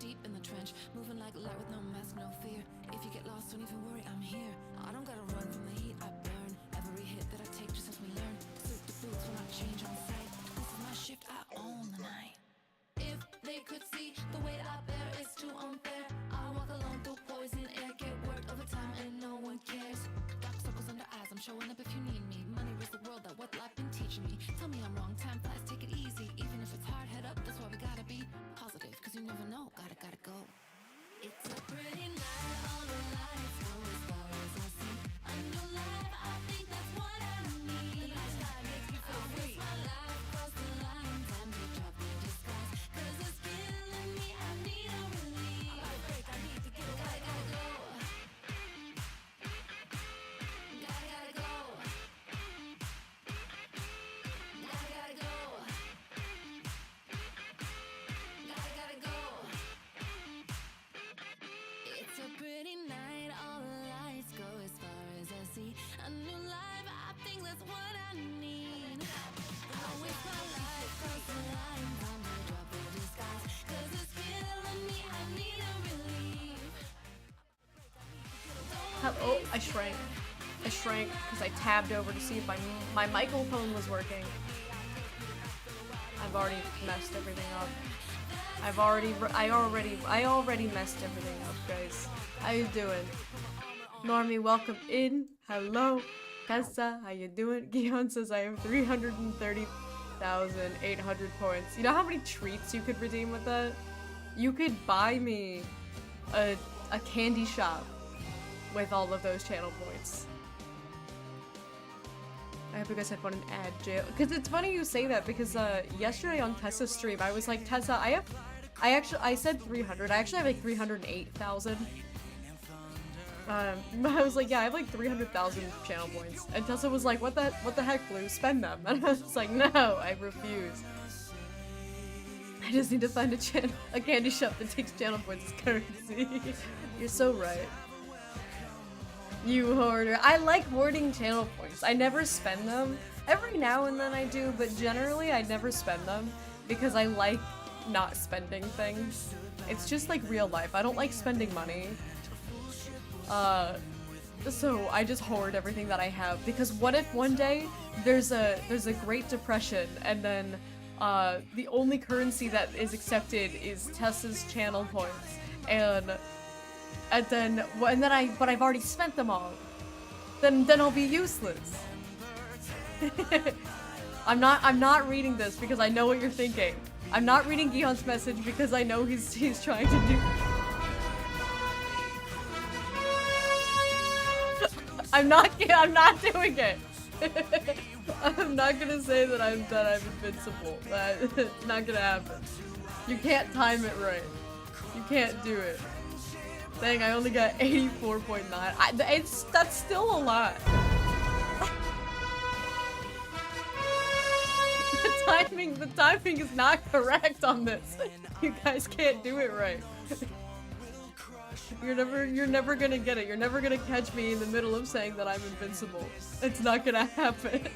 deep in the trench, moving like light with no mask, no fear. If you get lost, don't even worry, I'm here. I don't gotta run from the heat I burn. Every hit that I take just helps me learn. Suit the boots when I change on sight. This is my shift, I own the night. If they could see the weight I bear is too unfair. I walk alone through poison air, get worked over time and no one cares. Dark circles under eyes, I'm showing up if you need me. Money rules the world, that what life been teaching me. Tell me I'm wrong, time flies, take it easy. Even if it's hard, head up, that's why we gotta be positive, cause you never know, gotta go. It's a pretty night, all the lights go as far as I see. A new life, I think that's what I need. The nice life makes me feel free. My life cross the line, time to drop the disguise. Cause it's killing me, I need a relief. I gotta break, I need to get away, gotta go. Gotta go. Gotta go. Gotta go. It's a pretty night, all the lights go as far as I see. A new life, I think that's what I need. I wish my life crossed the line, time to drop the disguise. Cause it's killing me, I need a relief. Oh, I shrank. I shrank because I tabbed over to see if my microphone was working. I've already messed everything up. I already messed everything up, guys. How you doing? Normie, welcome in. Hello. Tessa, how you doing? Gion says I have 330,800 points. You know how many treats you could redeem with that? You could buy me a candy shop with all of those channel points. I hope you guys had fun in ad jail. Because it's funny you say that because yesterday on Tessa's stream, I was like, Tessa, I said 300. I actually have like 308,000. But I was like, yeah, I have like 300,000 channel points. And Tessa was like, what the heck, Blue? Spend them. And I was like, no, I refuse. I just need to find a candy shop that takes channel points as currency. You're so right. You hoarder. I like hoarding channel points. I never spend them. Every now and then I do, but generally I never spend them because I like not spending things. It's just like real life. I don't like spending money. So I just hoard everything that I have because what if one day there's a Great Depression and then the only currency that is accepted is Tessa's channel points but I've already spent them all. Then I'll be useless. I'm not reading this because I know what you're thinking. I'm not reading Gion's message because I know he's trying to do. I'm not doing it. I'm not gonna say that I'm invincible. That's not gonna happen. You can't time it right. You can't do it. Dang, I only got 84.9. That's still a lot. The timing is not correct on this. You guys can't do it right. You're never gonna get it. You're never gonna catch me in the middle of saying that I'm invincible. It's not gonna happen.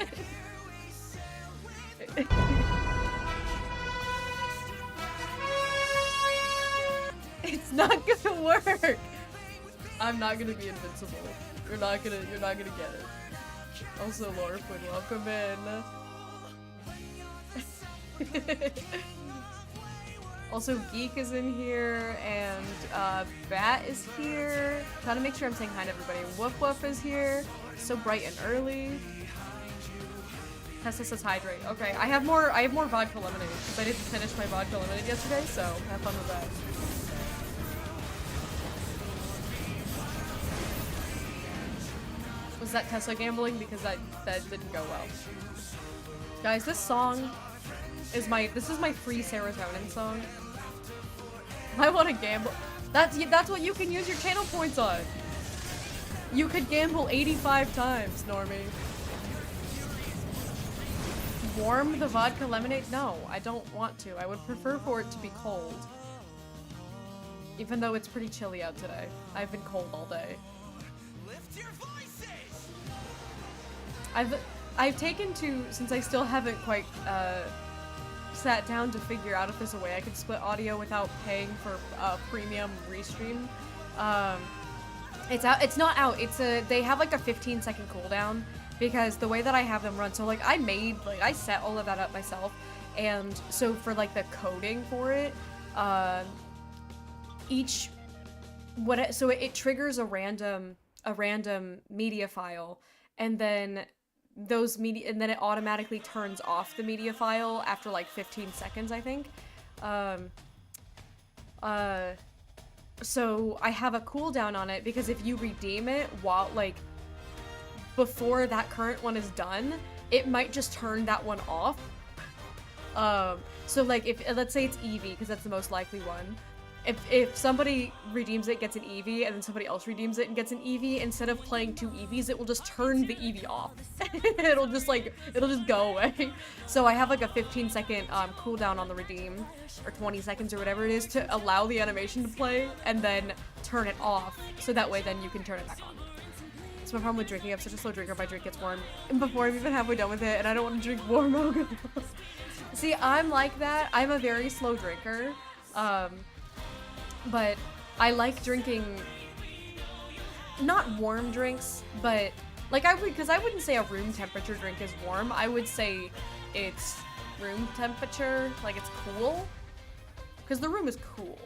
It's not gonna work. I'm not gonna be invincible. You're not gonna get it. Also, Laura Quinn, welcome in. Also, Geek is in here, and Bat is here. Trying to make sure I'm saying hi to everybody. Woof Woof is here. So bright and early. Tessa says hydrate. Okay, I have more vodka lemonade because I didn't finish my vodka lemonade yesterday, so have fun with that. Was that Tessa gambling? Because that didn't go well. Guys, this song is my free serotonin song. I want to gamble. That's what you can use your channel points on. You could gamble 85 times, Normie. Warm the vodka lemonade? No, I don't want to. I would prefer for it to be cold. Even though it's pretty chilly out today. I've been cold all day. Lift your voices! I've taken to, since I still haven't quite sat down to figure out if there's a way I could split audio without paying for a premium restream. It's out. It's not out. They have like a 15-second cooldown because the way that I have them run. So like I set all of that up myself, and so for like the coding for it, it triggers a random media file, and then it automatically turns off the media file after like 15 seconds, I think. So I have a cooldown on it because if you redeem it while like before that current one is done, it might just turn that one off. So like if let's say it's Eevee, because that's the most likely one. If somebody redeems it, gets an Eevee, and then somebody else redeems it and gets an Eevee, instead of playing 2 Eevees, it will just turn the Eevee off. it'll just go away. So I have like a 15-second cooldown on the redeem, or 20 seconds or whatever it is, to allow the animation to play, and then turn it off, so that way then you can turn it back on. That's my problem with drinking. I'm such a slow drinker. My drink gets warm and before I'm even halfway done with it, and I don't want to drink warm alcohol. See, I'm like that. I'm a very slow drinker. But I like drinking, not warm drinks, but like because I wouldn't say a room temperature drink is warm. I would say it's room temperature, like it's cool, because the room is cool,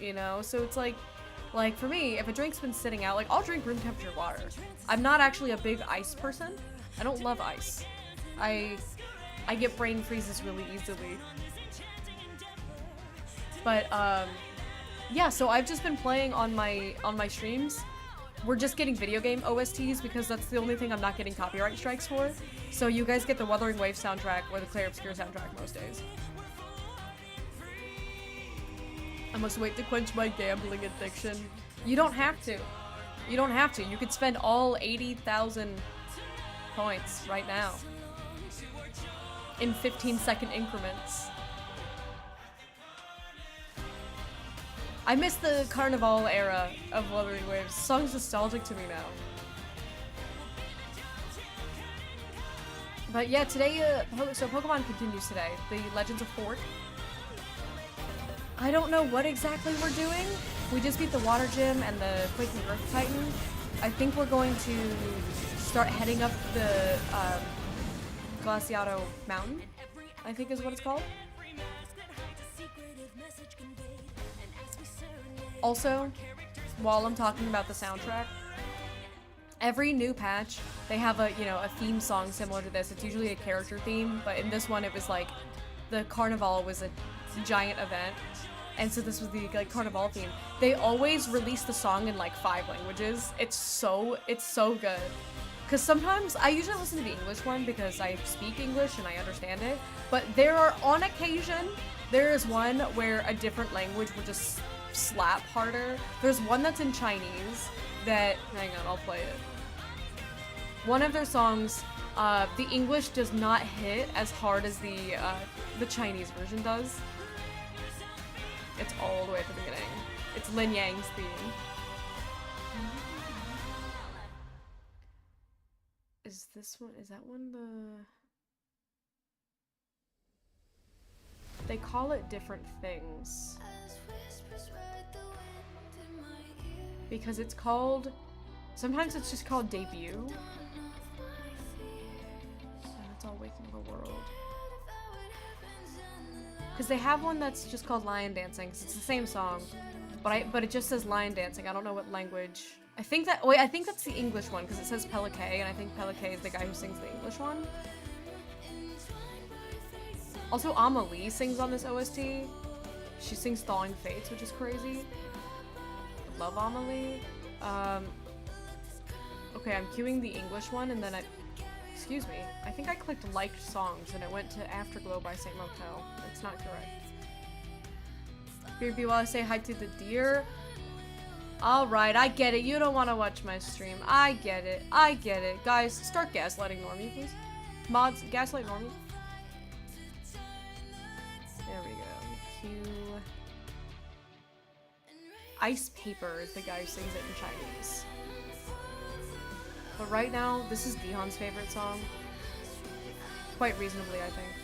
you know? So it's like for me, if a drink's been sitting out, like I'll drink room temperature water. I'm not actually a big ice person. I don't love ice. I get brain freezes really easily. But, yeah, so I've just been playing on my streams. We're just getting video game OSTs because that's the only thing I'm not getting copyright strikes for. So you guys get the Wuthering Waves soundtrack or the Clair Obscur soundtrack most days. I must wait to quench my gambling addiction. You don't have to. You don't have to. You could spend all 80,000 points right now. In 15-second increments. I miss the Carnival era of Wuthering Waves. The song's nostalgic to me now. But yeah, today, so Pokemon continues today. The Legends of Fork. I don't know what exactly we're doing. We just beat the Water Gym and the Quaking Earth Titan. I think we're going to start heading up the Glaciado Mountain, I think is what it's called. Also, while I'm talking about the soundtrack, every new patch, they have a theme song similar to this. It's usually a character theme, but in this one it was like, the Carnival was a giant event, and so this was the like Carnival theme. They always release the song in like 5 languages. It's so good. Because sometimes, I usually listen to the English one because I speak English and I understand it, but there are, on occasion, there is one where a different language will just slap harder. There's one that's in Chinese that, hang on, I'll play it. One of their songs, the English does not hit as hard as the Chinese version does. It's all the way at the beginning. It's Lin Yang's theme. Is that one they call it different things. Because it's called, sometimes it's just called Debut. And it's all Waking the World. Because they have one that's just called Lion Dancing, because it's the same song. But it just says Lion Dancing. I don't know what language. I think that's the English one, because it says Pelique, and I think Pelique is the guy who sings the English one. Also, Amelie sings on this OST. She sings Thawing Fates, which is crazy. I love Amelie. Okay, I'm queuing the English one, and then excuse me, I think I clicked liked songs, and it went to Afterglow by Saint Motel. It's not correct. Here, while I say hi to the deer. Alright, I get it. You don't want to watch my stream. I get it. I get it. Guys, start gaslighting Normie, please. Mods, gaslight Normie. There we go. Cue. Ice Paper is the guy who sings it in Chinese. But right now, this is Dihon's favorite song. Quite reasonably, I think.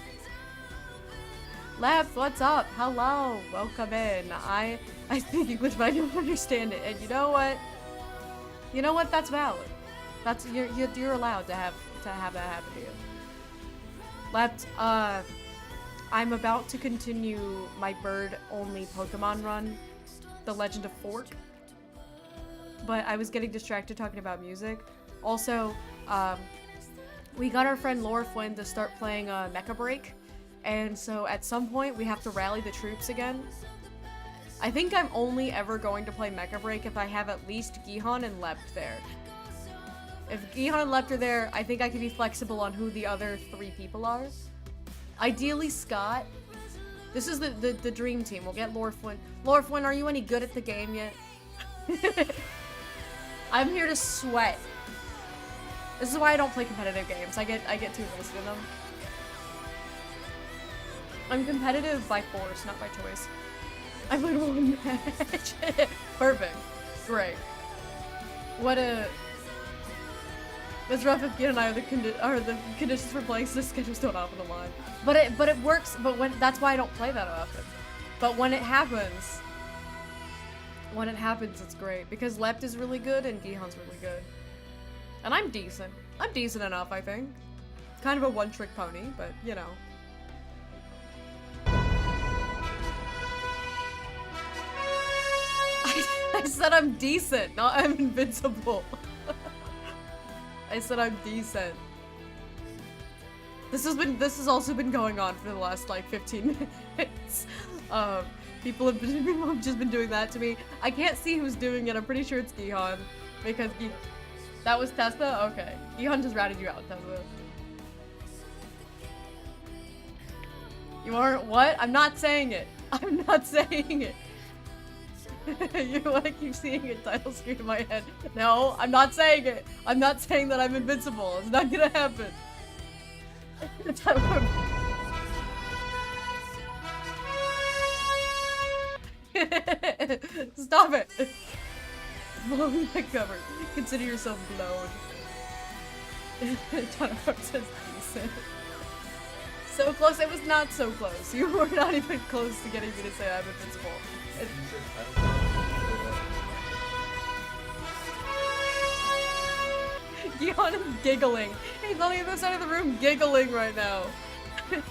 Left, what's up? Hello, welcome in. I speak English, but I don't understand it. And you know what? You know what? That's valid. That's you're allowed to have that happen to you. Left, I'm about to continue my bird-only Pokemon run, The Legend of Fork. But I was getting distracted talking about music. Also, we got our friend Laura Flynn to start playing Mecha Break. And so at some point we have to rally the troops again. I think I'm only ever going to play Mecha Break if I have at least Gihan and Lept there. If Gihan and Lept are there, I think I can be flexible on who the other 3 people are. Ideally Scott. This is the dream team. We'll get Laura Flynn. Laura Flynn, are you any good at the game yet? I'm here to sweat. This is why I don't play competitive games. I get too invested in them. I'm competitive by force, not by choice. I played one match. Perfect. Great. What a... It's rough if Gid and I are the conditions for playing, so the schedules don't often align. But it works, but that's why I don't play that often. But when it happens, it's great. Because Lept is really good and Gihan's really good. And I'm decent. I'm decent enough, I think. Kind of a one-trick pony, but, you know. I said I'm decent, not I'm invincible. I said I'm decent. This has also been going on for the last like 15 minutes. People have just been doing that to me. I can't see who's doing it. I'm pretty sure it's Gihan because that was Tessa. Okay, Gihan just ratted you out, Tessa. You aren't what? I'm not saying it. I'm not saying it. You want to keep seeing a title screen in my head. No, I'm not saying it. I'm not saying that I'm invincible. It's not gonna happen. Stop it. Blown the cover. Consider yourself blown. Says decent. So close. It was not so close. You were not even close to getting me to say I'm invincible. Gihan is giggling. He's on the other side of the room giggling right now. I'm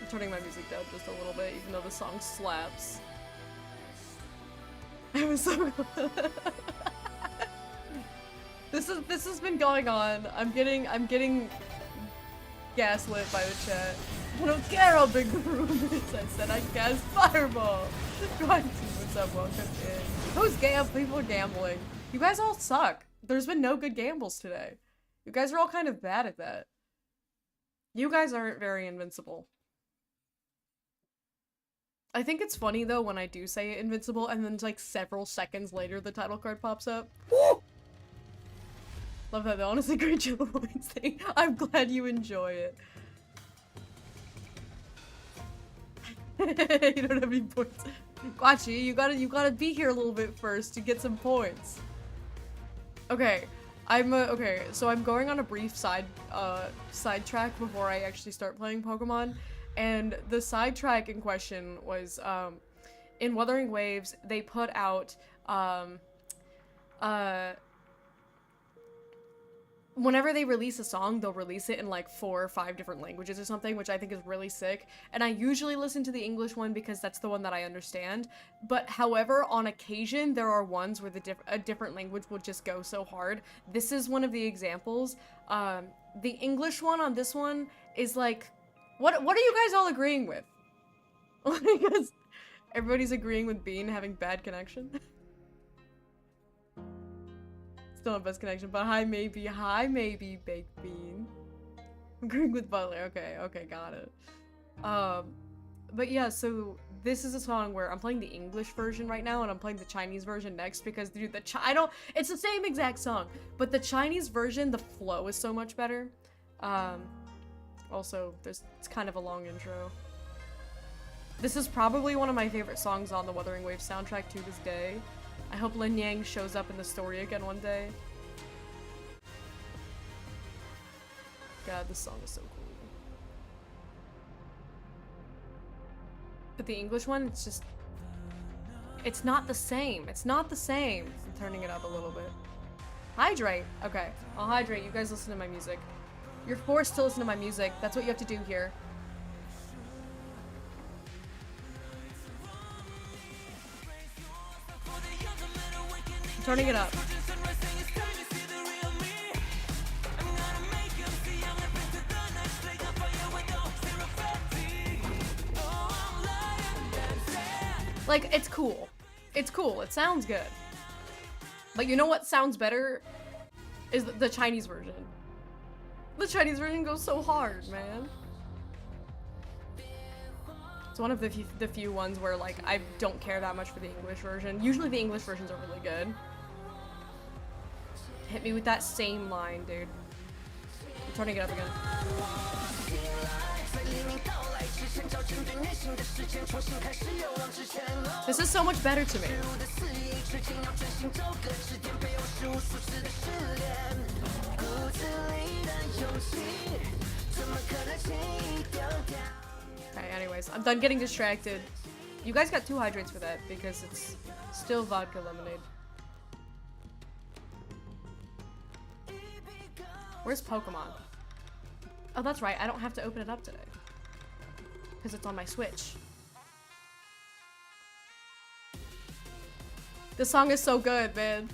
turning my music down just a little bit, even though the song slaps. I was so This has been going on. I'm getting gaslit by the chat. I don't care how big the room is. I said I cast Fireball. God, what's up? Welcome in. Who's people are gambling. You guys all suck. There's been no good gambles today. You guys are all kind of bad at that. You guys aren't very invincible. I think it's funny though when I do say invincible and then like several seconds later the title card pops up. Woo! Love that. Honestly, great chill points thing. I'm glad you enjoy it. You don't have any points. Guachi, you gotta be here a little bit first to get some points. Okay, okay. So I'm going on a brief sidetrack before I actually start playing Pokemon, and the sidetrack in question was in Wuthering Waves. They put out whenever they release a song, they'll release it in like 4 or 5 different languages or something, which I think is really sick. And I usually listen to the English one because that's the one that I understand. But however, on occasion, there are ones where a different language will just go so hard. This is one of the examples. The English one on this one is like, what are you guys all agreeing with? Because everybody's agreeing with Bean having bad connection. Still not best connection, but hi maybe baked bean. I'm agreeing with Butler. Okay, got it. But yeah, so this is a song where I'm playing the English version right now and I'm playing the Chinese version next because dude, it's the same exact song, but the Chinese version, the flow is so much better. Also, it's kind of a long intro. This is probably one of my favorite songs on the Wuthering Waves soundtrack to this day. I hope Lin Yang shows up in the story again one day. God, this song is so cool. But the English one, it's just... It's not the same. It's not the same. I'm turning it up a little bit. Hydrate. Okay, I'll hydrate. You guys listen to my music. You're forced to listen to my music. That's what you have to do here. I'm turning it up. Like, it's cool. It's cool. It sounds good. But you know what sounds better? Is the Chinese version. The Chinese version goes so hard, man. It's one of the few ones where, like, I don't care that much for the English version. Usually the English versions are really good. Hit me with that same line, dude. I'm turning it up again. This is so much better to me. Okay, anyways, I'm done getting distracted. You guys got 2 hydrates for that because it's still vodka lemonade. Where's Pokemon? Oh, that's right. I don't have to open it up today. Because it's on my Switch. This song is so good, man.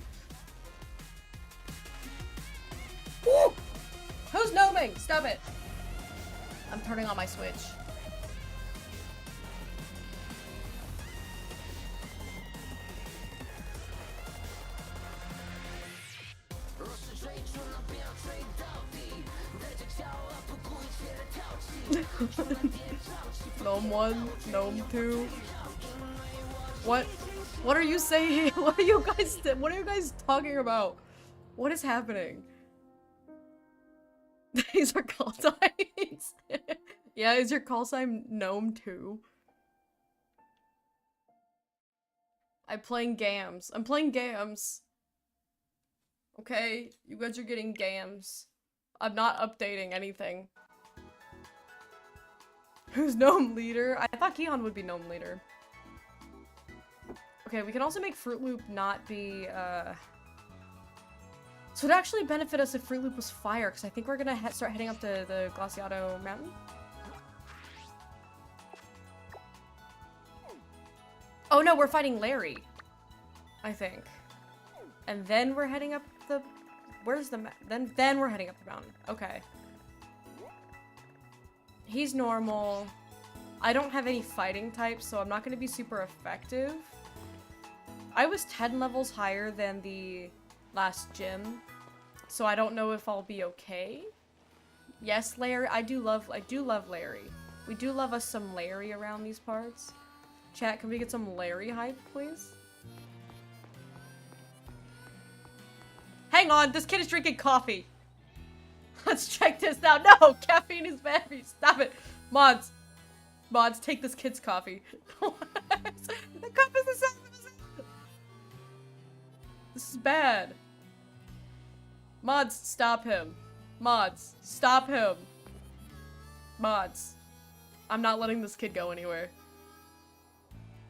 Woo! Who's gnoming? Stop it. I'm turning on my Switch. Gnome 1, Gnome 2. What are you saying? What are you guys talking about? What is happening? These are call signs. Yeah, is your call sign Gnome 2? I'm playing games. I'm playing games. Okay, you guys are getting games. I'm not updating anything. Who's Gnome Leader? I thought Keon would be Gnome Leader. Okay, we can also make Fruit Loop not be, So it'd actually benefit us if Fruit Loop was fire, because I think we're gonna start heading up to the Glaciado Mountain. Oh no, we're fighting Larry. I think. And then we're heading up the... Where's the... Then we're heading up the mountain. Okay. He's normal. I don't have any fighting types, so I'm not going to be super effective. I was 10 levels higher than the last gym, so I don't know if I'll be okay. Yes, Larry. I do love Larry. We do love us some Larry around these parts. Chat, can we get some Larry hype, please? Hang on, this kid is drinking coffee. Let's check this out. No, caffeine is bad for you. Stop it. Mods, take this kid's coffee. The cup is the same. This is bad. Mods, stop him. Mods, stop him. Mods. I'm not letting this kid go anywhere.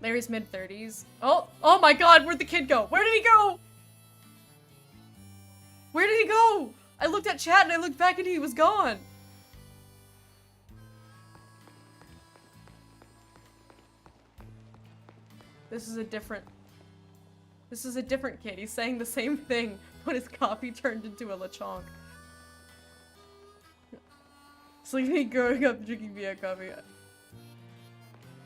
Larry's mid-30s. Oh my god, where'd the kid go? Where did he go? Where did he go? I looked at chat and I looked back and he was gone. This is a different kid. He's saying the same thing, but his coffee turned into a Lechonk. Sleepy growing up drinking VIA coffee.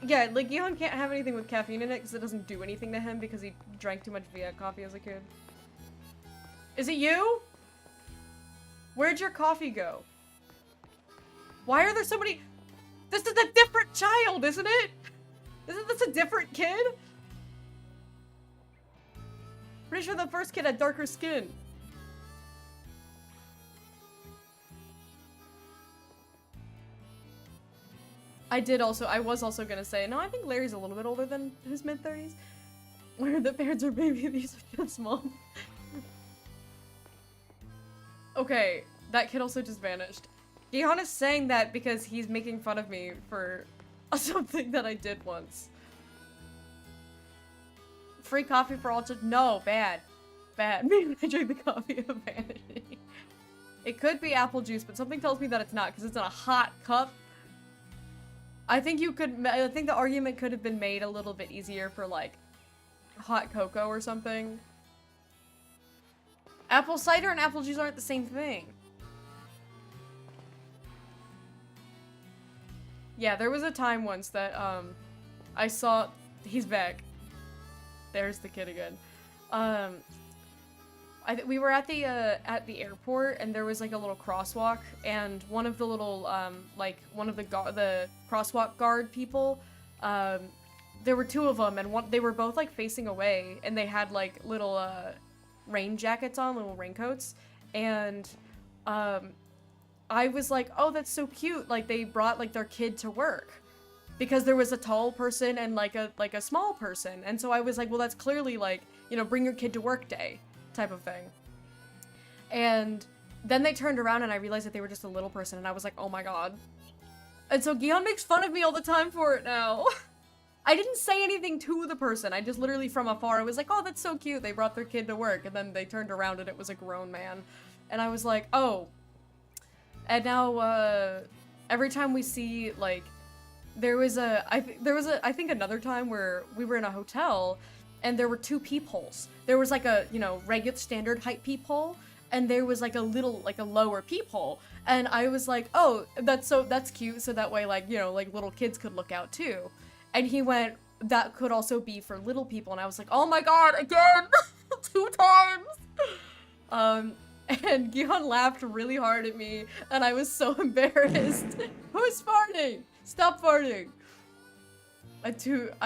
Yeah, like, Yeon can't have anything with caffeine in it because it doesn't do anything to him because he drank too much VIA coffee as a kid. Is it you? Where'd your coffee go? Why are there so many? This is a different child, isn't it? Isn't this a different kid? Pretty sure the first kid had darker skin. I was also gonna say, no, I think Larry's a little bit older than his mid-30s. Where the parents are baby, these are just mom. Okay, that kid also just vanished. Gihan is saying that because he's making fun of me for Something that I did once. Free coffee for all children? No, bad. Bad. Maybe I drink the coffee of vanity. It could be apple juice, but something tells me that it's not, because it's in a hot cup. I think the argument could have been made a little bit easier for, like, hot cocoa or something. Apple cider and apple juice aren't the same thing. Yeah, there was a time once that, I saw... He's back. There's the kid again. We were at the airport, and there was, like, a little crosswalk, and one of the little, one of the crosswalk guard people, there were two of them, and they were both, like, facing away, and they had, like, little, rain jackets on, little raincoats, and, I was like, oh, that's so cute, like, they brought, like, their kid to work. Because there was a tall person and, like a small person, and so I was like, well, that's clearly, like, you know, bring your kid to work day type of thing. And then they turned around and I realized that they were just a little person, and I was like, oh my god. And so Gion makes fun of me all the time for it now. I didn't say anything to the person, I just literally from afar, I was like, oh, that's so cute, they brought their kid to work, and then they turned around and it was a grown man. And I was like, oh. And now, every time we see, like, I think another time where we were in a hotel and there were two peepholes. There was like a, you know, regular standard height peephole, and there was like a little, like a lower peephole. And I was like, oh, that's cute, so that way, like, you know, like little kids could look out too. And he went, that could also be for little people, and I was like, oh my god, again! 2 times! And Gion laughed really hard at me, and I was so embarrassed. Who's farting? Stop farting! I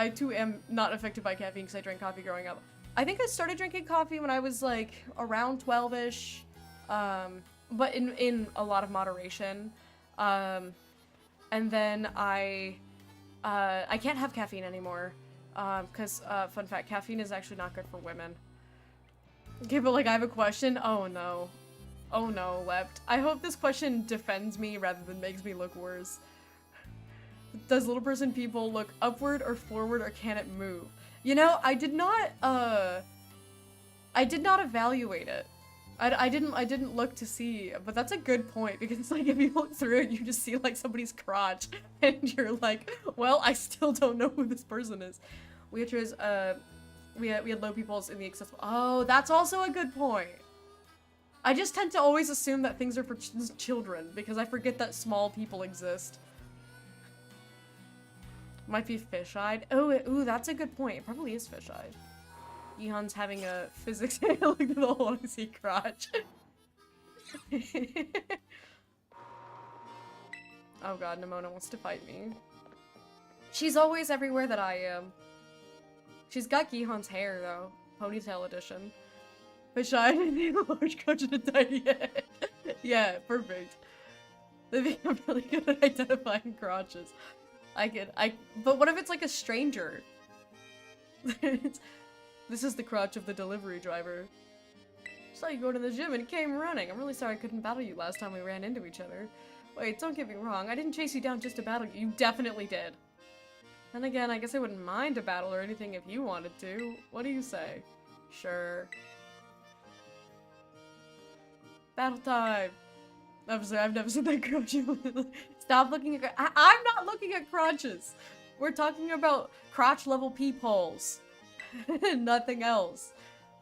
too am not affected by caffeine because I drank coffee growing up. I think I started drinking coffee when I was like around 12-ish, but in a lot of moderation. And then I can't have caffeine anymore, because, fun fact, caffeine is actually not good for women. Okay, but like I have a question. Oh no. Oh no, Lept. I hope this question defends me rather than makes me look worse. Does little person people look upward or forward, or can it move? You know, I did not evaluate it. I didn't look to see, but that's a good point, because like if you look through it, you just see like somebody's crotch, and you're like, well, I still don't know who this person is. We had low peoples in the accessible. Oh, that's also a good point. I just tend to always assume that things are for children, because I forget that small people exist. Might be fish-eyed. Oh, ooh, that's a good point. It probably is fish-eyed. Ehon's having a physics look at the whole I see crotch. Oh god, Nimona wants to fight me. She's always everywhere that I am. She's got Gihon's hair, though. Ponytail edition. Fish-eyed and a large crotch and a tiny head. Yeah, perfect. They think I'm really good at identifying crotches. But what if it's like a stranger? This is the crotch of the delivery driver. Saw you go to the gym and came running. I'm really sorry I couldn't battle you last time we ran into each other. Wait, don't get me wrong. I didn't chase you down just to battle you. You definitely did. Then again, I guess I wouldn't mind a battle or anything if you wanted to. What do you say? Sure. Battle time! I'm sorry, I've never seen that crotch. Stop looking at I'm not looking at crotches! We're talking about crotch level peepholes. Nothing else.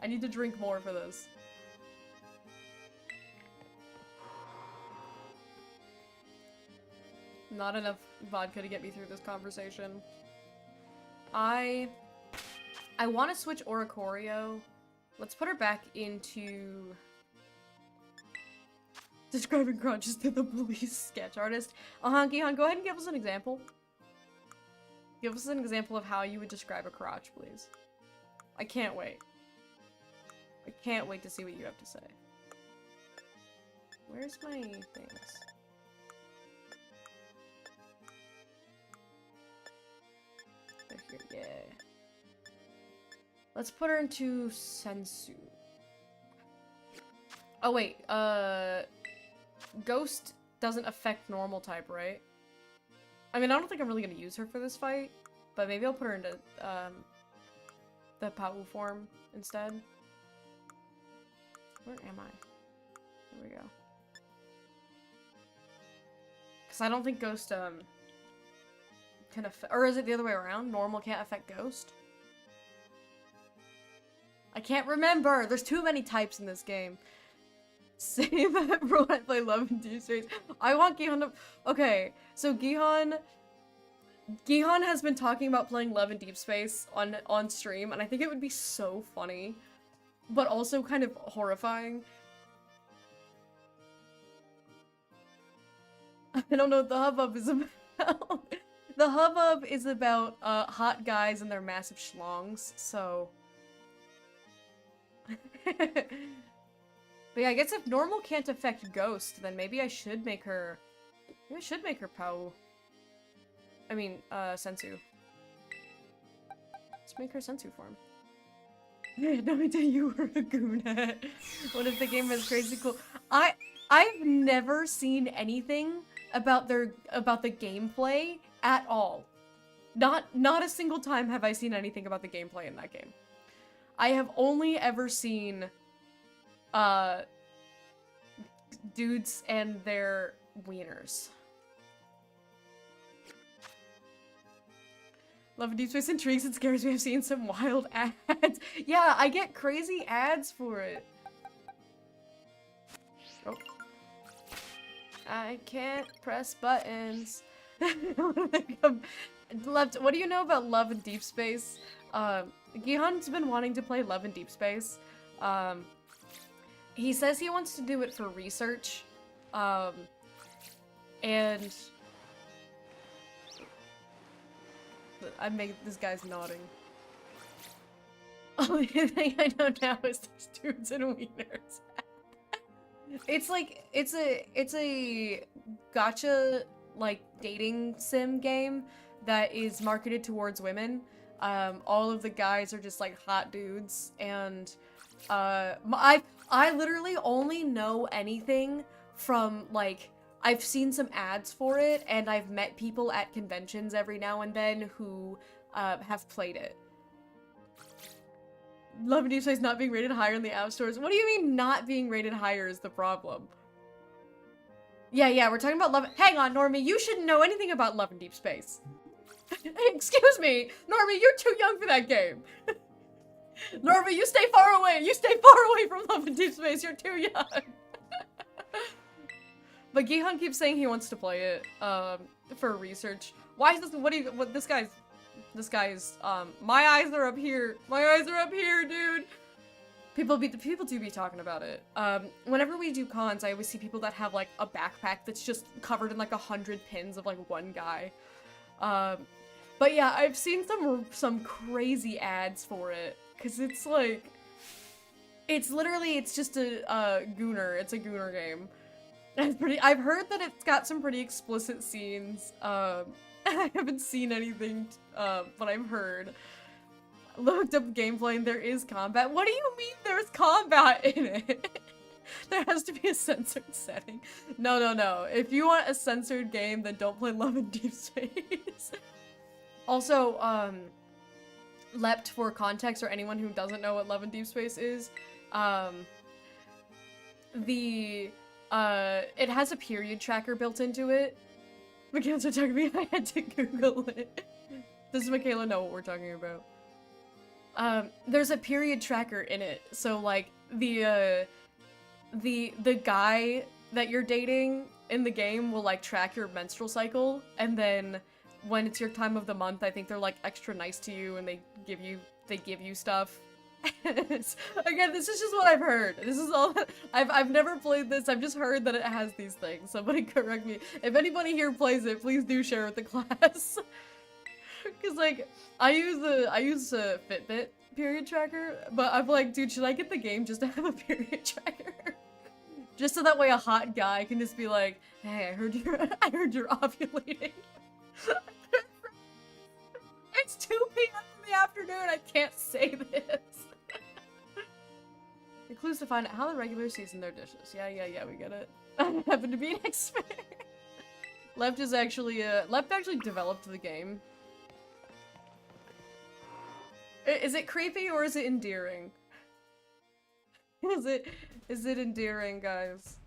I need to drink more for this. Not enough vodka to get me through this conversation. I want to switch Oricorio. Let's put her back into describing crotches to the police sketch artist. Gihan, go ahead and give us an example. Give us an example of how you would describe a crotch, please. I can't wait. I can't wait to see what you have to say. Where's my things? Here, yeah. Let's put her into Sensu. Oh wait, Ghost doesn't affect normal type, right? I mean, I don't think I'm really gonna use her for this fight, but maybe I'll put her into, the Pau form instead. Where am I? There we go. Because I don't think Ghost, can affect, or is it the other way around? Normal can't affect Ghost? I can't remember! There's too many types in this game. Same for when I play Love and Deep Space. I want Gihan to- Okay, so Gihan has been talking about playing Love and Deep Space on stream, and I think it would be so funny. But also kind of horrifying. I don't know what the hubbub is about. The hubbub is about hot guys and their massive schlongs, so... But yeah, I guess if normal can't affect Ghost, then maybe I should make her... Maybe I should make her Pau. I mean, Sensu. Let's make her Sensu form. I had no idea you were a Goonet. What if the game is crazy cool? I've never seen anything about the gameplay at all. Not a single time have I seen anything about the gameplay in that game. I have only ever seen dudes and their wieners. Love and Deep Space intrigues and scares me. I've seen some wild ads. Yeah, I get crazy ads for it. Oh. I can't press buttons. What do you know about Love and Deep Space? Gihan's been wanting to play Love and Deep Space. He says he wants to do it for research. And this guy's nodding. Only thing I know now is there's dudes and wieners. It's like, it's a gacha, like, dating sim game that is marketed towards women. All of the guys are just, like, hot dudes, and, I literally only know anything from, like, I've seen some ads for it, and I've met people at conventions every now and then who, have played it. Love and Deep Space not being rated higher in the app stores. What do you mean not being rated higher is the problem? Yeah, we're talking about Love- Hang on, Normie, you shouldn't know anything about Love and Deep Space. Excuse me, Normie, you're too young for that game. Normie, you stay far away. You stay far away from Love and Deep Space. You're too young. But Gihan keeps saying he wants to play it, for research. Why is this, this guy's, my eyes are up here. My eyes are up here, dude. People do be talking about it. Whenever we do cons, I always see people that have, like, a backpack that's just covered in, like, 100 pins of, like, one guy. But yeah, I've seen some crazy ads for it. Cause it's, like, it's just a gooner. It's a gooner game. I've heard that it's got some pretty explicit scenes. I haven't seen anything, but I've heard. Looked up gameplay and there is combat. What do you mean there's combat in it? There has to be a censored setting. No. If you want a censored game, then don't play Love and Deep Space. Also, Leapt for context, or anyone who doesn't know what Love and Deep Space is, it has a period tracker built into it. Michaela's talking to me, I had to Google it. Does Michaela know what we're talking about? There's a period tracker in it, so like, the guy that you're dating in the game will like track your menstrual cycle, and then when it's your time of the month, I think they're like extra nice to you and they give you stuff. Again, this is just what I've heard. This is all I've never played this. I've just heard that it has these things. Somebody correct me. If anybody here plays it, please do share with the class. Cause like I use a Fitbit period tracker, but I'm like, dude, should I get the game just to have a period tracker? Just so that way a hot guy can just be like, hey, I heard you're ovulating. It's 2 p.m. in the afternoon, I can't say this. The clues to find out how the regulars season their dishes. Yeah, we get it. I happen to be an expert. Left is actually, Left actually developed the game. Is it creepy or is it endearing? Is it endearing, guys?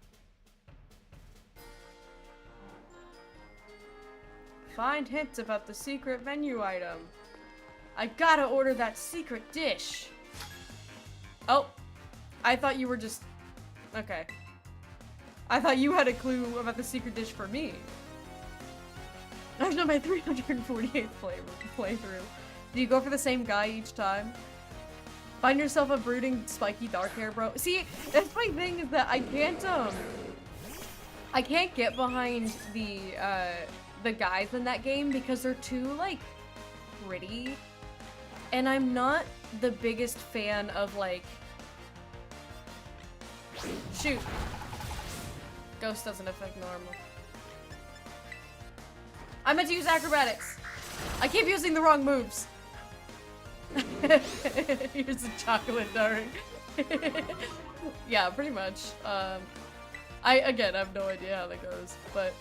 Find hints about the secret menu item. I gotta order that secret dish. Oh, I thought you were just... Okay. I thought you had a clue about the secret dish for me. I've done my 348th playthrough. Do you go for the same guy each time? Find yourself a brooding, spiky, dark hair, bro. See, that's my thing is that I can't get behind the guys in that game because they're too, like, pretty. And I'm not the biggest fan of, like... Shoot. Ghost doesn't affect normal. I meant to use acrobatics. I keep using the wrong moves. Here's a chocolate dart. Yeah, pretty much. Again, I have no idea how that goes, but...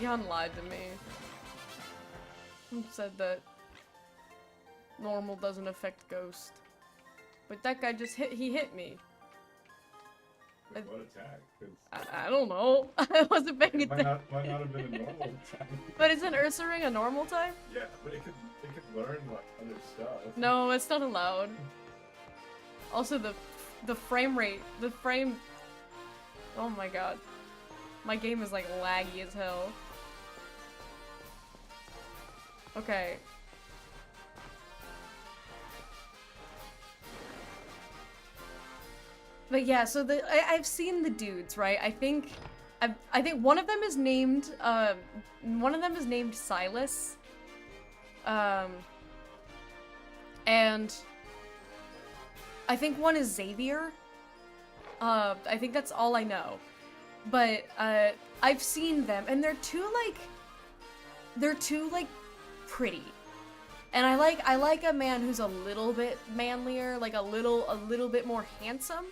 Jan lied to me. He said that normal doesn't affect ghost. But that guy just he hit me. What attack? I don't know. I wasn't paying attention. Might not have been a normal attack. But isn't Ursa Ring a normal type? Yeah, but it could learn like other stuff. No, it's not allowed. Also, the frame rate, oh my god. My game is like laggy as hell. Okay. But yeah, so I've seen the dudes, right? I think one of them is named Silas. And I think one is Xavier. I think that's all I know. But I've seen them and they're too pretty. And I like a man who's a little bit manlier, like a little bit more handsome.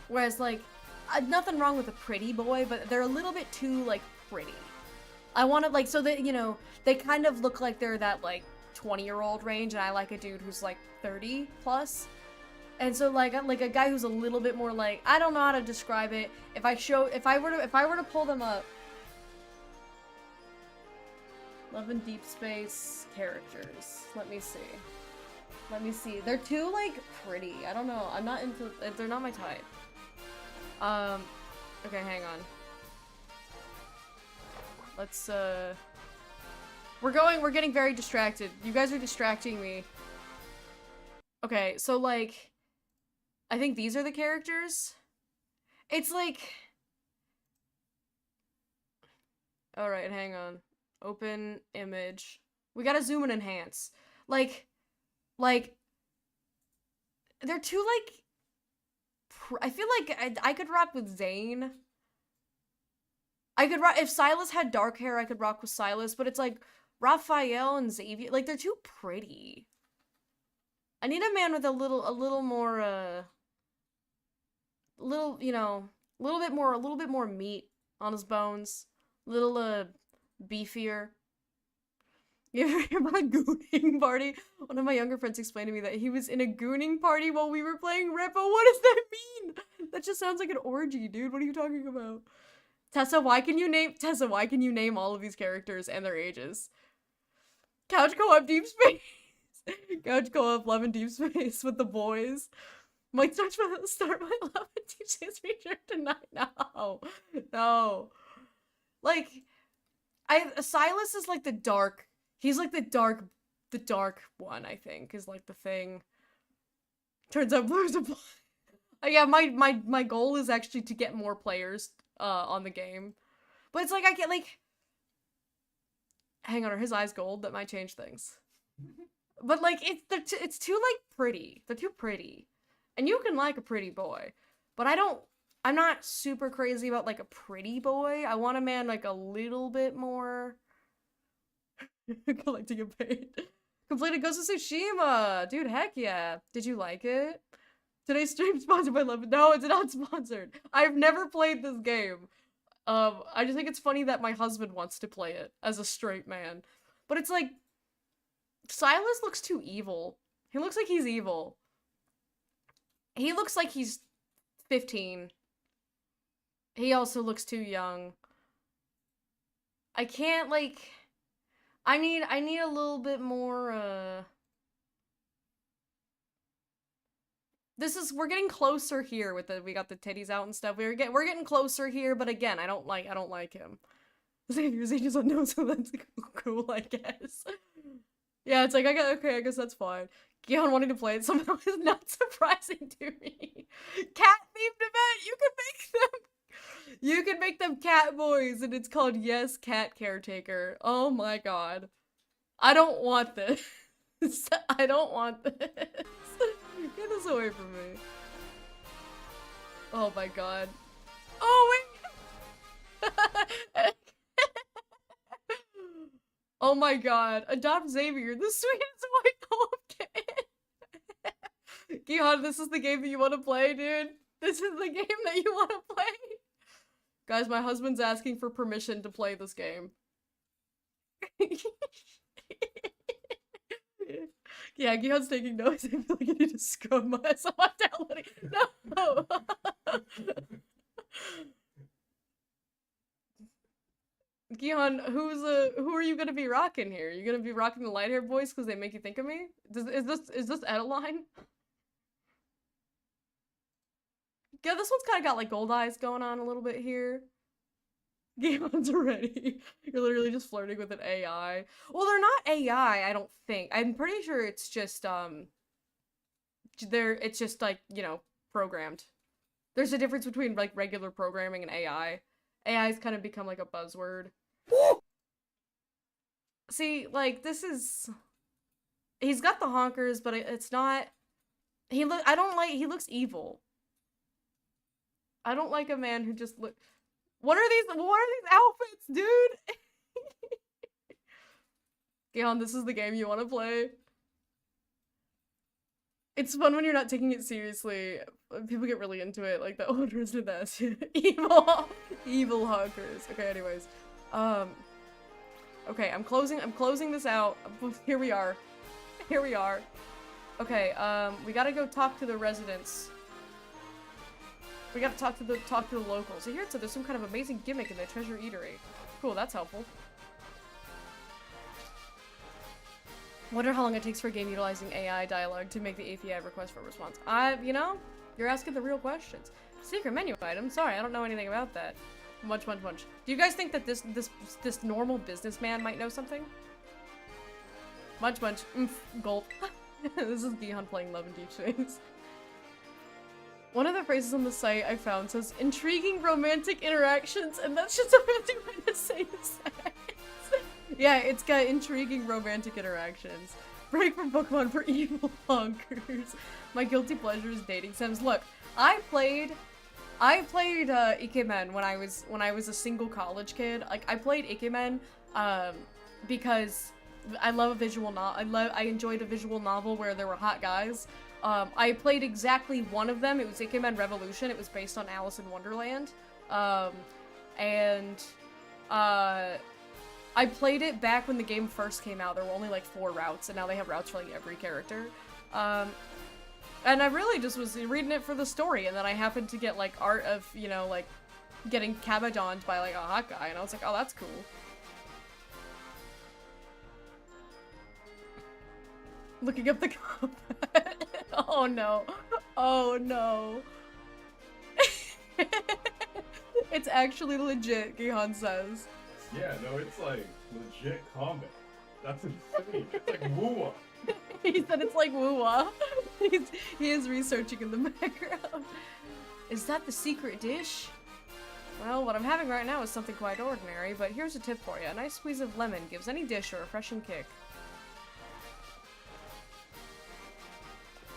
Whereas, like, nothing wrong with a pretty boy, but they're a little bit too, like, pretty. I want to, like, so that, you know, they kind of look like they're that, like, 20-year-old range, and I like a dude who's, like, 30 plus. And so, like a guy who's a little bit more, like, I don't know how to describe it. If I were to pull them up. Love and Deep Space characters. Let me see. They're too, like, pretty. I don't know. I'm not into, they're not my type. Okay, hang on. Let's, we're getting very distracted. You guys are distracting me. Okay, so, like, I think these are the characters. It's like... Alright, hang on. Open image. We gotta zoom and enhance. Like, they're too, like... I feel like I could rock with Zane. I could rock... If Silas had dark hair, I could rock with Silas, but it's like Raphael and Xavier. Like, they're too pretty. I need a man with a little more, you know, a little bit more meat on his bones. Beefier. You ever hear about a gooning party? One of my younger friends explained to me that he was in a gooning party while we were playing Rippo. What does that mean? That just sounds like an orgy, dude. What are you talking about? Tessa, why can you name all of these characters and their ages? Couch co-op Deep Space. Couch co-op Love and Deep Space with the boys. Might start my Love and Deep Space feature tonight. No. Like, Silas is like the dark. He's like the dark one, I think, is like the thing. Turns out Blue's a yeah, my goal is actually to get more players on the game. But it's like I get like hang on, are his eyes gold? That might change things. But like it's too like pretty. They're too pretty. And you can like a pretty boy. But I'm not super crazy about like a pretty boy. I want a man like a little bit more collecting a paint. Completed Ghost of Tsushima! Dude, heck yeah. Did you like it? Today's stream sponsored by Love. No, it's not sponsored. I've never played this game. I just think it's funny that my husband wants to play it as a straight man. But it's like, Silas looks too evil. He looks like he's evil. He looks like he's 15. He also looks too young. I can't, like... I need a little bit more, we're getting closer here with we got the titties out and stuff. We're getting closer here, but again, I don't like him. Xavier's age is unknown, so that's cool, I guess. Yeah, it's like, I guess that's fine. Gion wanting to play it somehow is not surprising to me. Cat-themed event! You can make them cat boys, and it's called Yes Cat Caretaker. Oh my god. I don't want this. I don't want this. Get this away from me. Oh my god. Oh wait! Oh my god. Adopt Xavier, the sweetest white co-op kid. Gihan, this is the game that you want to play, dude? This is the game that you want to play? Guys, my husband's asking for permission to play this game. Yeah, Gihan's taking notes. I feel like I need to scrub my ass off downloading. No! Gihan, who are you gonna be rocking here? You gonna be rocking the light hair boys because they make you think of me? Is this Adeline? Yeah, this one's kind of got like gold eyes going on a little bit here. Gihan's ready. You're literally just flirting with an AI. Well, they're not AI, I don't think. I'm pretty sure it's just it's just like, you know, programmed. There's a difference between like regular programming and AI. AI's kind of become like a buzzword. See, like, this is... He's got the honkers, but it's not... He looks evil. I don't like a man who just look... What are these outfits, dude? Gihan, this is the game you want to play. It's fun when you're not taking it seriously. People get really into it, like the owners of this. Evil honkers. Okay, anyways. Okay, I'm closing this out. Here we are. Okay, we gotta go talk to the residents. We gotta talk to the locals. So here it said there's some kind of amazing gimmick in the treasure eatery. Cool, that's helpful. Wonder how long it takes for a game utilizing AI dialogue to make the API request for a response. You know, you're asking the real questions. Secret menu item? Sorry, I don't know anything about that. Munch. Do you guys think that this normal businessman might know something? Munch. Gulp. This is Gihan playing Love and Deep Space. One of the phrases on the site I found says, intriguing romantic interactions, and that's just a fancy way to say sex. Yeah, it's got intriguing romantic interactions. Break from Pokemon for evil honkers. My guilty pleasure is dating sims. Look, I played Ikemen when I was a single college kid. Like, I played Ikemen because I love a visual novel. I enjoyed a visual novel where there were hot guys. I played exactly one of them. It was Ikemen Revolution. It was based on Alice in Wonderland. I played it back when the game first came out. There were only like 4 routes, and now they have routes for like every character. And I really just was reading it for the story, and then I happened to get like art of, you know, like getting cabadoned by like a hot guy, and I was like, oh, that's cool. Looking up the combat. Oh no. Oh no. It's actually legit, Gihan says. Yeah, no, it's like legit combat. That's insane. It's like woo-wah. He said it's like woo-wah. He is researching in the background. Is that the secret dish? Well, what I'm having right now is something quite ordinary, but here's a tip for you. A nice squeeze of lemon gives any dish a refreshing kick.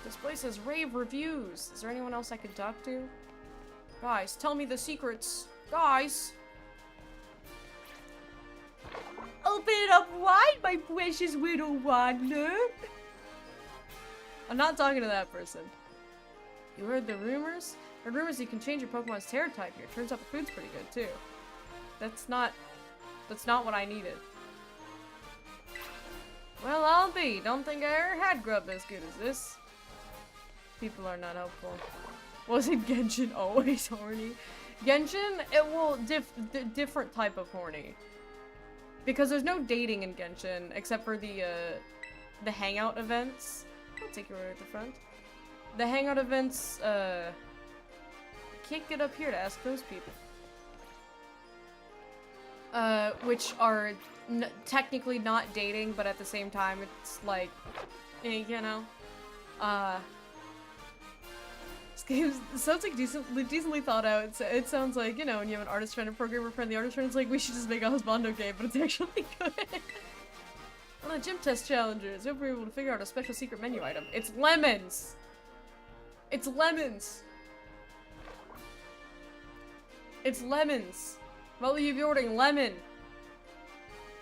This place has rave reviews. Is there anyone else I could talk to? Guys, tell me the secrets. Guys! Open it up wide, my precious little wander. I'm not talking to that person. You heard the rumors? The rumors you can change your Pokemon's Terra type here. Turns out the food's pretty good too. That's not what I needed. Well, I'll be. Don't think I ever had grub as good as this. People are not helpful. Wasn't Genshin always horny? Genshin, it will different type of horny. Because there's no dating in Genshin except for the hangout events. I'll take you right at the front. The hangout events, can't get up here to ask those people. Which are technically not dating, but at the same time, it's like, you know, this game sounds like decently thought out. It sounds like, you know, when you have an artist friend and programmer friend, the artist friend's like, we should just make a husbando game, but it's actually good. On the gym test challengers, hope we're able to figure out a special secret menu item. It's lemons! It's lemons! It's lemons! What will you be ordering? Lemon!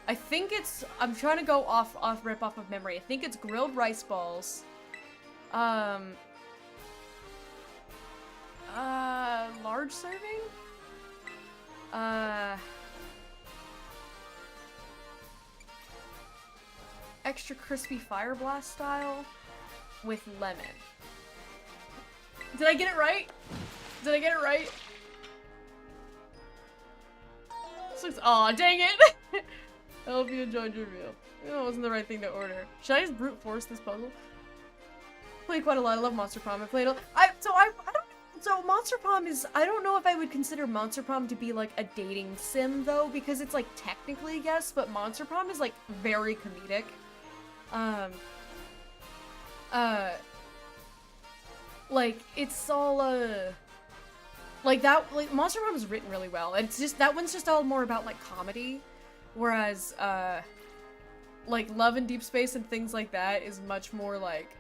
I think it's... I'm trying to go rip off of memory. I think it's grilled rice balls. Large serving? Extra crispy fire blast style with lemon. Did I get it right? Did I get it right? This looks... Aw, dang it! I hope you enjoyed your meal. It wasn't the right thing to order. Should I just brute force this puzzle? Played quite a lot. I love Monster Prom. I played a... So Monster Prom is... I don't know if I would consider Monster Prom to be like a dating sim though, because it's like technically yes, but Monster Prom is like very comedic. Like it's all like that, like Monster Prom is written really well. It's just that one's just all more about like comedy, whereas like Love in Deep Space and things like that is much more like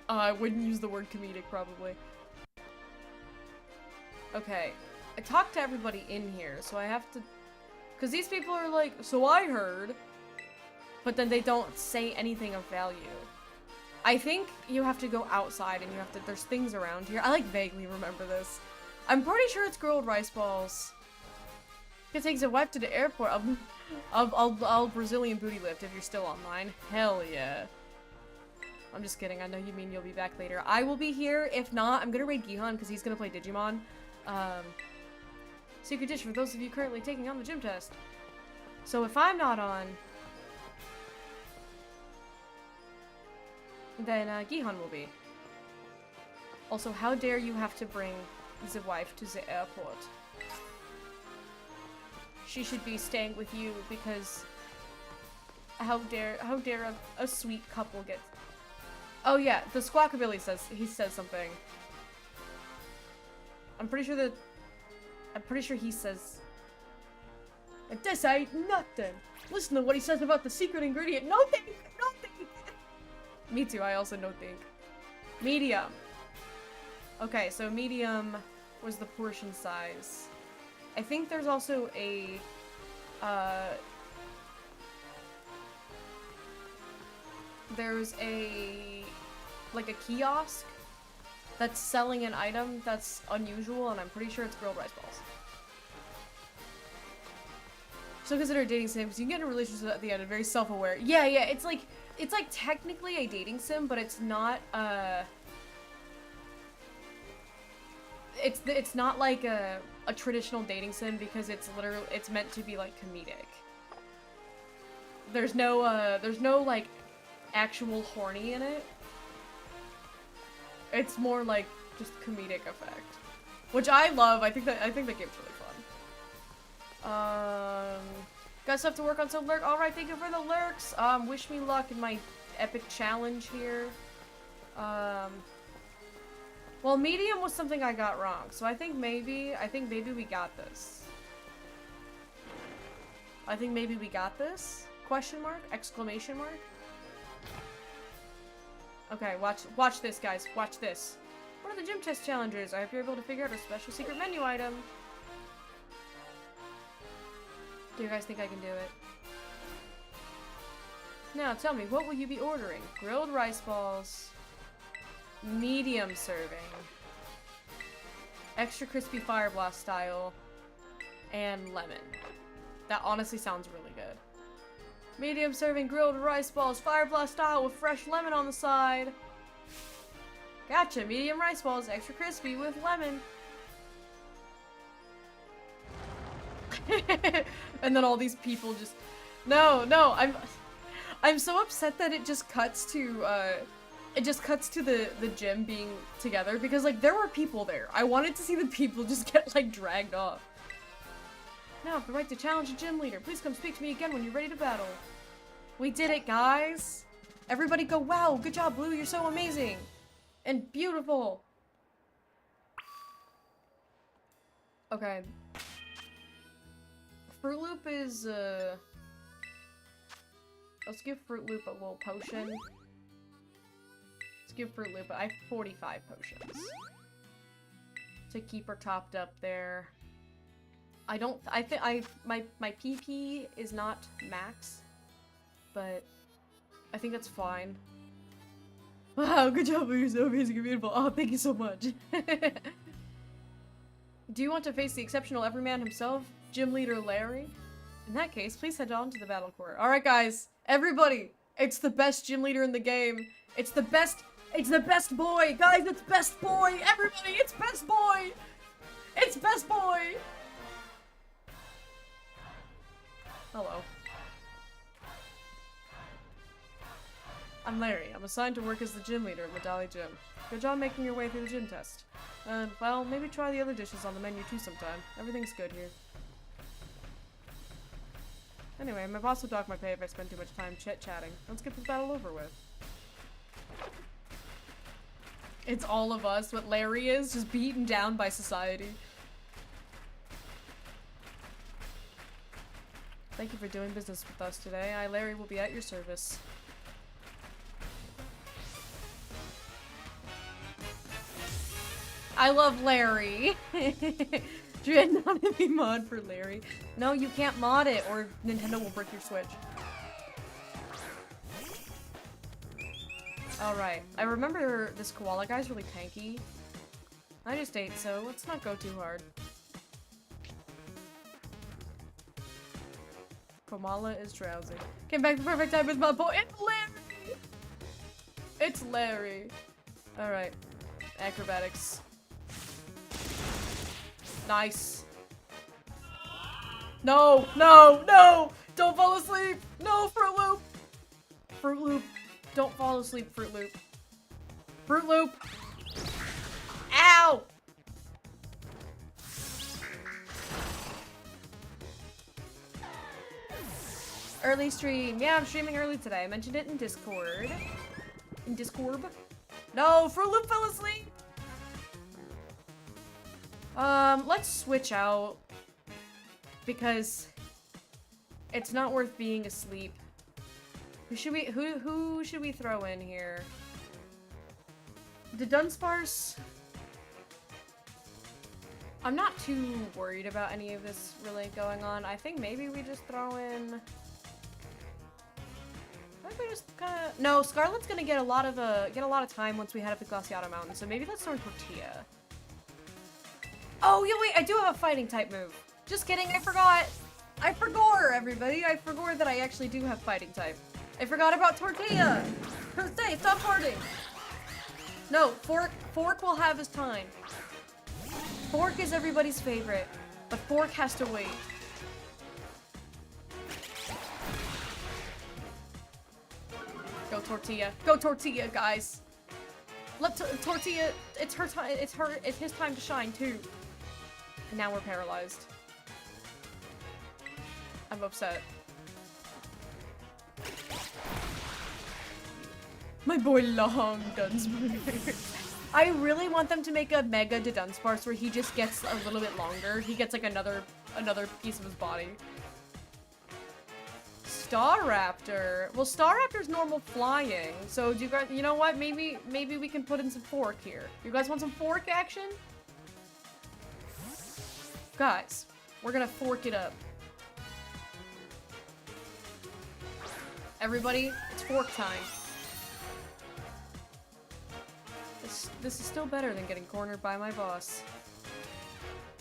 I wouldn't use the word comedic probably. Okay, I talked to everybody in here, so I have to, because these people are like, so I heard, but then they don't say anything of value. I think you have to go outside and you have to, there's things around here. I like vaguely remember this. I'm pretty sure it's grilled rice balls. It takes a wife to the airport. I'll Brazilian booty lift if you're still online. Hell yeah. I'm just kidding. I know you mean you'll be back later. I will be here. If not, I'm gonna raid Gihan because he's gonna play Digimon. Secret dish for those of you currently taking on the gym test. So if I'm not on, then Gihan will be. Also, how dare you have to bring the wife to the airport? She should be staying with you because how dare a sweet couple get... Oh yeah, the Squawkabilly says something. I'm pretty sure he says, this ain't nothing. Listen to what he says about the secret ingredient. No think, no think. Me too, I also no think. Medium. Okay, so medium was the portion size. I think there's also a, there's a, like a kiosk that's selling an item that's unusual, and I'm pretty sure it's grilled rice balls. So consider a dating sim because you can get in a relationship at the end and very self-aware. Yeah, it's like technically a dating sim, but it's not, it's not like a traditional dating sim because it's literally, it's meant to be like comedic. There's no like actual horny in it. It's more like just comedic effect, which I love. I think that game's really fun. Guys have to work on some lurk. All right, thank you for the lurks. Wish me luck in my epic challenge here. Well, medium was something I got wrong, so I think maybe we got this. I think maybe we got this? Question mark? Exclamation mark? Okay, watch this, guys. Watch this. What are the gym test challenges? I hope you're able to figure out a special secret menu item. Do you guys think I can do it? Now, tell me, what will you be ordering? Grilled rice balls. medium serving, extra crispy fire blast style, and lemon. That honestly sounds really good. Medium serving grilled rice balls, fire blast style with fresh lemon on the side. Gotcha, medium rice balls, extra crispy with lemon. And then all these people just, no, I'm so upset that it just cuts to the gym being together, because like there were people there. I wanted to see the people just get like dragged off. Now, if the right to challenge a gym leader, please come speak to me again when you're ready to battle. We did it, guys. Everybody go, wow, good job, Blue, you're so amazing. And beautiful. Okay. Fruit Loop is, let's give Fruit Loop a little potion. Let's give Fruit Loop, I have 45 potions. To keep her topped up there. My PP is not max, but I think that's fine. Wow, good job, you're so amazing and beautiful. Oh, thank you so much. Do you want to face the exceptional everyman himself, Gym Leader Larry? In that case, please head on to the battle court. Alright guys, everybody, it's the best gym leader in the game. It's the best boy! Guys, it's best boy! Everybody, it's best boy! It's best boy! Hello. I'm Larry. I'm assigned to work as the gym leader at Medali Gym. Good job making your way through the gym test. Well, maybe try the other dishes on the menu too sometime. Everything's good here. Anyway, my boss will dock my pay if I spend too much time chit-chatting. Let's get this battle over with. It's all of us, what Larry is, just beaten down by society. Thank you for doing business with us today. I, Larry, will be at your service. I love Larry. Dread not any mod for Larry. No, you can't mod it or Nintendo will break your Switch. Alright, I remember this koala guy's really tanky. I just ate, so let's not go too hard. Kamala is drowsy. Came back the perfect time with my boy. It's Larry! It's Larry. Alright. Acrobatics. Nice. No, no, no! Don't fall asleep! No, Fruit Loop! Fruit Loop. Don't fall asleep, Fruit Loop. Fruit Loop! Ow! Early stream. Yeah, I'm streaming early today. I mentioned it in Discord. In Discord. No, Fruit Loop fell asleep! Let's switch out. Because it's not worth being asleep. Who should we throw in here? The Dunsparce? I'm not too worried about any of this really going on. I think maybe we just throw in... I think we just kinda... No, Scarlet's gonna get a lot of time once we head up the Glaciato Mountain, so maybe let's throw in Tortilla. Oh, yeah, wait, I do have a fighting type move. Just kidding, I forgot. I forgot, everybody. I forgot that I actually do have fighting type. I forgot about Tortilla. Hey, stop farting. No, Fork will have his time. Fork is everybody's favorite, but Fork has to wait. Go Tortilla. Go Tortilla, guys. Let Tortilla, it's her time, it's his time to shine too. And now we're paralyzed. I'm upset. My boy Long Dunsparce. I really want them to make a Mega to Dunsparce where he just gets a little bit longer. He gets like another piece of his body. Staraptor. Well, Staraptor's normal flying. So do you guys, you know what? Maybe we can put in some Fork here. You guys want some Fork action? Guys, we're gonna Fork it up. Everybody, it's Fork time. this is still better than getting cornered by my boss.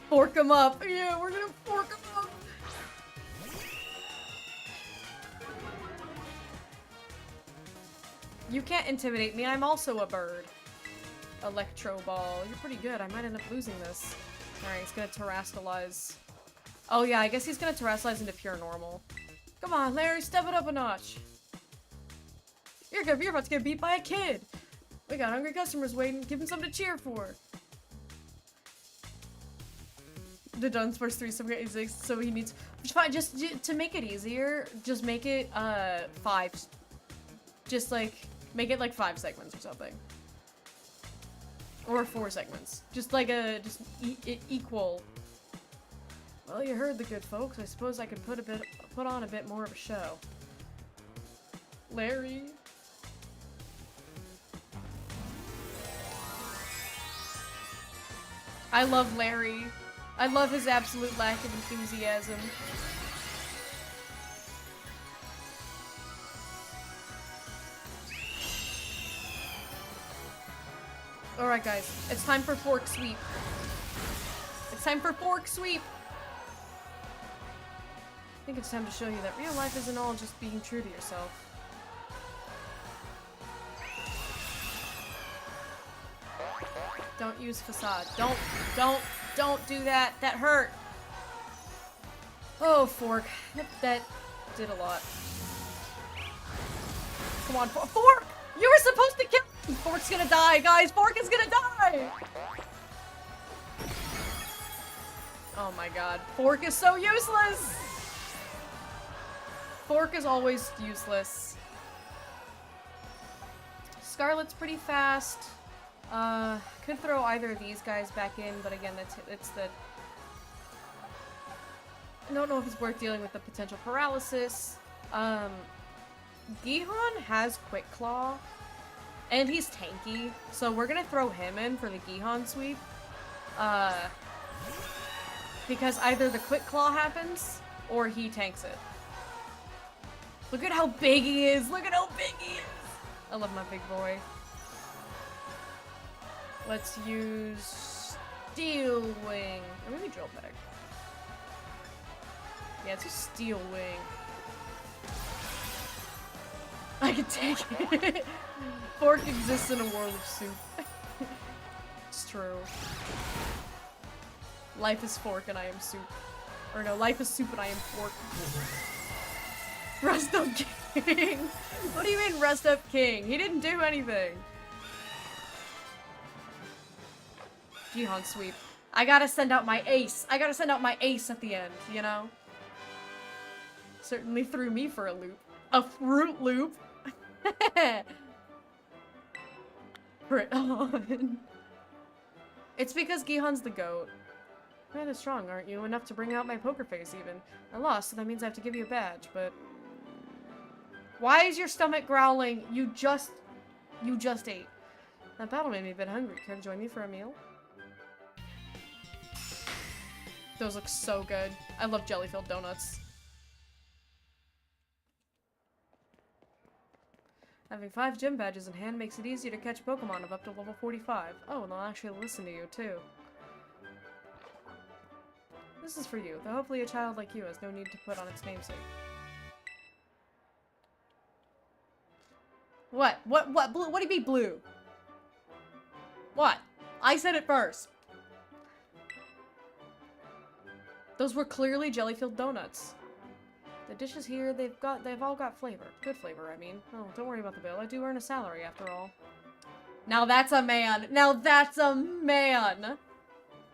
Fork him up! Yeah, we're gonna fork him up! You can't intimidate me, I'm also a bird. Electro Ball. You're pretty good, I might end up losing this. Alright, he's gonna Terrascalize. Oh yeah, I guess he's gonna Terrascalize into pure normal. Come on, Larry, step it up a notch. You're about to get beat by a kid. We got hungry customers waiting. Give him something to cheer for. The Duns first 3 so he needs. Fine, just to make it easier, just make it 5. Just like make it like 5 segments or something, or 4 segments. Just like equal. Well, you heard the good folks. I suppose I could put on a bit more of a show. Larry. I love Larry. I love his absolute lack of enthusiasm. Alright guys, it's time for Fork Sweep. It's time for Fork Sweep! I think it's time to show you that real life isn't all just being true to yourself. Don't use facade. Don't do that. That hurt. Oh, Fork. That did a lot. Come on, Fork! You were supposed to kill him! Fork's gonna die, guys! Fork is gonna die! Oh my god. Fork is so useless! Fork is always useless. Scarlet's pretty fast. Could throw either of these guys back in, but again, it's the... I don't know if it's worth dealing with the potential paralysis. Gihan has Quick Claw, and he's tanky, so we're gonna throw him in for the Gihan sweep. Because either the Quick Claw happens, or he tanks it. Look at how big he is! Look at how big he is! I love my big boy. Let's use Steel Wing. Or maybe Drill Bag. Yeah, it's a Steel Wing. I can take it. Fork exists in a world of soup. It's true. Life is Fork and I am soup. Or no, life is soup and I am Fork. Rest Up King! What do you mean Rest Up King? He didn't do anything. Gihan sweep. I gotta send out my ace. I gotta send out my ace at the end, you know? Certainly threw me for a loop. A Fruit Loop? Crit on. It's because Gihan's the goat. Rather strong, aren't you? Enough to bring out my poker face, even. I lost, so that means I have to give you a badge, but... Why is your stomach growling? You just ate. That battle made me a bit hungry. Care to join me for a meal? Those look so good. I love jelly-filled donuts. Having 5 gym badges in hand makes it easier to catch Pokemon of up to level 45. Oh, and they'll actually listen to you, too. This is for you, though hopefully a child like you has no need to put on its namesake. What? What do you mean blue? What? I said it first. Those were clearly jelly-filled donuts. The dishes here, they've all got flavor. Good flavor, I mean. Oh, don't worry about the bill. I do earn a salary, after all. Now that's a man. Now that's a man.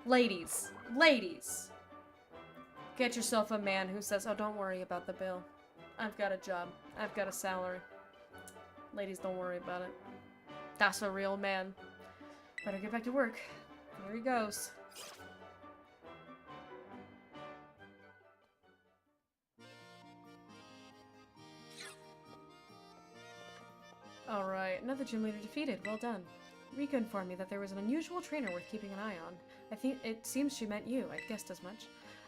Ladies. Ladies. Get yourself a man who says, oh, don't worry about the bill. I've got a job. I've got a salary. Ladies, don't worry about it. That's a real man. Better get back to work. Here he goes. Alright, another gym leader defeated. Well done. Rika informed me that there was an unusual trainer worth keeping an eye on. I think it seems she meant you. I guessed as much.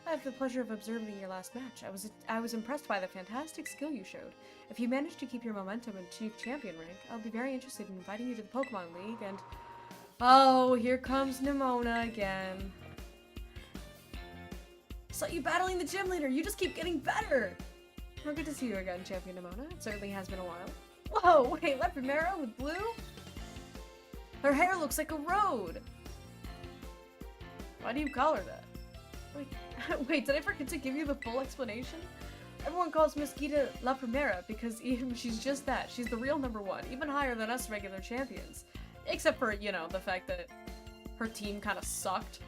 I have the pleasure of observing your last match. I was impressed by the fantastic skill you showed. If you manage to keep your momentum and achieve champion rank, I'll be very interested in inviting you to the Pokemon League and... Oh, here comes Nimona again. Saw you battling the gym leader. You just keep getting better. Oh, good to see you again, Champion Nimona. It certainly has been a while. Whoa, wait, La Primera with blue? Her hair looks like a road. Why do you call her that? Wait, wait, did I forget to give you the full explanation? Everyone calls Miss Gita La Primera because even she's just that. She's the real #1, even higher than us regular champions. Except for, you know, the fact that her team kind of sucked.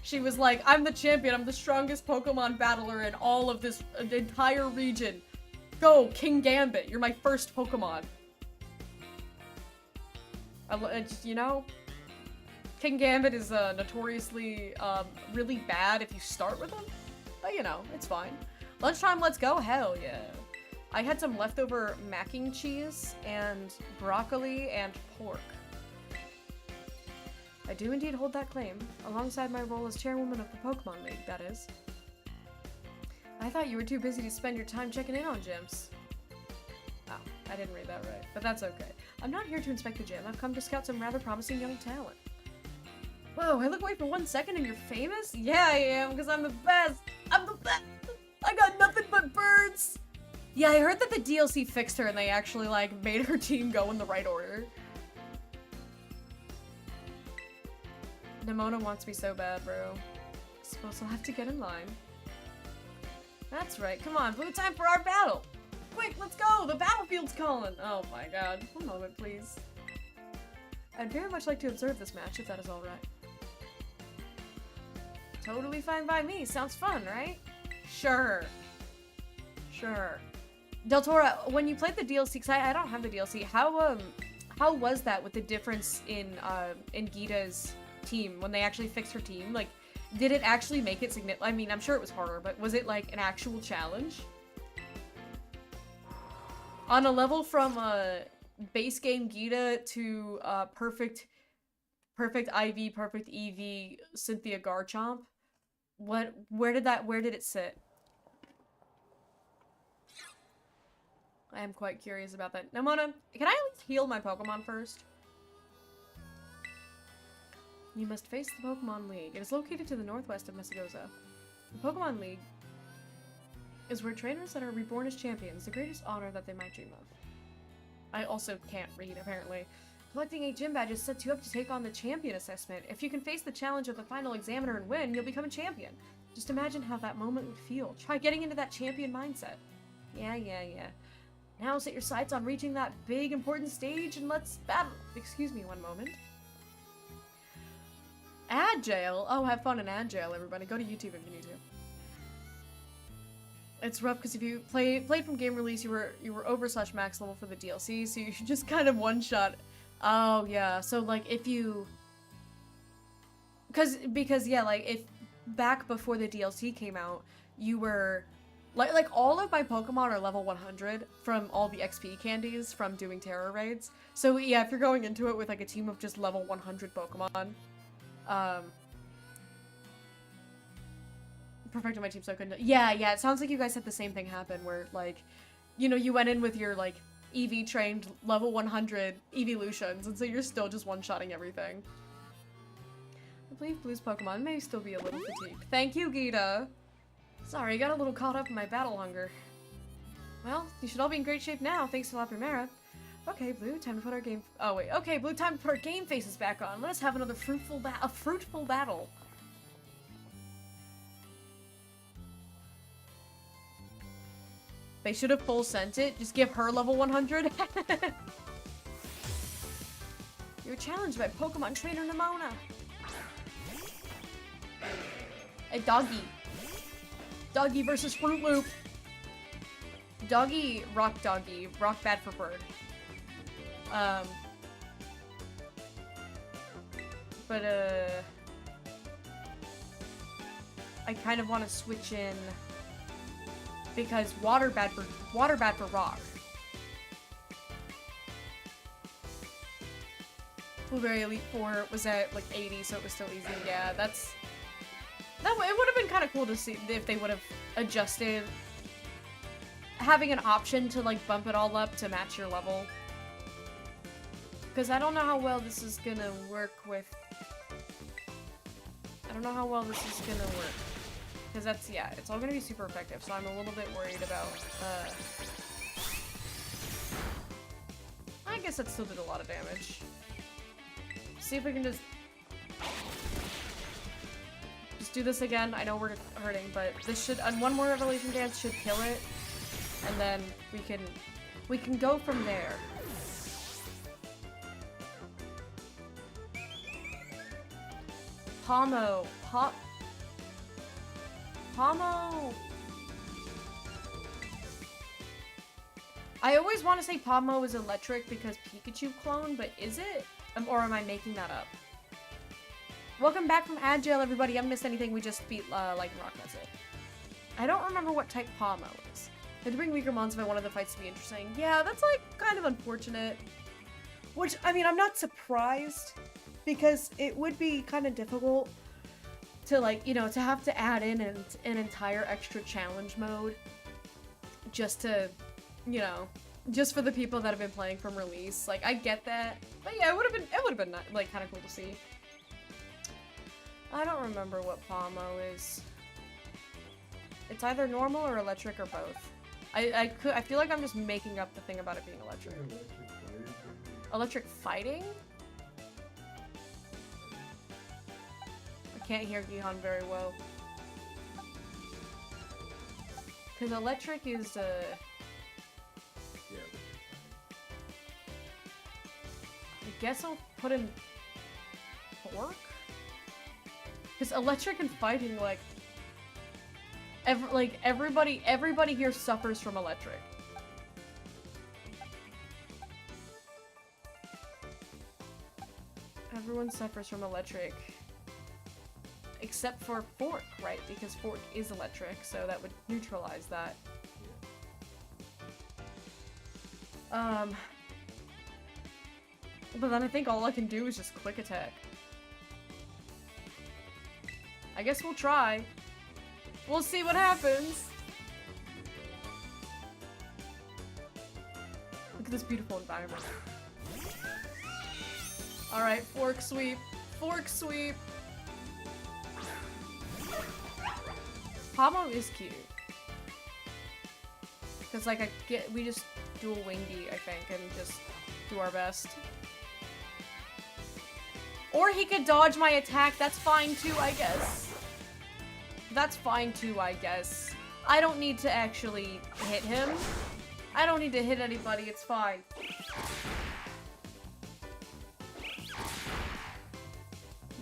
She was like, I'm the champion, I'm the strongest Pokemon battler in all of this entire region. Go, King Gambit, you're my first Pokemon. You know, King Gambit is notoriously really bad if you start with him. But you know, it's fine. Lunchtime, let's go, hell yeah. I had some leftover mac and cheese and broccoli and pork. I do indeed hold that claim, alongside my role as chairwoman of the Pokemon League, that is. I thought you were too busy to spend your time checking in on gyms. Oh, I didn't read that right, but that's okay. I'm not here to inspect the gym, I've come to scout some rather promising young talent. Whoa, I look away for 1 second and you're famous? Yeah, I am, because I'm the best! I'm the best! I got nothing but birds! Yeah, I heard that the DLC fixed her and they actually, like, made her team go in the right order. Nimona wants me so bad, bro. Suppose I'll have to get in line. That's right. Come on, blue, time for our battle! Quick, let's go! The battlefield's calling! Oh my god. One moment, please. I'd very much like to observe this match, if that is alright. Totally fine by me. Sounds fun, right? Sure. Sure. Del Toro, when you played the DLC, because I don't have the DLC, how was that with the difference in Gita's team, when they actually fixed her team? Like, did it actually make it significant? I mean, I'm sure it was harder, but was it like an actual challenge? On a level from base game Gita to perfect IV, perfect EV Cynthia Garchomp, where did it sit? I am quite curious about that. Nimona, can I at least heal my Pokemon first? You must face the Pokemon League. It is located to the northwest of Messagoza. The Pokemon League is where trainers that are reborn as champions, the greatest honor that they might dream of. I also can't read, apparently. Collecting 8 gym badges sets you up to take on the champion assessment. If you can face the challenge of the final examiner and win, you'll become a champion. Just imagine how that moment would feel. Try getting into that champion mindset. Yeah. Now set your sights on reaching that big, important stage and let's battle. Excuse me one moment. Ad jail? Oh, have fun in ad jail, everybody. Go to YouTube if you need to. It's rough because if you played from game release, you were over/max level for the DLC, so you just kind of one-shot. Oh yeah, so like if you, because yeah, like if back before the DLC came out, you were like all of my Pokemon are level 100 from all the XP candies from doing Terror raids. So yeah, if you're going into it with like a team of just level 100 Pokemon, perfected my team so I couldn't. Yeah, it sounds like you guys had the same thing happen where, like, you know, you went in with your, like, EV trained level 100 evolutions, and so you're still just one-shotting everything. I believe Blue's Pokemon may still be a little fatigued. Thank you, Gita! Sorry, I got a little caught up in my battle hunger. Well, you should all be in great shape now, thanks to La Primera. Okay, Blue, time to put our game... Oh, wait. Okay, Blue, time to put our game faces back on. Let us have another fruitful battle. They should have full sent it. Just give her level 100. You're challenged by Pokemon trainer Nimona. A doggy. Doggy versus Fruit Loop. Doggy, rock doggy. Rock bad for bird. But, I kind of want to switch in because water bad for rock. Blueberry Elite Four was at like 80, so it was still easy. Yeah, it would have been kind of cool to see if they would have adjusted, having an option to like bump it all up to match your level. Because I don't know how well this is gonna work with... I don't know how well this is gonna work. Because that's, yeah, it's all gonna be super effective, so I'm a little bit worried about, I guess that still did a lot of damage. See if we can just do this again. I know we're hurting, but this should, and one more Revelation Dance should kill it. And then we can go from there. Pomo. I always want to say Pomo is electric because Pikachu clone, but is it? Or am I making that up? Welcome back from Agile, everybody. I haven't missed anything. We just beat Light and Rock, that's it. I don't remember what type Pomo is. I had to bring weaker mons if I wanted the fights to be interesting. Yeah, that's like kind of unfortunate. Which, I mean, I'm not surprised because it would be kind of difficult to, like, you know, to have to add in an entire extra challenge mode just to, you know, just for the people that have been playing from release. Like, I get that, but yeah, it would have been like kind of cool to see. I don't remember what Pomo is. It's either normal or electric or both. I feel like I'm just making up the thing about it being electric. Electric fighting? I can't hear Gihan very well. Because electric is, Yeah, I guess I'll put in fork? Because electric and fighting, like, everybody here suffers from electric. Everyone suffers from electric. Except for fork, right? Because fork is electric, so that would neutralize that. But then I think all I can do is just quick attack. I guess we'll try. We'll see what happens. Look at this beautiful environment. Alright, fork sweep. Fork sweep. Pomo is cute. Cause like we just do a wingy, I think, and just do our best. Or he could dodge my attack, that's fine too, I guess. That's fine too, I guess. I don't need to actually hit him. I don't need to hit anybody, it's fine.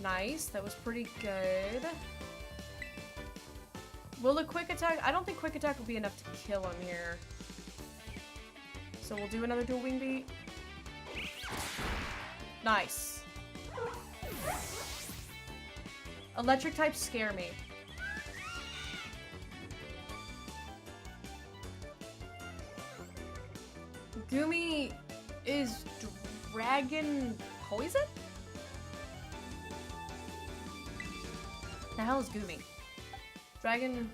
Nice, that was pretty good. Will a quick attack? I don't think quick attack will be enough to kill him here. So we'll do another dual wing beat. Nice. Electric types scare me. Gumi is dragon poison? The hell is Gumi? Dragon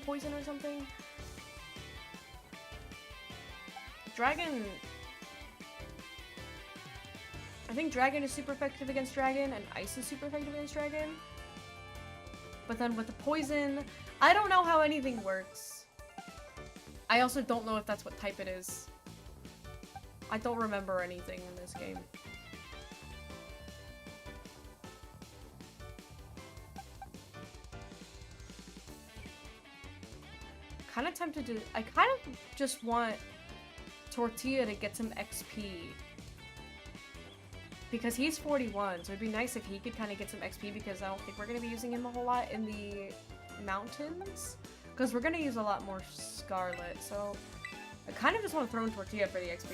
poison or something? I think dragon is super effective against dragon and ice is super effective against dragon. But then with the poison, I don't know how anything works. I also don't know if that's what type it is. I don't remember anything in this game. Kind of tempted to... I kind of just want Tortilla to get some XP. Because he's 41, so it'd be nice if he could kind of get some XP because I don't think we're going to be using him a whole lot in the mountains. Because we're going to use a lot more Scarlet, so I kind of just want to throw in Tortilla for the XP.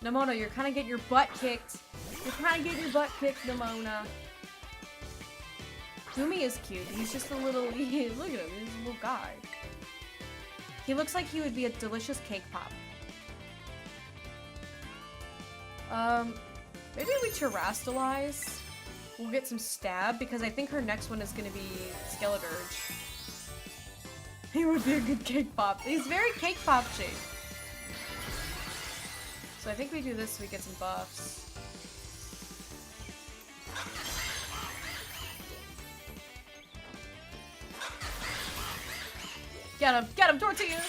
Nimona, you're kind of getting your butt kicked. You're kind of getting your butt kicked, Nimona. Gumi is cute. He's just a little... Look at him. He's a little guy. He looks like he would be a delicious cake pop. Maybe we Terrastalize. We'll get some stab, because I think her next one is gonna be Skeledirge. He would be a good cake pop. He's very cake pop shaped. So I think we do this so we get some buffs. Get him, Tortilla!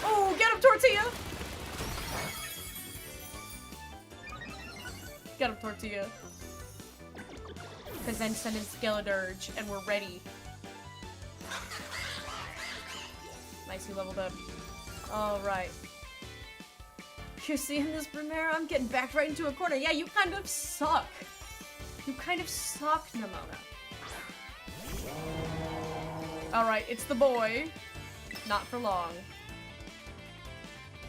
Oh, get him, Tortilla! Get him, Tortilla. Because then send in Skeledirge, and we're ready. Nice, he leveled up. Alright. You're seeing this, Primera? I'm getting backed right into a corner. Yeah, you kind of suck. You kind of suck, Nimona. Alright, it's the boy. Not for long.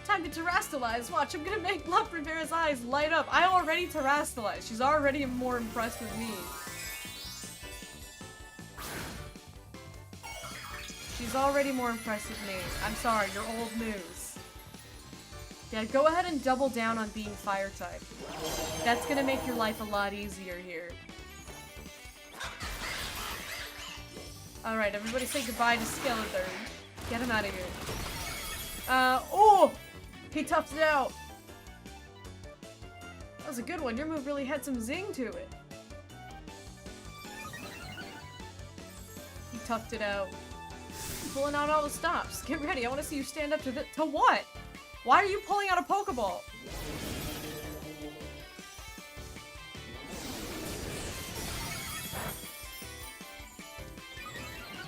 Time to terrastalize. Watch, I'm gonna make La Primera's eyes light up. I already terrastalized. She's already more impressed with me. She's already more impressed with me. I'm sorry, you're old news. Yeah, go ahead and double down on being fire type. That's gonna make your life a lot easier here. Alright, everybody say goodbye to Skeledirge. Get him out of here. Oh! He toughed it out. That was a good one. Your move really had some zing to it. He toughed it out. Pulling out all the stops. Get ready. I want to see you stand up to the— to what? Why are you pulling out a Pokeball?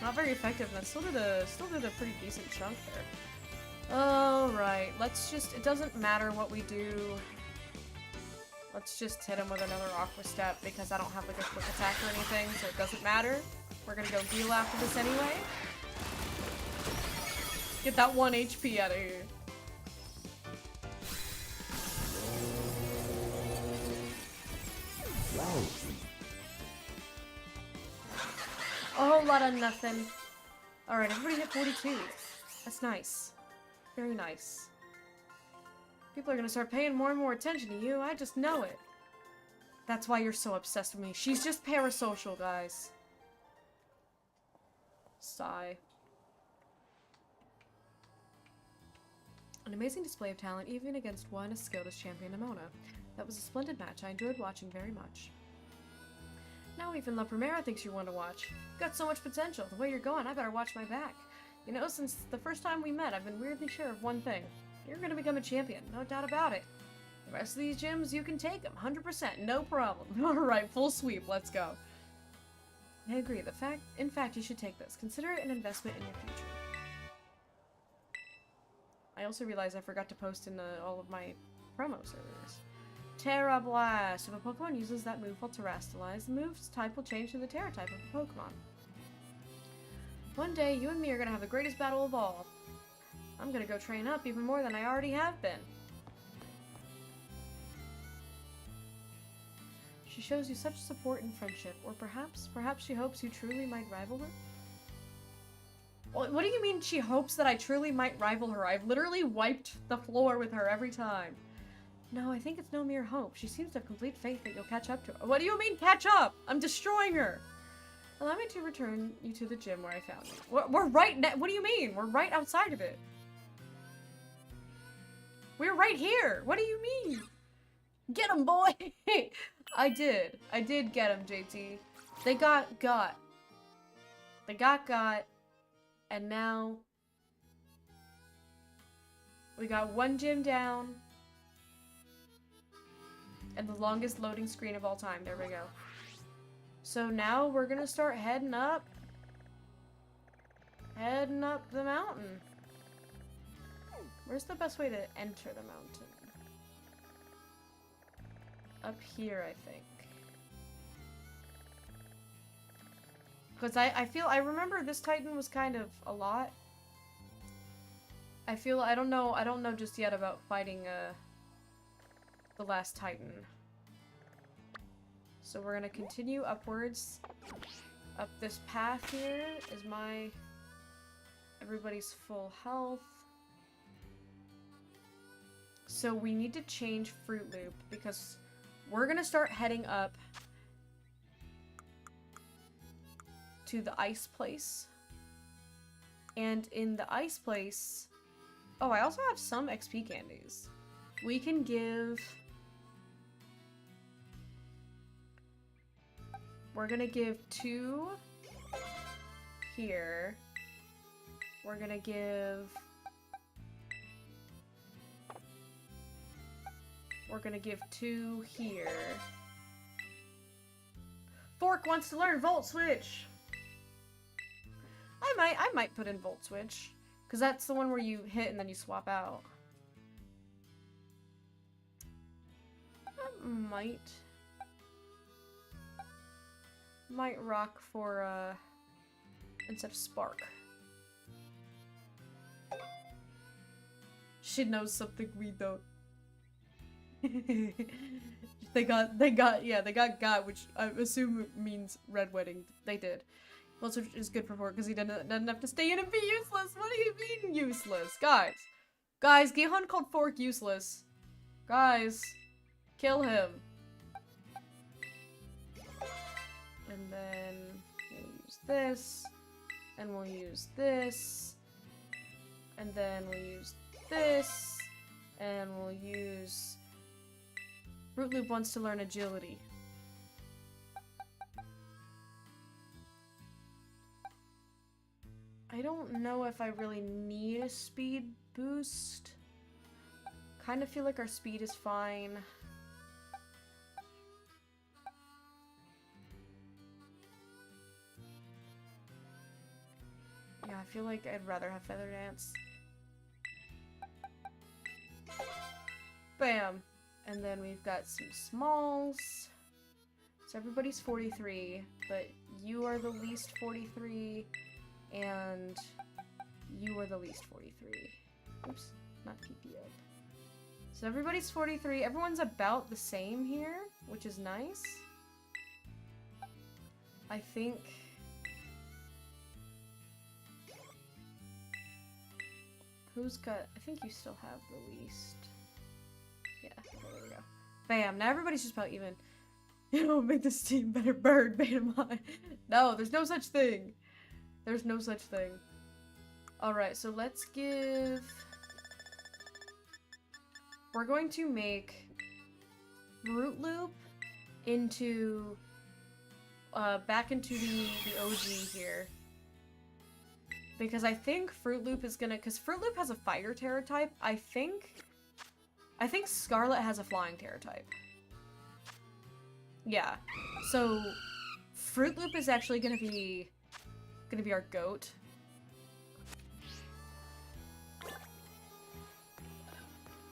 Not very effective, and that still did a pretty decent chunk there. Alright, let's just— it doesn't matter what we do. Let's just hit him with another Aqua Step because I don't have like a quick attack or anything, so it doesn't matter. We're gonna go heal after this anyway. Get that 1 HP out of here. A whole lot of nothing. Alright, everybody hit 42. That's nice. Very nice. People are gonna start paying more and more attention to you. I just know it. That's why you're so obsessed with me. She's just parasocial, guys. Sigh. An amazing display of talent, even against one as skilled as Champion Nimona. That was a splendid match. I enjoyed watching very much. Now even La Primera thinks you're one to watch. You've got so much potential. The way you're going, I better watch my back. You know, since the first time we met, I've been weirdly sure of one thing. You're gonna become a champion, no doubt about it. The rest of these gyms, you can take them, 100%, no problem. Alright, full sweep, let's go. I agree. In fact, you should take this. Consider it an investment in your future. I also realized I forgot to post in all of my promo servers. Terra Blast. If a Pokemon uses that move while terrastalized, the move's type will change to the Terra type of the Pokemon. One day, you and me are gonna have the greatest battle of all. I'm gonna go train up even more than I already have been. She shows you such support and friendship, or perhaps she hopes you truly might rival her? What do you mean she hopes that I truly might rival her? I've literally wiped the floor with her every time. No, I think it's no mere hope. She seems to have complete faith that you'll catch up to her. What do you mean catch up? I'm destroying her. Allow me to return you to the gym where I found you. We're right what do you mean? We're right outside of it. We're right here. What do you mean? Get him, boy. I did get him, JT. They got. They got. And now we got one gym down. And the longest loading screen of all time. There we go. So now we're gonna start heading up. Heading up the mountain. Where's the best way to enter the mountain? Up here, I think. Because I remember this Titan was kind of a lot. I don't know just yet about fighting, the last Titan. So we're gonna continue upwards. Up this path here is everybody's full health. So we need to change Fruit Loop because we're gonna start heading up to the ice place. And in the ice place... Oh, I also have some XP candies. We can give... We're gonna give 2 here. We're gonna give... We're gonna give 2 here. Fork wants to learn Volt Switch! I might put in Volt Switch. Because that's the one where you hit and then you swap out. I might rock for, instead of Spark. She knows something we don't. they got, which I assume means Red Wedding. They did. Well, which is good for Fork because he doesn't have to stay in and be useless. What do you mean useless? Guys, Gihon called Fork useless. Guys, kill him. And then we'll use this, and we'll use this, and then we'll use this, and we'll use... Fruit Loop wants to learn agility. I don't know if I really need a speed boost. Kind of feel like our speed is fine. Yeah, I feel like I'd rather have Feather Dance. Bam! And then we've got some smalls. So everybody's 43, but you are the least 43, and you are the least 43. Oops, not PP up. So everybody's 43. Everyone's about the same here, which is nice. I think... Who's got... I think you still have the least. Yeah, there we go. Bam, now everybody's just about even. You know, make this team better bird, beta mine. No, there's no such thing. There's no such thing. Alright, so let's give... We're going to make Fruit Loop into... back into the OG here. Because I think Fruit Loop is gonna... Because Fruit Loop has a Fighter Terror type. I think Scarlet has a Flying Terror type. Yeah. So, Fruit Loop is actually gonna be our goat.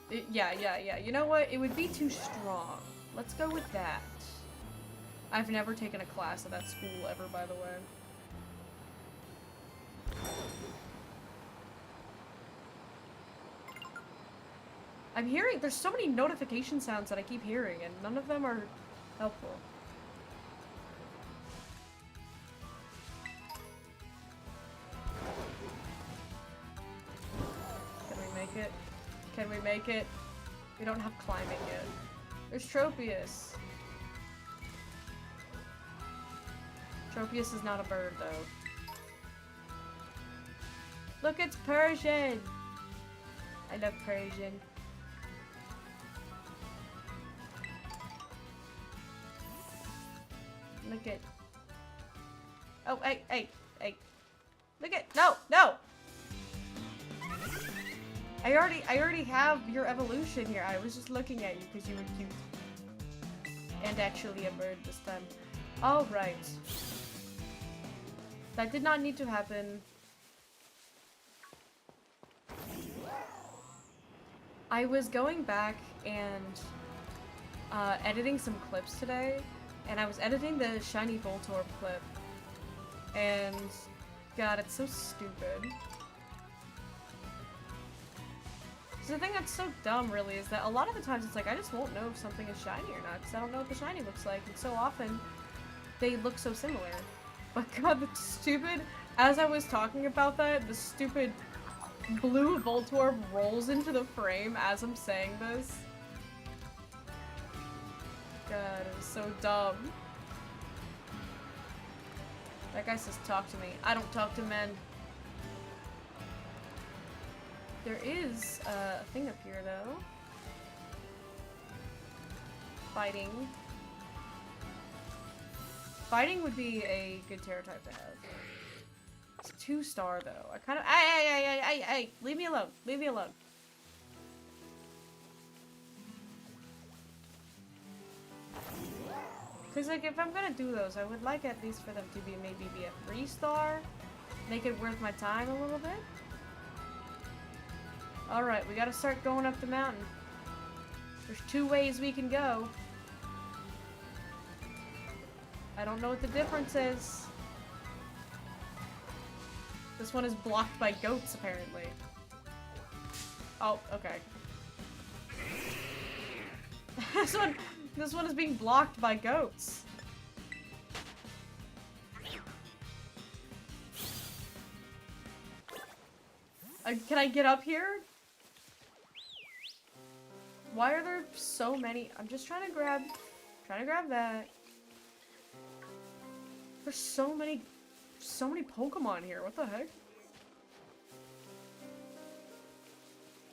Yeah. You know what? It would be too strong. Let's go with that. I've never taken a class at that school ever, by the way. I'm hearing- there's so many notification sounds that I keep hearing, and none of them are helpful. Can we make it? Can we make it? We don't have climbing yet. There's Tropius. Tropius is not a bird, though. Look, it's Persian! I love Persian. Look at... Oh, hey. Look at... No! I already have your evolution here. I was just looking at you because you were cute. And actually a bird this time. Alright. That did not need to happen. I was going back and editing some clips today, and I was editing the Shiny Voltorb clip, and God, it's so stupid. So the thing that's so dumb, really, is that a lot of the times it's like, I just won't know if something is shiny or not, because I don't know what the shiny looks like, and so often, they look so similar. But God, the stupid, as I was talking about that, the stupid blue Voltorb rolls into the frame as I'm saying this. God, it was so dumb. That guy says, talk to me. I don't talk to men. There is a thing up here, though. Fighting. Fighting would be a good Terra type to have. It's 2-star, though. I kind of- Hey! Leave me alone. Leave me alone. Because, like, if I'm gonna do those, I would like at least for them to be maybe be a 3-star. Make it worth my time a little bit. Alright, we gotta start going up the mountain. There's 2 ways we can go. I don't know what the difference is. This one is blocked by goats, apparently. Oh, okay. This one is being blocked by goats. Can I get up here? Why are there so many? I'm just trying to grab that. There's so many Pokemon here. What the heck?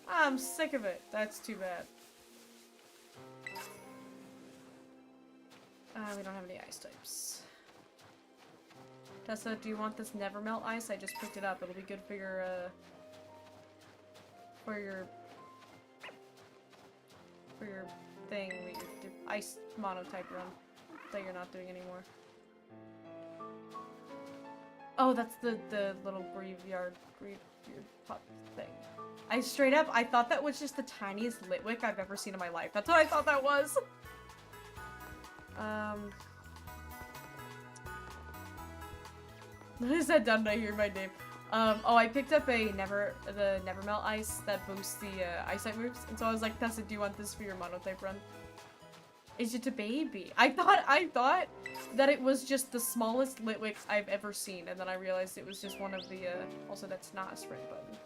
I'm sick of it. That's too bad. We don't have any ice types. Tessa, do you want this never melt ice? I just picked it up. It'll be good for your thing, your ice monotype run that you're not doing anymore. Oh, that's the little graveyard pop thing. I thought that was just the tiniest Litwick I've ever seen in my life. That's what I thought that was. When is that done? I hear my name. Oh, I picked up the Nevermelt Ice that boosts the Eyesight moves, and so I was like, Tessa, do you want this for your monotype run? Is it a baby? I thought that it was just the smallest Litwick I've ever seen, and then I realized it was just one of the, also that's not a sprint button.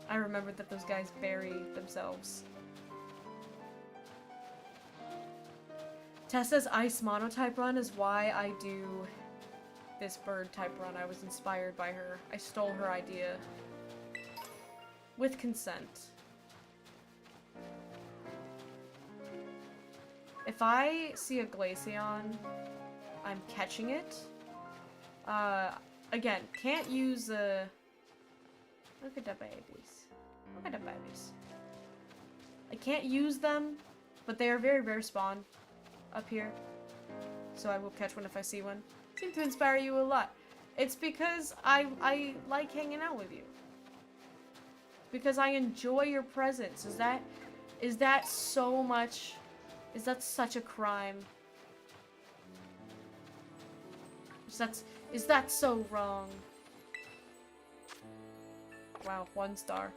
I remembered that those guys bury themselves. Tessa's ice monotype run is why I do this bird type run. I was inspired by her. I stole her idea. With consent. If I see a Glaceon, I'm catching it. Again, can't use look at the babies. Look at the babies. I can't use them, but they are very rare spawn up here. So I will catch one if I see one. Seem to inspire you a lot. It's because I like hanging out with you. Because I enjoy your presence. Is that so much? Is that such a crime? Is that so wrong? Wow, 1 star.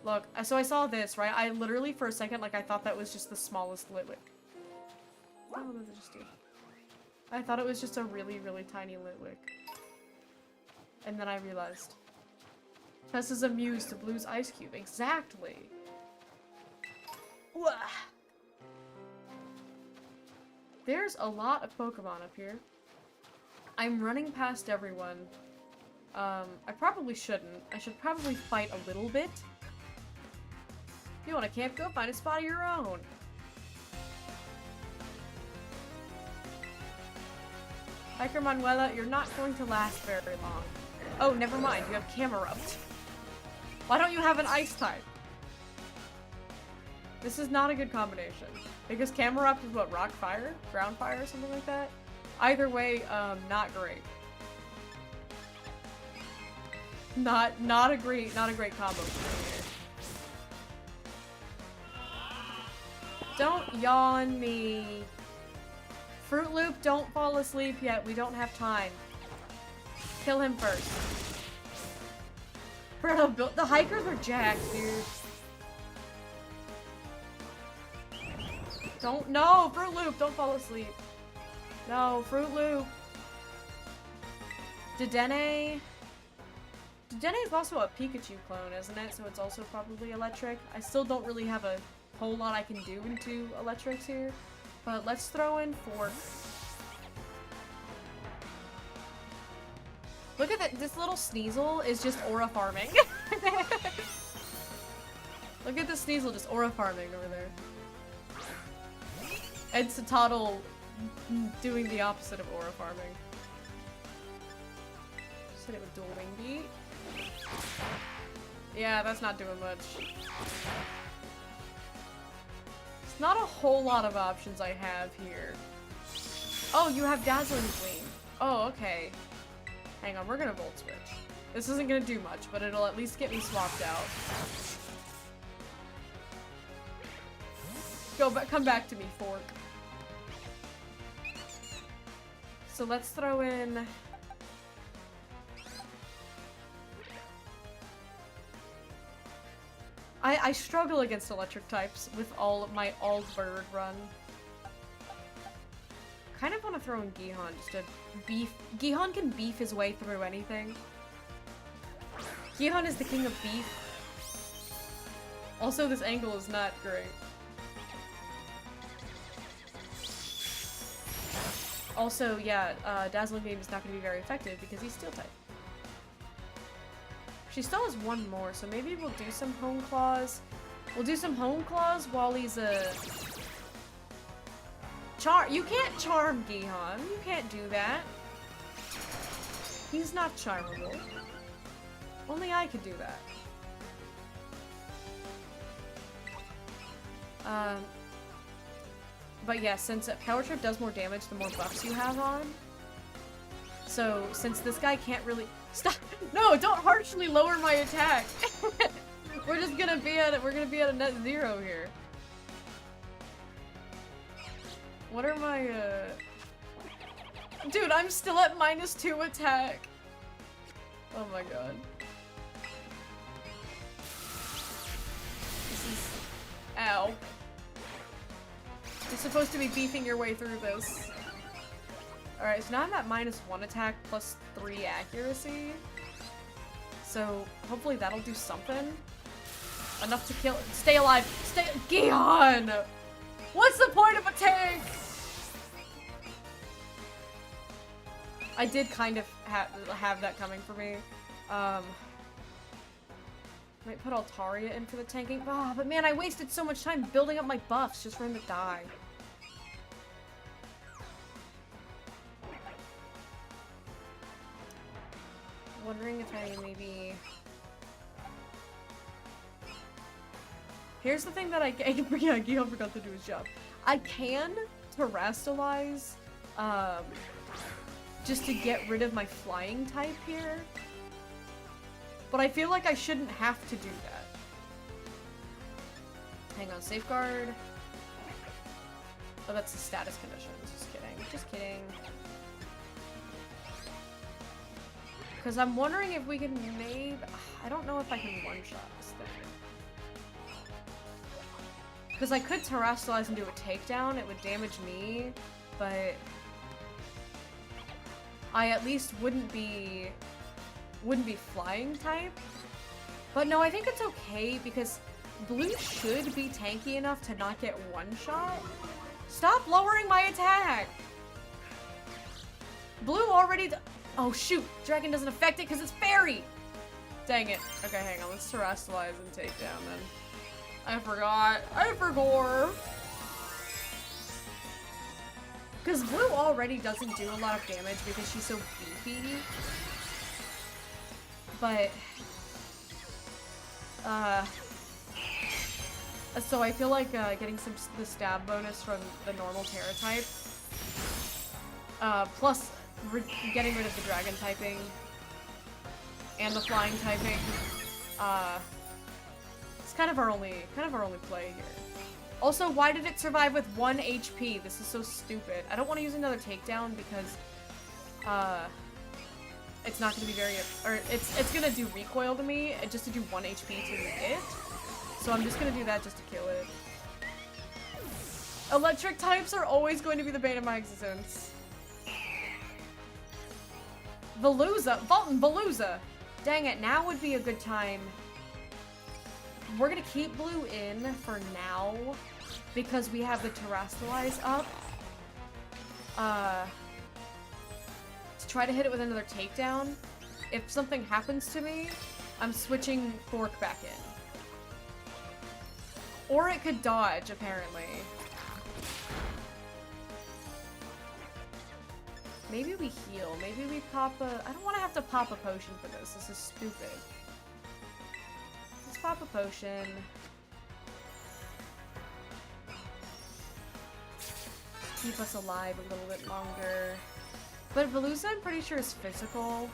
Look, so I saw this, right? I literally, for a second, like, I thought that was just the smallest Litwick. Oh, those are just 2. I thought it was just a really, really tiny Litwick. And then I realized. Tessa's amused to Blue's Ice Cube. Exactly. Wah. There's a lot of Pokemon up here. I'm running past everyone. I probably shouldn't. I should probably fight a little bit. You want to camp? Go find a spot of your own. Hiker Manuela, you're not going to last very long. Oh, never mind. You have Camerupt. Why don't you have an Ice type? This is not a good combination. Because Camerupt is what? Rock Fire? Ground Fire or something like that? Either way, not great. Not a great combo for me. Don't yawn me. Fruit Loop, don't fall asleep yet. We don't have time. Kill him first. Bro, the hikers are jacked, dude. No, Fruit Loop, don't fall asleep. No, Fruit Loop. Dedenne is also a Pikachu clone, isn't it? So it's also probably electric. I still don't really have a whole lot I can do into electrics here. But let's throw in Fork. Look at that. This little Sneasel is just aura farming. Look at the Sneasel just aura farming over there. And Satotl doing the opposite of aura farming. Just hit it with dual wing beat. Yeah, that's not doing much. It's not a whole lot of options I have here. Oh, you have Dazzling Gleam. Oh, okay. Hang on, we're gonna Volt Switch. This isn't gonna do much, but it'll at least get me swapped out. Come back to me, Fork. So let's throw in... I struggle against electric types with all of my Bird run. Kind of want to throw in Gihan just to beef. Gihan can beef his way through anything. Gihan is the king of beef. Also, this angle is not great. Also, yeah, Dazzling Beam is not going to be very effective because he's Steel type. She still has one more, so maybe we'll do some Home Claws. We'll do some Home Claws while he's a... You can't charm Gihan. You can't do that. He's not charmable. Only I could do that. But yeah, since Power Trip does more damage the more buffs you have on. So, since this guy can't really... Stop! No, don't harshly lower my attack! We're just gonna be at it. We're gonna be at a net zero here. What are my, Dude, I'm still at -2 attack! Oh my god. This is... Ow. You're supposed to be beefing your way through this. Alright, so now I'm at -1 attack plus 3 accuracy. So, hopefully that'll do something. Enough to kill- Stay alive! Stay- Gihan! What's the point of a tank? I did kind of have that coming for me. Might put Altaria in for the tanking. Ah, but man, I wasted so much time building up my buffs just for him to die. Wondering if I maybe... Here's the thing that I yeah, Gihan forgot to do his job. I can terrestrialize, just to get rid of my flying type here. But I feel like I shouldn't have to do that. Hang on, safeguard. Oh, that's the status conditions. Just kidding. Just kidding. Because I'm wondering if we can maybe... I don't know if I can one-shot this thing. Because I could terrestrialize and do a takedown. It would damage me, but... I at least wouldn't be flying type. But no, I think it's okay because blue should be tanky enough to not get one-shot. Stop lowering my attack! Blue already... Oh shoot! Dragon doesn't affect it because it's fairy! Dang it. Okay, hang on. Let's terrestrialize and take down then. I forgot. I forgot! Because blue already doesn't do a lot of damage because she's so beefy. But... So I feel like getting the stab bonus from the normal Terra type. Plus getting rid of the dragon typing. And the flying typing. It's kind of our only play here. Also, why did it survive with 1 HP? This is so stupid. I don't want to use another takedown because, it's not going to be very, or it's going to do recoil to me, just to do 1 HP to it. So I'm just going to do that just to kill it. Electric types are always going to be the bane of my existence. Veluza, Vulcan Veluza. Dang it, now would be a good time. We're gonna keep blue in for now because we have the terrestrialize up. To try to hit it with another takedown. if something happens to me, I'm switching fork back in. Or it could dodge, apparently. Maybe we heal. Maybe we pop a... I don't want to have to pop a potion for this. This is stupid. Let's pop a potion. Keep us alive a little bit longer. But Veluza, I'm pretty sure, is physical.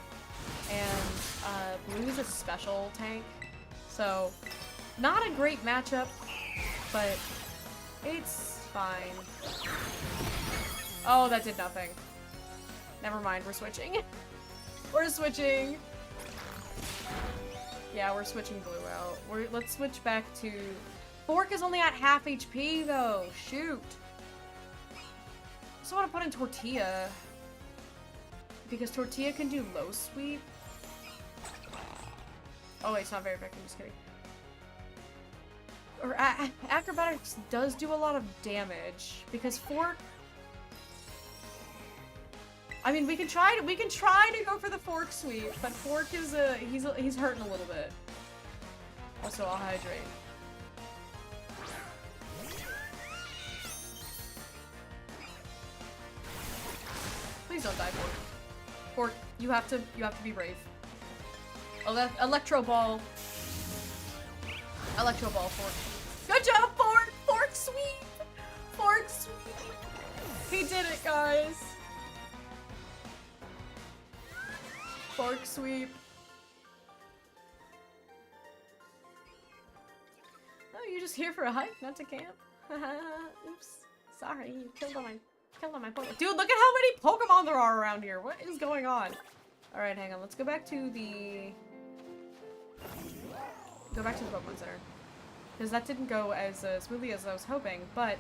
And Blue is a special tank. So, not a great matchup, but it's fine. Oh, that did nothing. Never mind, we're switching. We're switching. Yeah, we're switching Blue out. Let's switch back to... Fork is only at half HP, though. Shoot. I also want to put in Tortilla. Because Tortilla can do low sweep. Oh wait, it's not very effective, I'm just kidding. Or Acrobatics does do a lot of damage. Because Fork... I mean, we can try to go for the Fork sweep, but Fork is he's hurting a little bit. Also, I'll hydrate. Please don't die, Fork. Fork, you have to be brave. Oh, that Electro Ball. Electro Ball, Fork. Good job, Fork! Fork sweep! Fork sweep! He did it, guys! Fork sweep. Oh, you're just here for a hike, not to camp? Oops. Sorry, you killed on my Pokemon. Dude, look at how many Pokemon there are around here. What is going on? Alright, hang on. Let's go back to the... Pokemon Center. Because that didn't go as smoothly as I was hoping, but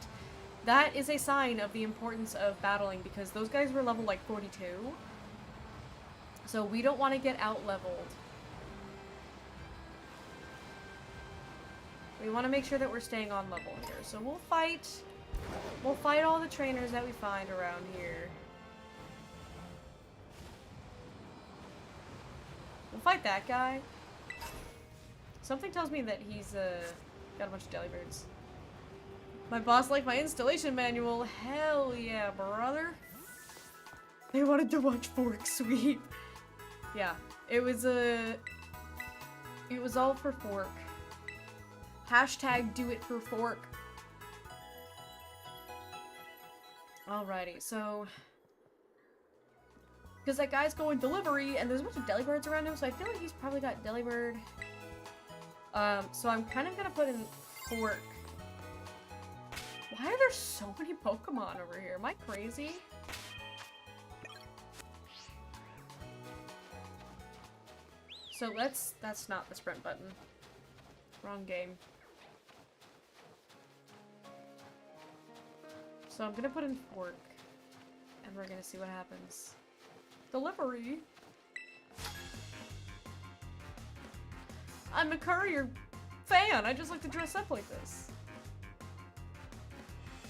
that is a sign of the importance of battling because those guys were level like 42. So we don't want to get out-leveled. We want to make sure that we're staying on level here. So we'll fight all the trainers that we find around here. We'll fight that guy. Something tells me that he's got a bunch of Delibirds. My boss liked my installation manual. Hell yeah, brother. They wanted to watch Fork sweep. Yeah, it was all for Fork. Hashtag do it for Fork. Alrighty, so... Because that guy's going delivery, and there's a bunch of Delibirds around him, so I feel like he's probably got Delibird. So I'm kind of gonna put in Fork. Why are there so many Pokemon over here? Am I crazy? So that's not the sprint button. Wrong game. So I'm gonna put in Fork, and we're gonna see what happens. Delivery? I'm a courier fan, I just like to dress up like this.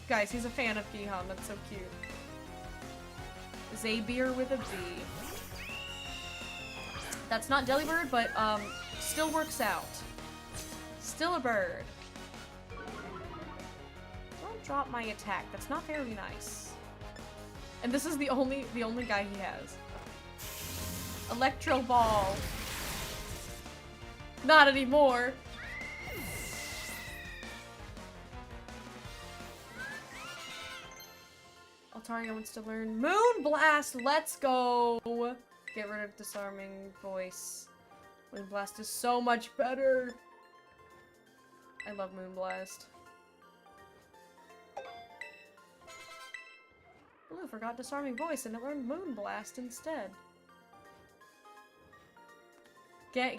Guys, he's a fan of Gihan, that's so cute. Zabier with a B. That's not Delibird, but still works out. Still a bird. Don't drop my attack. That's not very nice. And this is the only guy he has. Electro Ball. Not anymore. Altaria wants to learn Moon Blast. Let's go. Get rid of Disarming Voice. Moon Blast is so much better. I love Moon Blast. Blue forgot Disarming Voice and it learned Moon Blast instead.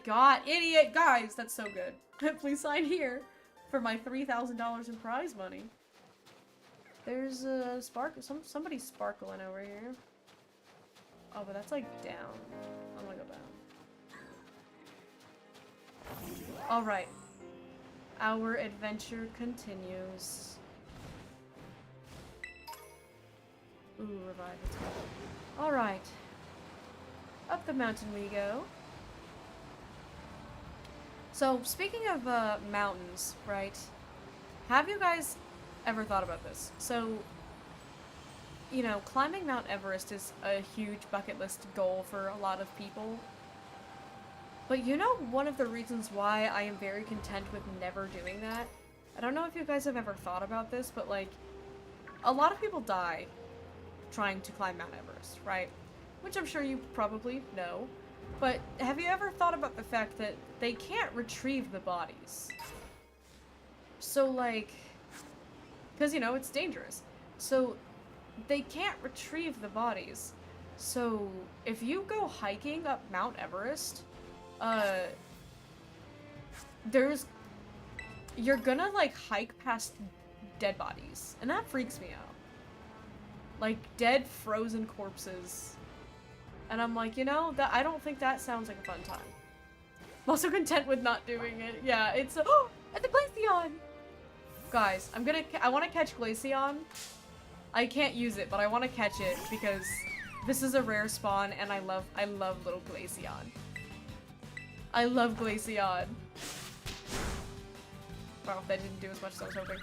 Got idiot guys, that's so good. Please sign here for my $3,000 in prize money. There's a somebody's sparkling over here. Oh, but that's like down. I'm gonna go down. All right, our adventure continues. Ooh, revive. All right, up the mountain we go. So, speaking of mountains, right? Have you guys ever thought about this? So, you know, climbing Mount Everest is a huge bucket list goal for a lot of people. But you know one of the reasons why I am very content with never doing that? I don't know if you guys have ever thought about this, but like, a lot of people die trying to climb Mount Everest, right? Which I'm sure you probably know. But have you ever thought about the fact that they can't retrieve the bodies? So like, because you know, it's dangerous. So they can't retrieve the bodies. So if you go hiking up Mount Everest, you're gonna like hike past dead bodies, and that freaks me out. Like dead frozen corpses. And I'm like, you know, that I don't think that sounds like a fun time. I'm also content with not doing it. Yeah, it's oh, at the Glaceon! Guys, I want to catch Glaceon. I can't use it, but I want to catch it because this is a rare spawn and I love little Glaceon. I love Glaceon. Wow, that didn't do as much as I was hoping.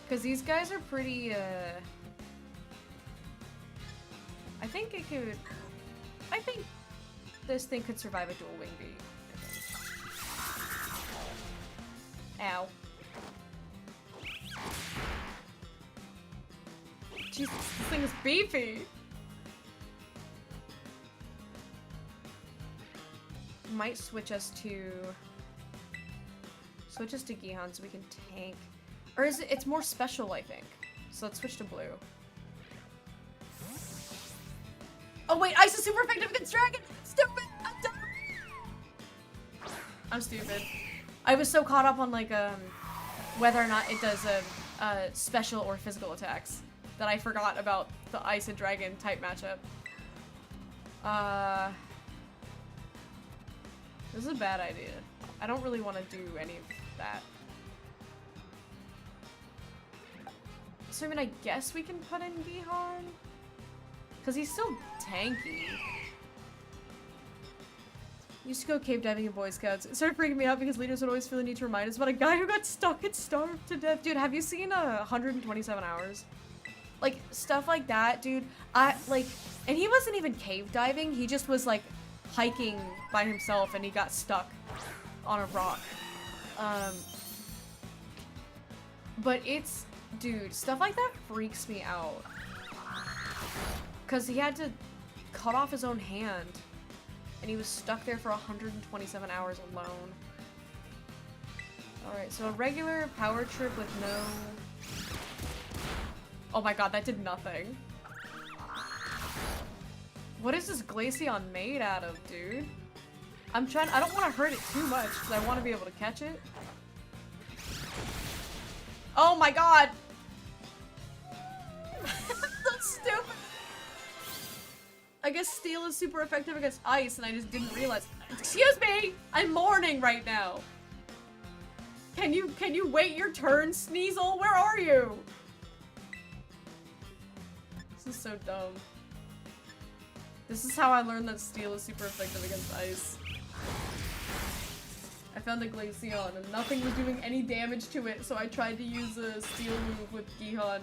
Because these guys are pretty, I think this thing could survive a dual wing beat. Ow. Jesus, this thing is beefy! Might switch us to Gihan so we can tank. Or is it's more special, I think. So let's switch to blue. Oh wait, ice is super effective against dragon! Stupid! I'm dumb! I'm stupid. I was so caught up on like whether or not it does special or physical attacks that I forgot about the ice and dragon type matchup. This is a bad idea. I don't really want to do any of that. So I mean, I guess we can put in Gihan? Because he's still tanky. Used to go cave diving in Boy Scouts. It started freaking me out because leaders would always feel the need to remind us about a guy who got stuck and starved to death. Dude, have you seen 127 Hours? Like, stuff like that, dude. And he wasn't even cave diving. He just was, like, hiking by himself and he got stuck on a rock. But it's, dude, stuff like that freaks me out. Because he had to cut off his own hand. And he was stuck there for 127 hours alone. Alright, so a regular power trip with no... Oh my god, that did nothing. What is this Glaceon made out of, dude? I don't want to hurt it too much, because I want to be able to catch it. Oh my god! That's stupid! I guess steel is super effective against ice, and I just didn't realize. Excuse me! I'm mourning right now! Can you wait your turn, Sneasel? Where are you? This is so dumb. This is how I learned that steel is super effective against ice. I found a Glaceon and nothing was doing any damage to it, so I tried to use a steel move with Gihan.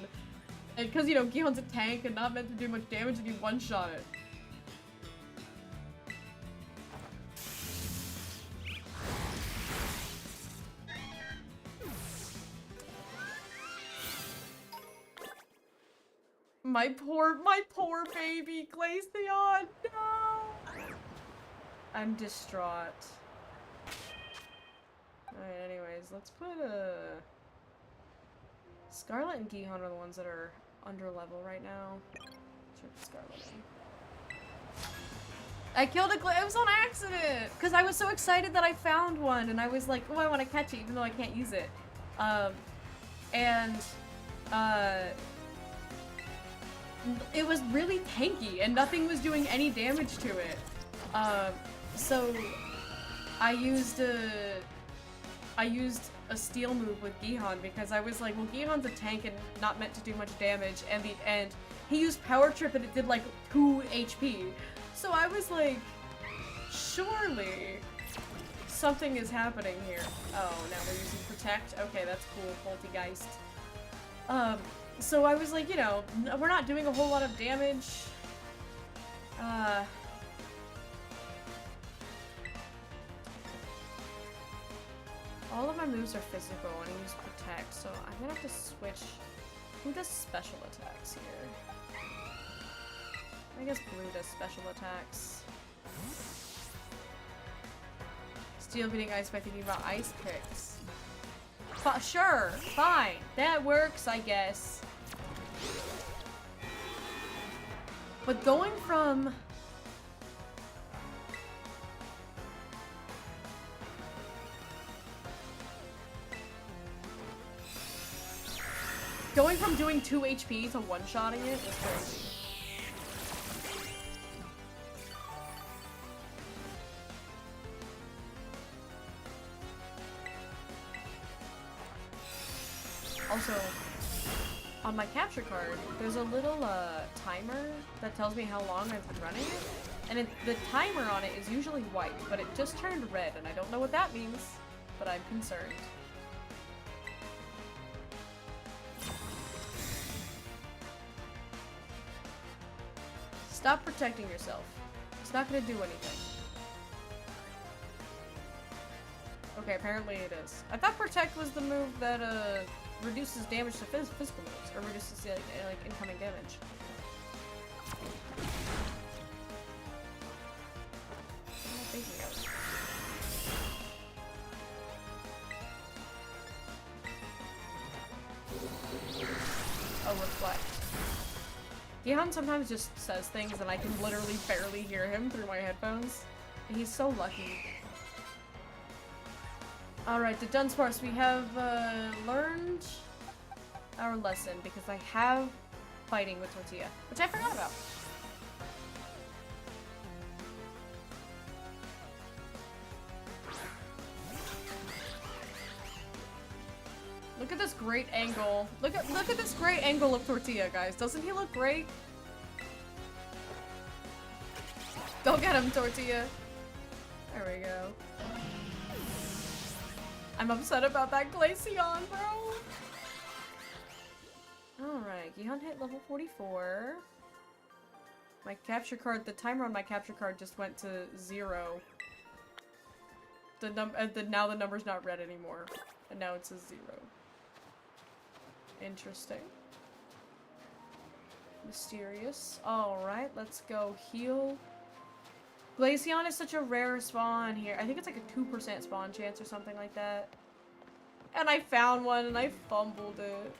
And because, you know, Gihan's a tank and not meant to do much damage and you one-shot it. My poor baby Glaceon, no! I'm distraught. Alright, anyways, let's put Scarlet and Gihan are the ones that are under level right now. Let's put Scarlet in. I killed it was on accident! Because I was so excited that I found one, and I was like, oh, I want to catch it, even though I can't use it. It was really tanky, and nothing was doing any damage to it. So I used a steel move with Gihan because I was like, well, Gihan's a tank and not meant to do much damage, and he used Power Trip and it did like 2 HP. So I was like, Surely something is happening here. Oh, now we're using protect. Okay, that's cool. Poltergeist. So I was like, you know, we're not doing a whole lot of damage. All of my moves are physical and I use protect, so I'm gonna have to switch. Who does special attacks here? I guess blue does special attacks. Steel getting ice by thinking about ice picks. Sure, fine. That works, I guess. But going from... Going from doing 2 HP to one-shotting it is crazy. Also, on my capture card, there's a little timer that tells me how long I've been running it. And the timer on it is usually white, but it just turned red, and I don't know what that means, but I'm concerned. Stop protecting yourself. It's not gonna do anything. Okay, apparently it is. I thought protect was the move that reduces damage to physical moves, or reduces like incoming damage. What am I thinking of? Oh, reflect. Gihan sometimes just says things and I can literally barely hear him through my headphones. And he's so lucky. Alright, the Dunsparce, we have learned our lesson because I have fighting with Tortilla, which I forgot about. Look at this great angle. Look at this great angle of Tortilla, guys. Doesn't he look great? Go get him, Tortilla. There we go. I'm upset about that Glaceon, bro. Alright, Gihan hit level 44. My capture card, the timer on my capture card just went to 0. Now the number's not red anymore. And now it says 0. Interesting. Mysterious. Alright, let's go heal. Glaceon is such a rare spawn here. I think it's like a 2% spawn chance or something like that. And I found one and I fumbled it.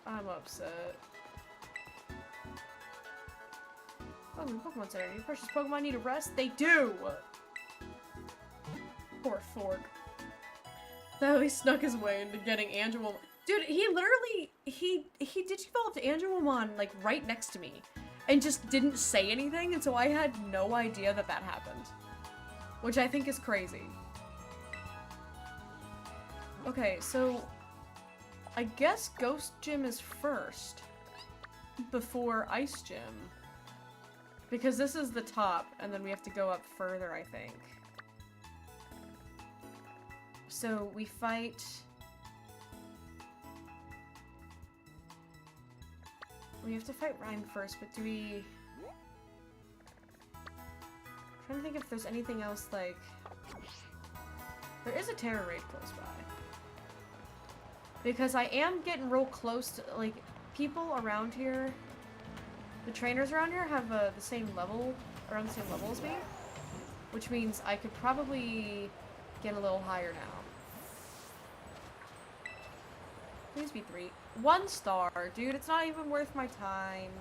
I'm upset. Oh, the Pokemon Center. Your precious Pokemon need a rest? They do! Poor Fork. So he snuck his way into getting Angewomon. Dude, he literally, he digivolved Angewomon like right next to me. And just didn't say anything, and so I had no idea that that happened. Which I think is crazy. Okay, so I guess Ghost Gym is first before Ice Gym. Because this is the top, and then we have to go up further, I think. So we fight... We have to fight Rhyme first, but do we... I'm trying to think if there's anything else, like... There is a Terror Raid close by. Because I am getting real close to, like, people around here... The trainers around here have the same level, around the same level as me. Which means I could probably get a little higher now. Please be 3. 1 star, dude, it's not even worth my time.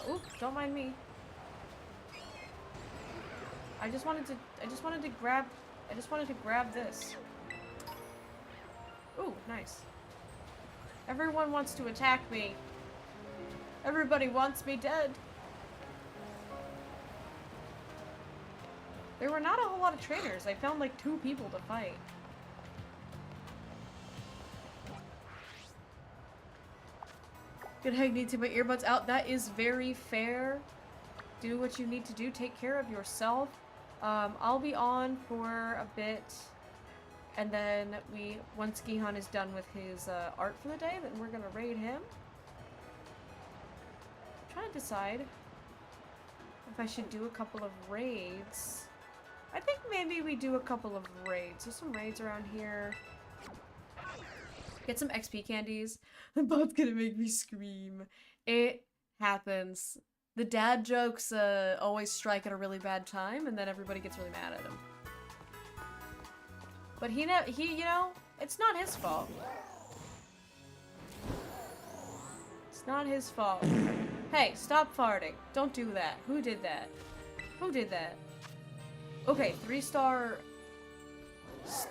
Oop, don't mind me. I just wanted to grab this. Ooh, nice. Everyone wants to attack me. Everybody wants me dead. There were not a whole lot of trainers. I found like 2 people to fight. Good heck, need to put earbuds out. That is very fair. Do what you need to do. Take care of yourself. I'll be on for a bit. And then once Gihan is done with his art for the day, then we're gonna raid him. I'm trying to decide if I should do a couple of raids. I think maybe we do a couple of raids. There's some raids around here. Get some XP candies. The bot's gonna make me scream. It happens. The dad jokes always strike at a really bad time, and then everybody gets really mad at him. But he, you know, it's not his fault. It's not his fault. Hey, stop farting. Don't do that. Who did that? Who did that? Okay, 3-star.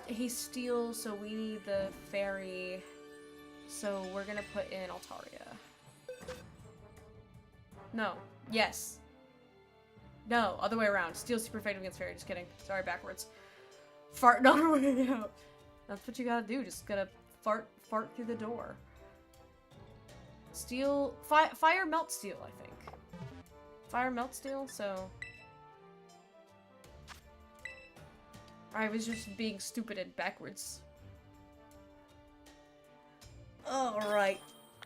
He steals, so we need the fairy. So we're gonna put in Altaria. No. Yes. No, other way around. Steal super effective against fairy. Just kidding. Sorry, backwards. Fart on our way out. That's what you gotta do. Just gotta fart through the door. Steel, fire melt steel, I think. Fire melt steel, so. I was just being stupid and backwards. Alright.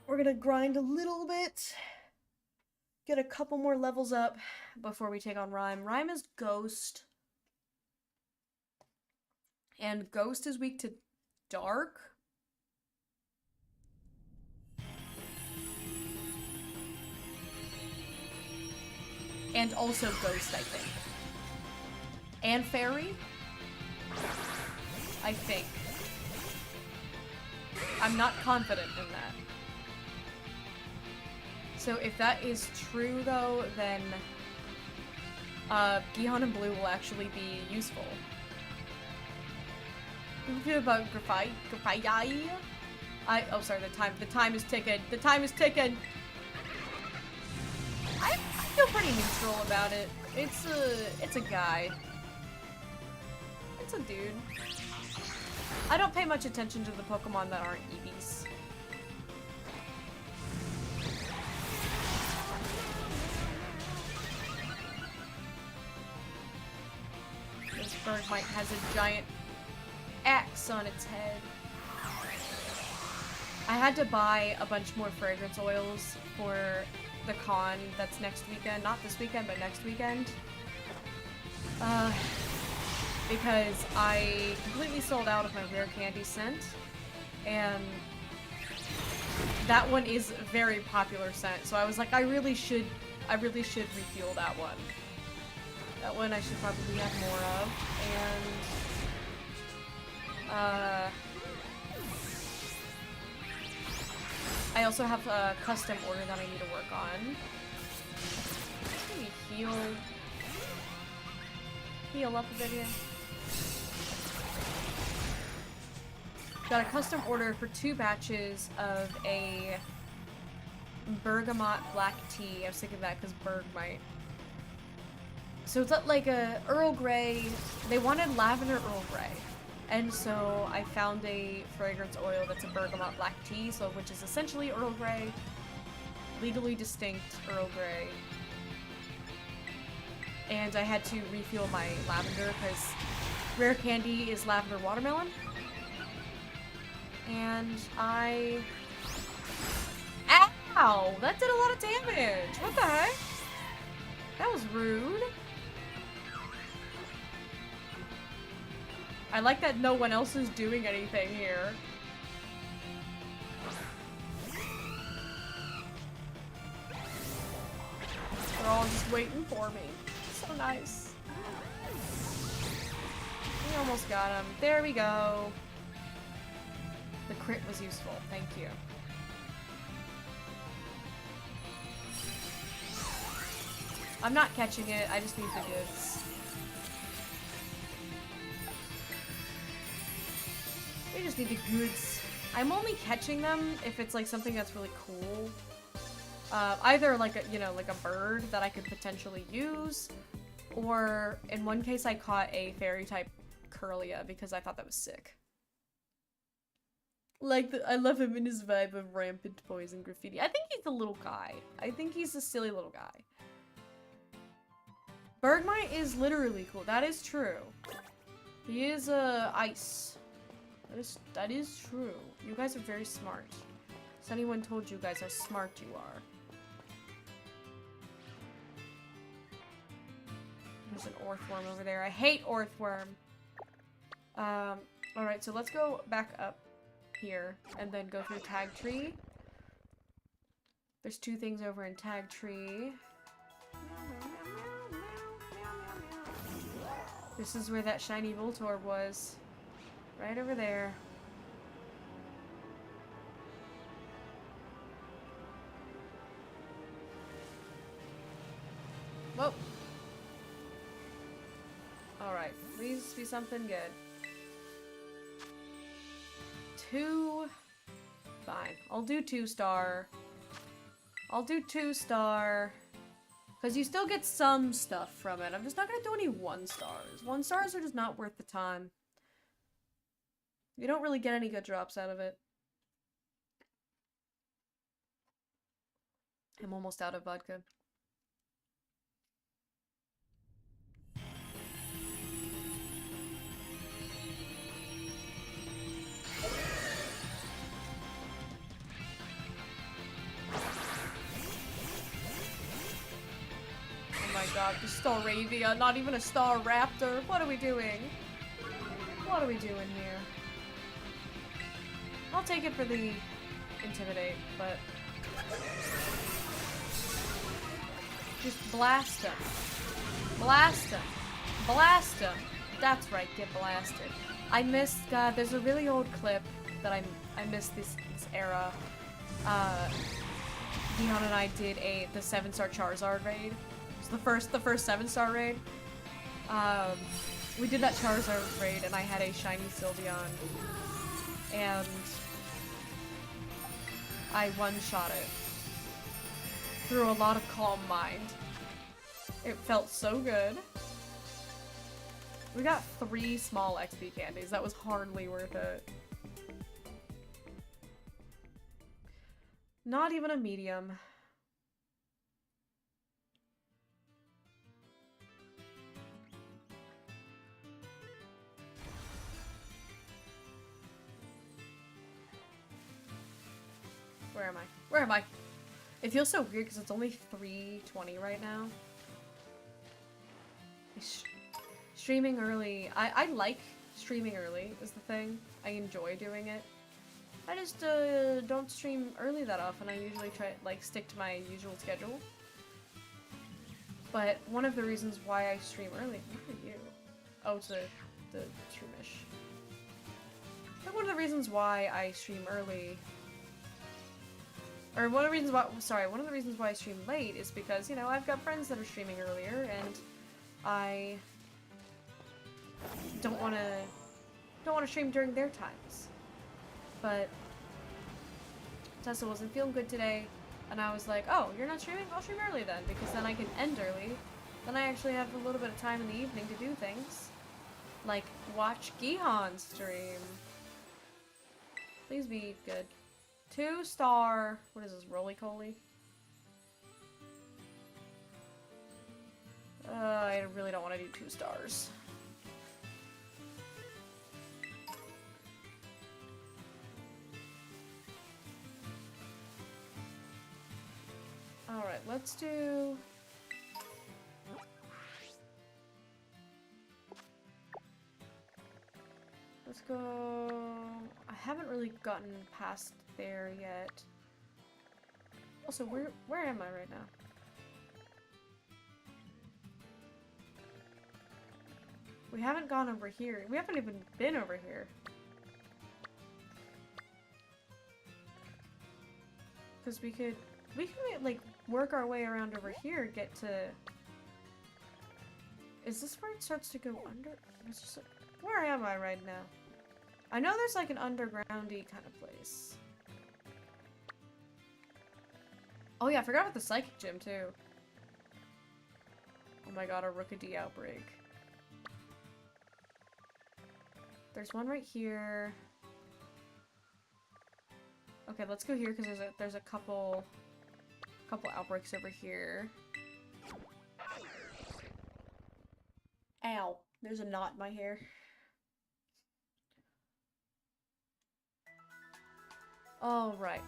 We're gonna grind a little bit. Get a couple more levels up before we take on Rhyme. Rhyme is Ghost. And Ghost is weak to Dark. And also Ghost, I think. And Fairy? I think. I'm not confident in that. So if that is true, though, then Gihan and Blue will actually be useful. What do you feel about Graphite? Oh, sorry, the time is ticking. The time is ticking! I feel pretty neutral about it. It's a guy. It's a dude. I don't pay much attention to the Pokemon that aren't Eevees. This Bergmite has a giant axe on its head. I had to buy a bunch more fragrance oils for the con that's next weekend. Not this weekend, but next weekend. Because I completely sold out of my rare candy scent, and that one is a very popular scent. So I was like, I really should refuel that one. That one I should probably have more of, and I also have a custom order that I need to work on. Maybe heal up a bit here. Got a custom order for 2 batches of a bergamot black tea. I was thinking that because Bergmite. So it's like a Earl Grey. They wanted lavender Earl Grey. And so I found a fragrance oil that's a bergamot black tea, so which is essentially Earl Grey. Legally distinct Earl Grey. And I had to refuel my lavender because rare candy is lavender watermelon. And Ow! That did a lot of damage! What the heck? That was rude. I like that no one else is doing anything here. They're all just waiting for me. So nice. We almost got him. There we go. The crit was useful. Thank you. I'm not catching it. I just need the goods. I just need the goods. I'm only catching them if it's like something that's really cool. Either like a, you know, like a bird that I could potentially use, or in one case I caught a fairy type Curlia because I thought that was sick. Like, I love him in his vibe of rampant poison graffiti. I think he's a little guy. I think he's a silly little guy. Bergmite is literally cool. That is true. He is, ice. That is true. You guys are very smart. Has anyone told you guys how smart you are? There's an orthworm over there. I hate orthworm. Alright, so let's go back up here and then go through tag tree. There's 2 things over in tag tree. This is where that shiny Voltorb was. Right over there. Whoa. Alright, please be something good. 2. Fine. I'll do 2-star. I'll do 2-star. Because you still get some stuff from it. I'm just not going to do any 1-stars. 1-stars are just not worth the time. You don't really get any good drops out of it. I'm almost out of vodka. Oh my god, the Staravia, not even a Star Raptor. What are we doing? What are we doing here? I'll take it for the Intimidate, but just blast him. Blast him. Blast him. That's right, get blasted. I missed, God, there's a really old clip that I missed this era. Dion and I did the 7-star Charizard raid. It's the first 7-star raid. We did that Charizard raid and I had a shiny Sylveon. And I one-shot it. Through a lot of calm mind. It felt so good. We got 3 small XP candies. That was hardly worth it. Not even a medium. Where am I? Where am I? It feels so weird because it's only 3:20 right now. Streaming early. I like streaming early is the thing. I enjoy doing it. I just don't stream early that often. I usually try stick to my usual schedule. But one of the reasons why I stream early. What are you? Oh, it's the streamish. But one of the reasons why I stream early. Or one of the reasons why I stream late is because, you know, I've got friends that are streaming earlier, and I don't want to stream during their times. But Tessa wasn't feeling good today, and I was like, oh, you're not streaming? I'll stream early then, because then I can end early. Then I actually have a little bit of time in the evening to do things. Like, watch Gihan stream. Please be good. 2-star. What is this, roly-coly? I really don't want to do 2 stars. Alright, let's do... Let's go... I haven't really gotten past there yet. Also, where am I right now? We haven't gone over here. We haven't even been over here. Because we could, like, work our way around over here, get to... Is this where it starts to go under? It's just like, where am I right now? I know there's, like, an undergroundy kind of place. Oh yeah, I forgot about the Psychic Gym, too. Oh my god, a Rookidee outbreak. There's one right here. Okay, let's go here because there's a couple outbreaks over here. Ow! There's a knot in my hair. Alright.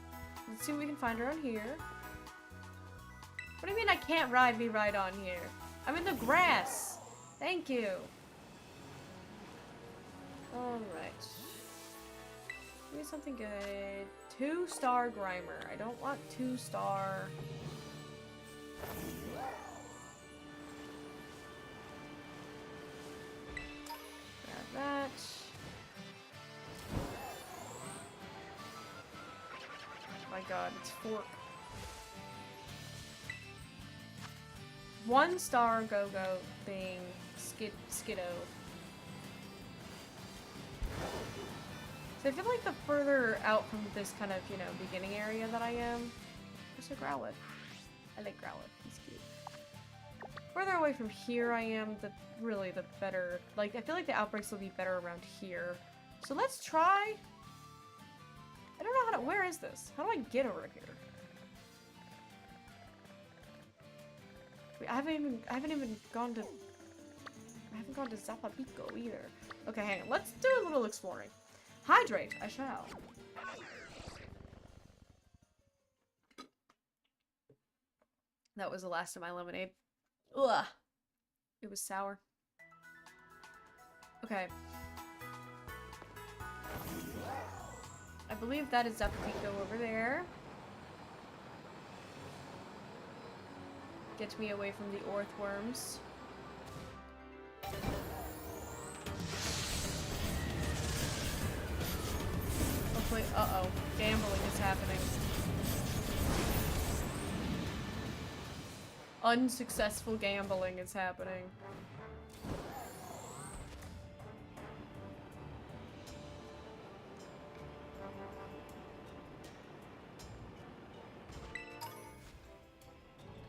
Let's see what we can find around here. What do you mean I can't ride me right on here? I'm in the grass! Thank you! Alright. Give me something good. 2-star Grimer. I don't want 2-star. Grab that. My god, it's Fork. 1-star Go-Go thing. Skiddo. So I feel like the further out from this kind of, you know, beginning area that I am... There's a Growlithe. I like Growlithe. He's cute. Further away from here I am, the better. Like, I feel like the outbreaks will be better around here. So let's try... I don't know how to... Where is this? How do I get over here? Wait, I haven't even gone to... I haven't gone to Zapapico either. Okay, hang on. Let's do a little exploring. Hydrate, I shall. That was the last of my lemonade. Ugh. It was sour. Okay. I believe that is Zapapico over there. Get me away from the earthworms. Hopefully, uh-oh. Gambling is happening. Unsuccessful gambling is happening.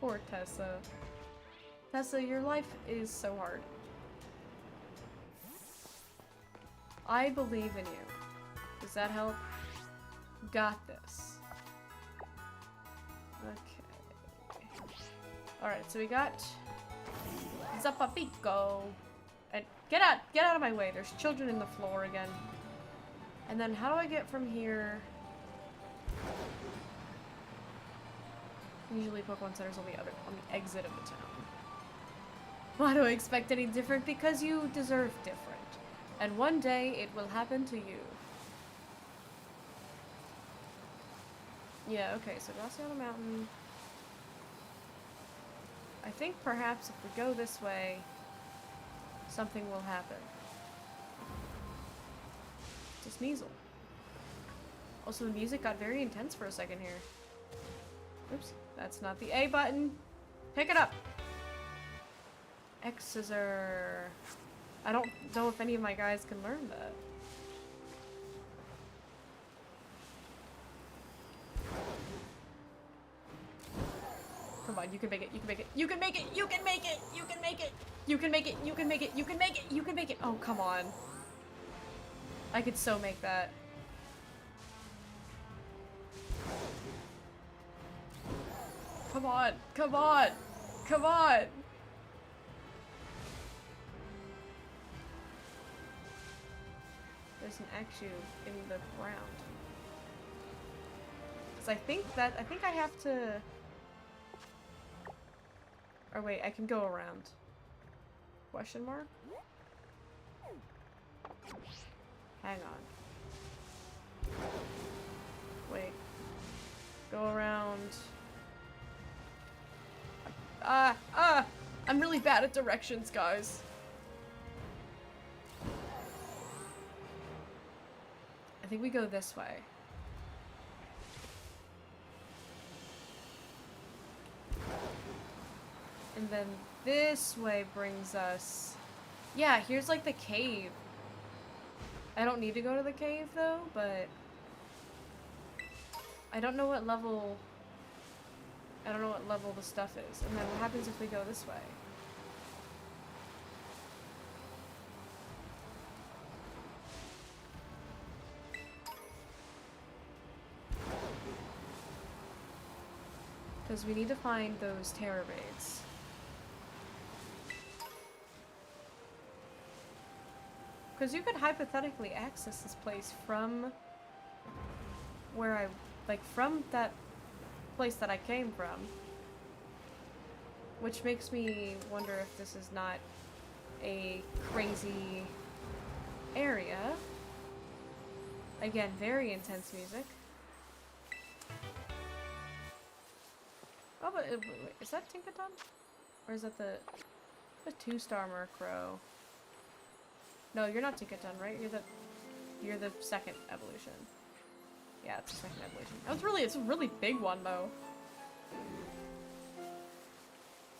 Poor Tessa. Tessa, your life is so hard. I believe in you. Does that help? Got this. Okay. Alright, so we got Zapapico. And get out of my way. There's children in the floor again. And then how do I get from here? Usually Pokemon Center's on the exit of the town. Why do I expect any different? Because you deserve different. And one day it will happen to you. Yeah, okay, so Graciano Mountain. I think perhaps if we go this way, something will happen. It's a Sneasel. Also, the music got very intense for a second here. Oops, that's not the A button. Pick it up! X scissor. I don't know if any of my guys can learn that. Come on, you can make it, you can make it, you can make it, you can make it, you can make it, you can make it, you can make it, you can make it, you can make it. Oh, come on. I could so make that. Come on, come on, come on. There's an Axew in the ground. Cause I think I have to. Or wait, I can go around. Question mark? Hang on. Wait. Go around. I'm really bad at directions, guys. I think we go this way. And then this way brings us... Yeah, here's like the cave. I don't need to go to the cave though, but... I don't know what level... I don't know what level the stuff is. And then what happens if we go this way? Because we need to find those terror raids. Because you could hypothetically access this place from where I, like, from that place that I came from. Which makes me wonder if this is not a crazy area. Again, very intense music. Oh, but wait, is that Tinkaton? Or is that the 2-star Murkrow? No, you're not Tinkaton, right? You're the second evolution. Yeah, it's the second evolution. It's a really big one though.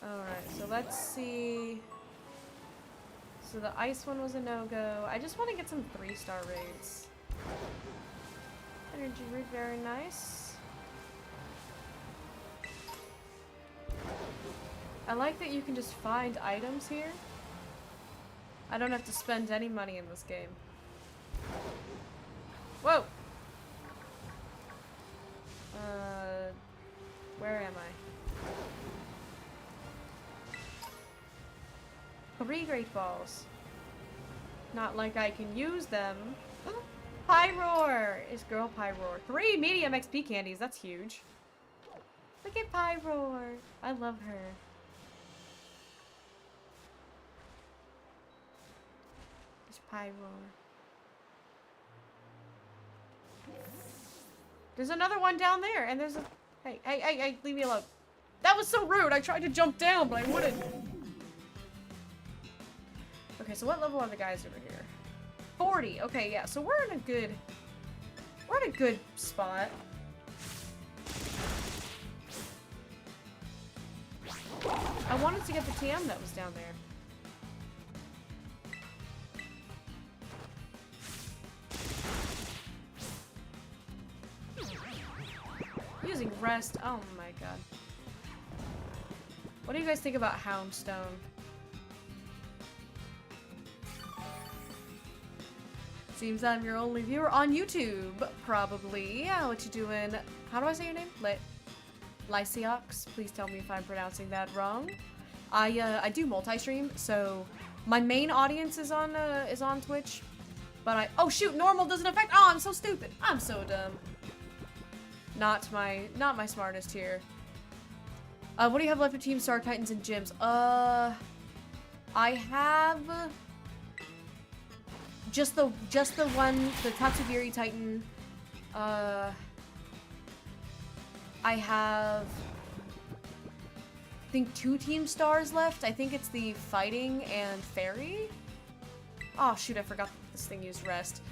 Alright, so let's see. So the ice one was a no-go. I just want to get some 3-star raids. Energy root, very nice. I like that you can just find items here. I don't have to spend any money in this game. Whoa! Where am I? 3 Great Balls. Not like I can use them. Pyroar! Is girl Pyroar. 3 medium XP candies, that's huge. Look at Pyroar. I love her. There's Pyroar. There's another one down there, and there's a... Hey, leave me alone. That was so rude. I tried to jump down, but I wouldn't. Okay, so what level are the guys over here? 40. Okay, yeah. So we're in a good spot. I wanted to get the TM that was down there. Using rest. Oh my god. What do you guys think about Houndstone? Seems I'm your only viewer on YouTube, probably. Yeah, what you doing? How do I say your name? Lysiox. Please tell me if I'm pronouncing that wrong. I do multi-stream, so my main audience is on Twitch, but oh shoot, normal doesn't affect. Oh, I'm so stupid. I'm so dumb. Not my smartest here. What do you have left of Team Star Titans and gyms? I have just the one, the Tatsugiri Titan. I have, I think 2 Team Stars left. I think it's the Fighting and Fairy. Oh shoot, I forgot that this thing used rest.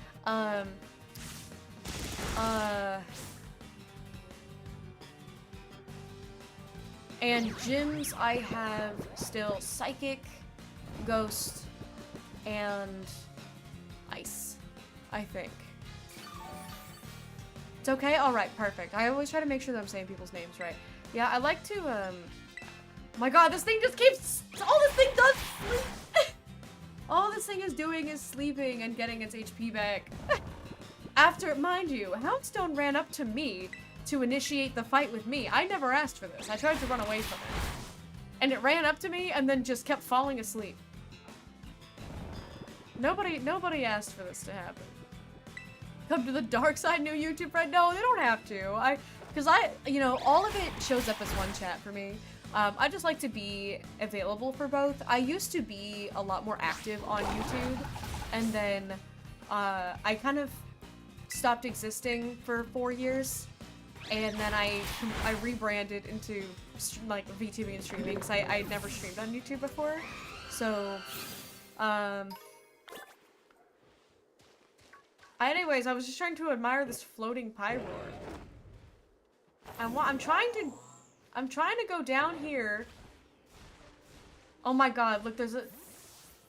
And gyms, I have still Psychic, Ghost, and Ice, I think. It's okay? Alright, perfect. I always try to make sure that I'm saying people's names right. Yeah, I like to, my god, this thing just keeps, all this thing does sleep. All this thing is doing is sleeping and getting its HP back. After, mind you, Houndstone ran up to me to initiate the fight with me. I never asked for this. I tried to run away from it. And it ran up to me and then just kept falling asleep. Nobody asked for this to happen. Come to the dark side, new YouTube friend? No, they don't have to. Because you know, all of it shows up as one chat for me. I just like to be available for both. I used to be a lot more active on YouTube, and then I kind of stopped existing for 4 years. And then I rebranded into like VTubing and streaming because I never streamed on YouTube before. So, anyways, I was just trying to admire this floating Pyroar. I'm trying to go down here. Oh my god, look, leave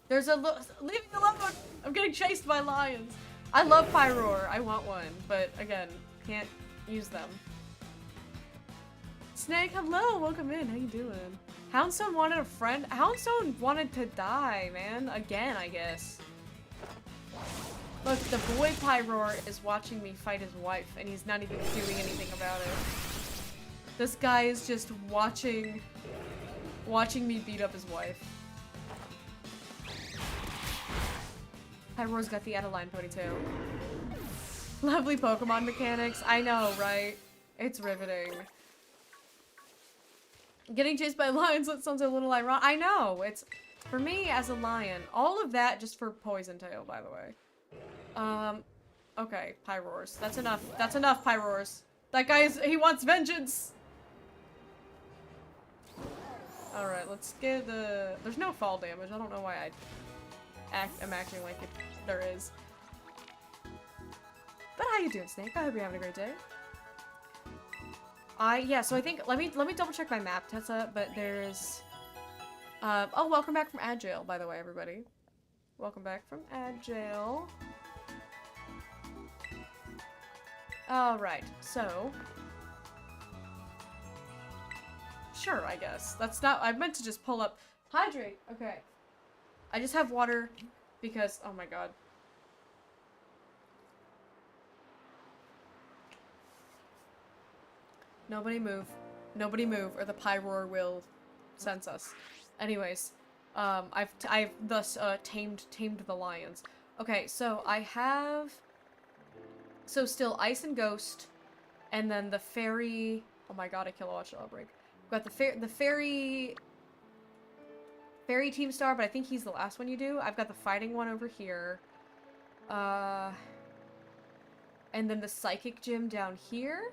me alone! I'm getting chased by lions. I love Pyroar, I want one, but again, can't use them. Snake, hello, welcome in, how you doing? Houndstone wanted a friend? Houndstone wanted to die, man. Again, I guess. Look, the boy Pyroar is watching me fight his wife, and he's not even doing anything about it. This guy is just watching me beat up his wife. Pyro's got the Adeline ponytail. Lovely Pokemon mechanics. I know, right? It's riveting. Getting chased by lions, that sounds a little ironic. I know, it's... For me, as a lion, all of that just for Poison Tail, by the way. Okay, Pyroars. That's enough. That's enough, Pyroars. That guy he wants vengeance! Alright, let's get the... There's no fall damage. I don't know why I'm acting like there is. But how you doing, Snake? I hope you're having a great day. Yeah, so I think, let me double check my map, Tessa, but there's... oh, welcome back from Agile, by the way, everybody. Welcome back from Agile. Alright, so... Sure, I guess. That's not- I meant to just pull up- Hydrate! Okay. I just have water because- oh my god. Nobody move. Nobody move, or the Pyroar will sense us. Anyways, I've thus, tamed the lions. Okay, so I have... So still Ice and Ghost, and then the Fairy... Oh my god, a Kilowatt shall break. We've got the Fairy Team Star, but I think he's the last one you do. I've got the Fighting one over here. And then the Psychic Gym down here.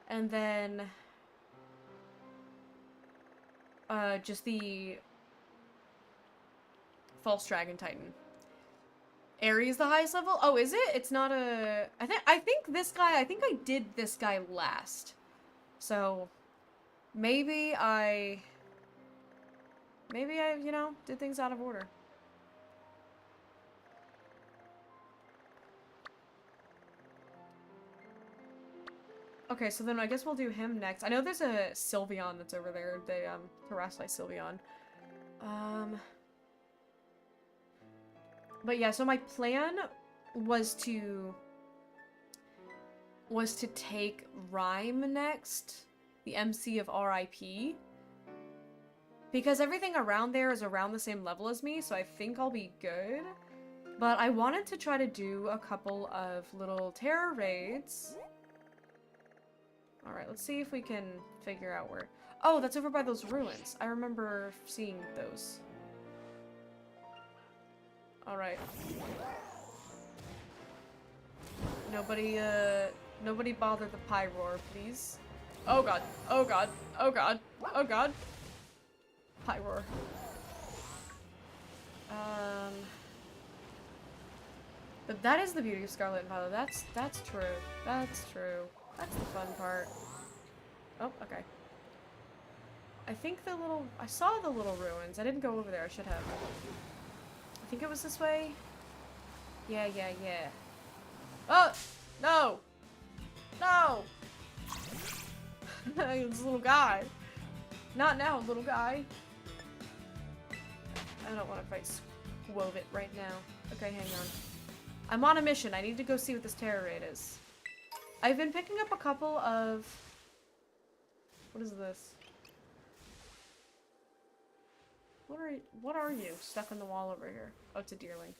And then... just the... False Dragon Titan. Aerie is the highest level? Oh, is it? It's not a... I think this guy... I think I did this guy last. So... Maybe I, you know, did things out of order. Okay, so then I guess we'll do him next. I know there's a Sylveon that's over there. The, Terrasili Sylveon. But yeah, so my plan was to take Rhyme next. The MC of RIP. Because everything around there is around the same level as me, so I think I'll be good. But I wanted to try to do a couple of little terror raids. Alright, let's see if we can figure out where... Oh, that's over by those ruins. I remember seeing those. Alright. Nobody bother the Pyroar, please. Oh god, oh god, oh god, oh god. Pyroar. But that is the beauty of Scarlet and Violet. That's true. That's true. That's the fun part. Oh, okay. I think I saw the little ruins. I didn't go over there. I should have. I think it was this way. Yeah. Oh! No! No! This little guy. Not now, little guy. I don't want to fight Squovit right now. Okay, hang on. I'm on a mission. I need to go see what this terror raid is. I've been picking up a couple of... What is this? What are you? Stuck in the wall over here. Oh, it's a deerling.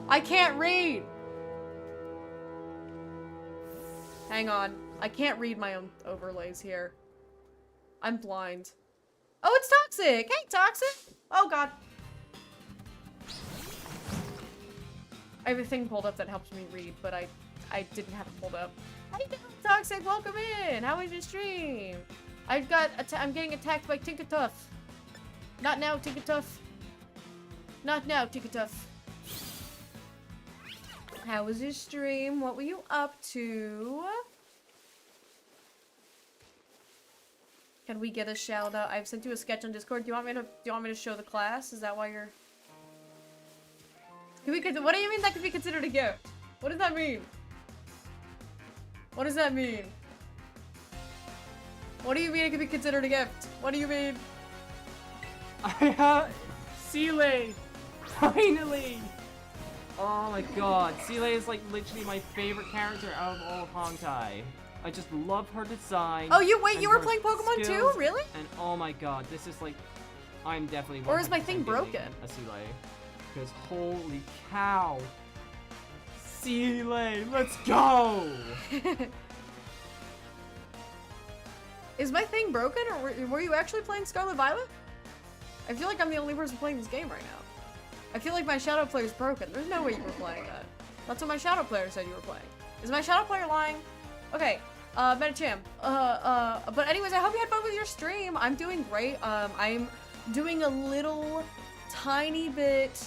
I can't read! Hang on. I can't read my own overlays here. I'm blind. Oh, it's Toxic! Hey, Toxic! Oh, god. I have a thing pulled up that helps me read, but I didn't have it pulled up. How you doing, Toxic? Welcome in! How was your stream? I'm getting attacked by Tinkertuff. Not now, Tinkertuff. Not now, Tinkertuff. How was your stream? What were you up to? Can we get a shout out? I've sent you a sketch on Discord. Do you want me to show the class? Is that why you're... What do you mean that could be considered a gift? What does that mean? What does that mean? What do you mean it could be considered a gift? What do you mean? I have... Seeley! Finally! Oh my god, Seeley is like literally my favorite character out of all of Honkai. I just love her design. Oh, you wait, you were her playing Pokemon too? skills, Really? And oh my god, this is like, I'm definitely. Or is my 100% thing getting broken? A Seeley, because holy cow, Seeley, let's go! Is my thing broken, or were you actually playing Scarlet Violet? I feel like I'm the only person playing this game right now. I feel like my Shadow Player's broken. There's no way you were playing that. That's what my Shadow Player said you were playing. Is my Shadow Player lying? Okay, Metacham. But anyways, I hope you had fun with your stream. I'm doing great. I'm doing a little tiny bit.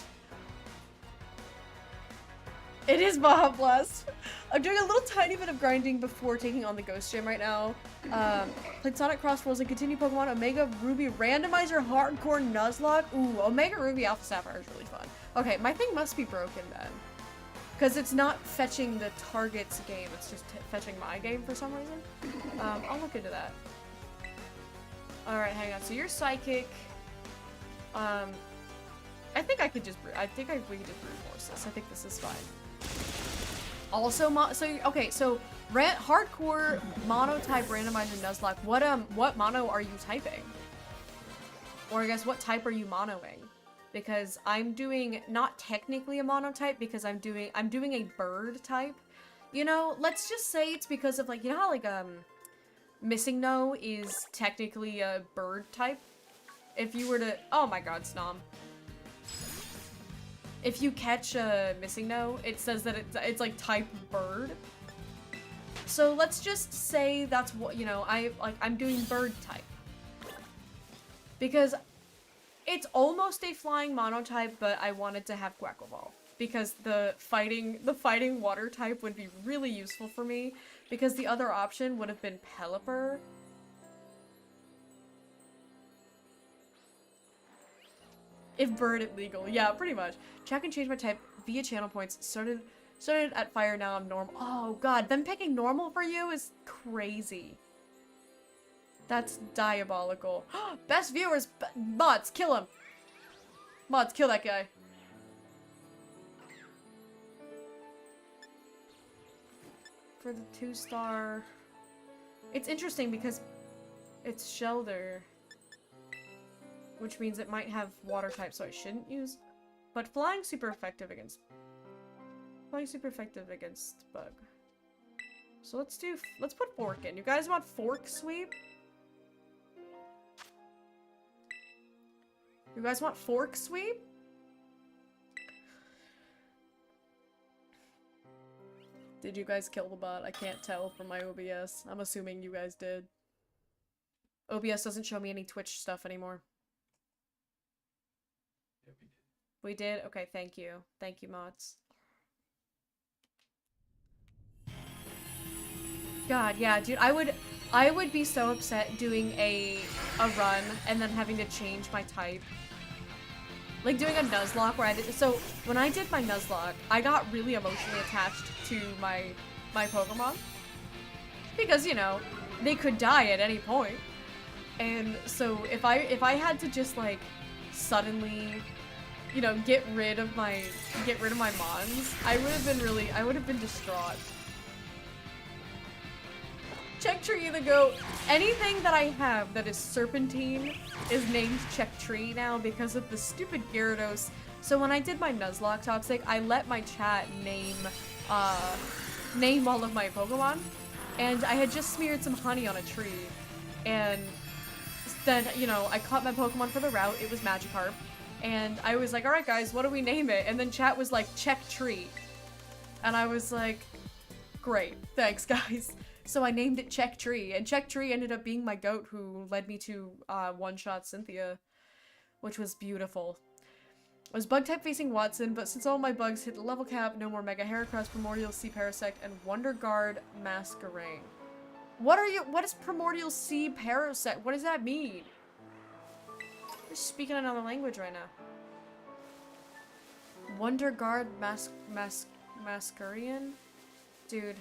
It is Baja Blast. I'm doing a little tiny bit of grinding before taking on the Ghost Gym right now. Played Sonic Cross Rolls and continue Pokemon Omega Ruby Randomizer Hardcore Nuzlocke. Ooh, Omega Ruby Alpha Sapphire is really fun. Okay, my thing must be broken then. Because it's not fetching the target's game, it's just fetching my game for some reason. I'll look into that. Alright, hang on. So you're Psychic. I think I could just, we could just brute force this. I think this is fine. Also, so hardcore mono type randomizer Nuzlocke. What mono are you typing? Or I guess what type are you monoing? Because I'm doing not technically a mono type because I'm doing a bird type. You know, let's just say it's because of like, you know how like Missing No is technically a bird type. If you were to, oh my god, Snom. If you catch a Missing No, it says that it's like type bird. So let's just say that's what, you know, I'm doing bird type. Because it's almost a flying monotype, but I wanted to have Quackle Ball. Because the fighting water type would be really useful for me. Because the other option would have been Pelipper. If bird illegal. Yeah, pretty much. Check and change my type via channel points. Started at fire, now I'm normal. Oh god, them picking normal for you is crazy. That's diabolical. Best viewers, mods, kill him. Mods, kill that guy. For the 2-star... It's interesting because it's Shelter. Which means it might have water type, so I shouldn't use. But flying's super effective against bug. So let's put fork in. You guys want fork sweep? You guys want fork sweep? Did you guys kill the bot? I can't tell from my OBS. I'm assuming you guys did. OBS doesn't show me any Twitch stuff anymore. Yeah, we did. We did? Okay, thank you. Thank you, mods. God, yeah, dude, I would be so upset doing a run and then having to change my type. Like doing a Nuzlocke where I did, so when I did my Nuzlocke, I got really emotionally attached to my Pokemon. Because, you know, they could die at any point. And so if I had to just like suddenly, you know, get rid of my mons, I would have been distraught. Check Tree the goat. Anything that I have that is Serpentine is named Check Tree now because of the stupid Gyarados. So when I did my Nuzlocke Toxic, I let my chat name all of my Pokemon. And I had just smeared some honey on a tree. And then, you know, I caught my Pokemon for the route. It was Magikarp. And I was like, alright guys, what do we name it? And then chat was like, Check Tree. And I was like, great, thanks guys. So I named it Check Tree, and Check Tree ended up being my goat who led me to one-shot Cynthia, which was beautiful. I was bug-type facing Watson, but since all my bugs hit the level cap, no more Mega Heracross, Primordial Sea Parasect, and Wonder Guard Masquerain. What is Primordial Sea Parasect? What does that mean? You're speaking another language right now. Wonder Guard Masquerain? Dude.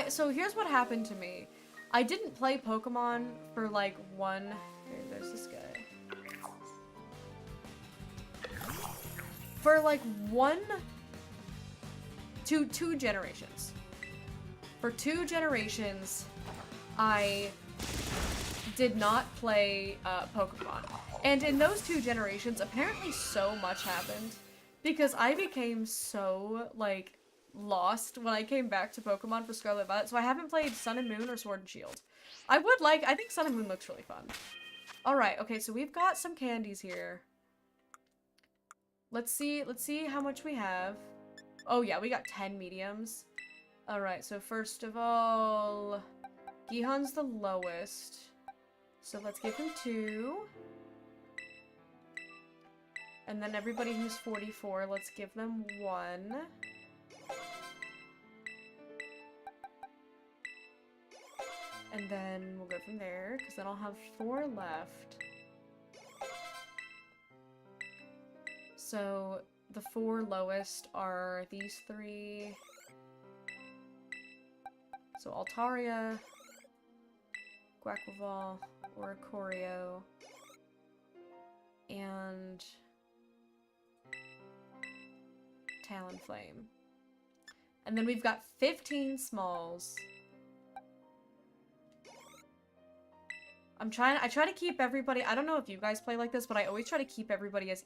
So here's what happened to me. I didn't play Pokemon for like one... Here, there's this guy. for like two generations. For 2 generations, I did not play Pokemon. And in those 2 generations, apparently so much happened. Because I became so, like, lost when I came back to Pokemon for Scarlet Violet. So I haven't played Sun and Moon or Sword and Shield. I think Sun and Moon looks really fun. Alright, okay, so we've got some candies here. Let's see how much we have. Oh yeah, we got 10 mediums. Alright, so first of all, Gihan's the lowest. So let's give him 2. And then everybody who's 44, let's give them 1. And then we'll go from there, because then I'll have 4 left. So the 4 lowest are these 3. So Altaria, Quaquaval, Oricorio, and Talonflame. And then we've got 15 smalls. I try to keep everybody, I don't know if you guys play like this, but I always try to keep everybody as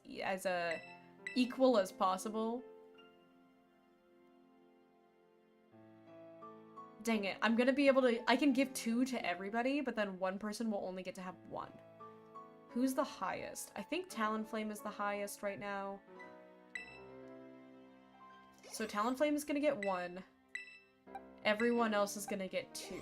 equal as possible. Dang it, I'm gonna be able to, I can give 2 to everybody, but then 1 person will only get to have 1. Who's the highest? I think Talonflame is the highest right now. So Talonflame is gonna get 1. Everyone else is gonna get 2.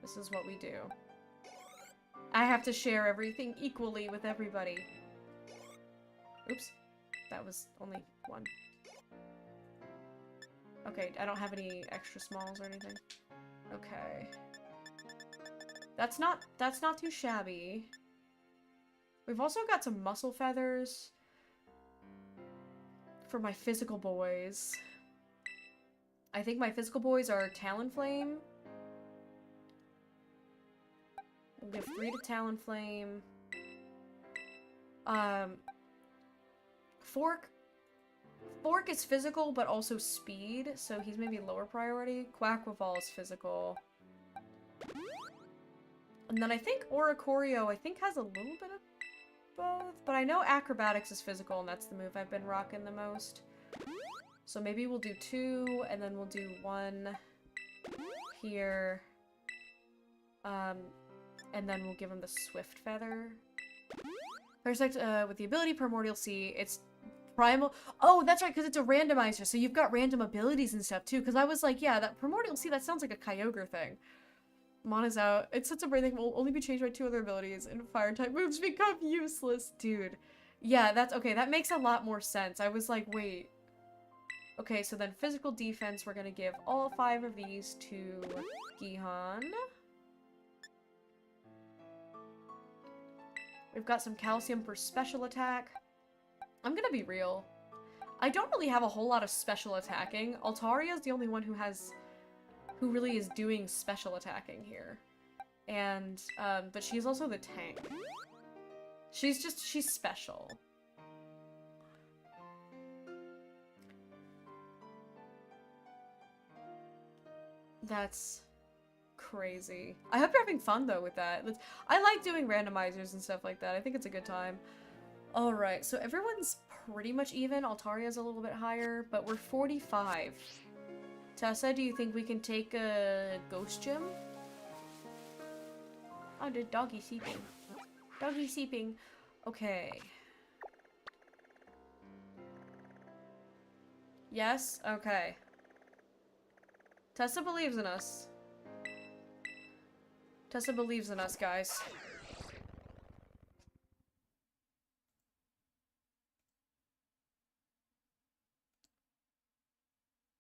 This is what we do. I have to share everything equally with everybody. Oops. That was only 1. Okay, I don't have any extra smalls or anything. Okay. That's not too shabby. We've also got some muscle feathers for my physical boys. I think my physical boys are Talonflame. We'll give 3 to Talonflame. Fork is physical, but also speed, so he's maybe lower priority. Quaquaval is physical. And then I think Oricorio, has a little bit of both, but I know Acrobatics is physical, and that's the move I've been rocking the most. So maybe we'll do 2, and then we'll do 1 here. And then we'll give him the Swift Feather. Parasect, with the ability Primordial Sea, it's primal. Oh, that's right, because it's a randomizer, so you've got random abilities and stuff too. Because I was like, yeah, that Primordial Sea, that sounds like a Kyogre thing. Mana's out. It sets a breathing will only be changed by 2 other abilities, and fire type moves become useless. Dude. Yeah, that's okay. That makes a lot more sense. I was like, wait. Okay, so then physical defense, we're gonna give all 5 of these to Gihan. We've got some calcium for special attack. I'm gonna be real. I don't really have a whole lot of special attacking. Altaria's the only one who really is doing special attacking here. And, but she's also the tank. She's special. That's crazy. I hope you're having fun though with that. I like doing randomizers and stuff like that. I think it's a good time. Alright, so everyone's pretty much even. Altaria's a little bit higher, but we're 45. Tessa, do you think we can take a ghost gym? Oh, the doggy seeping. Doggy seeping. Okay. Yes? Okay. Tessa believes in us. Tessa believes in us, guys.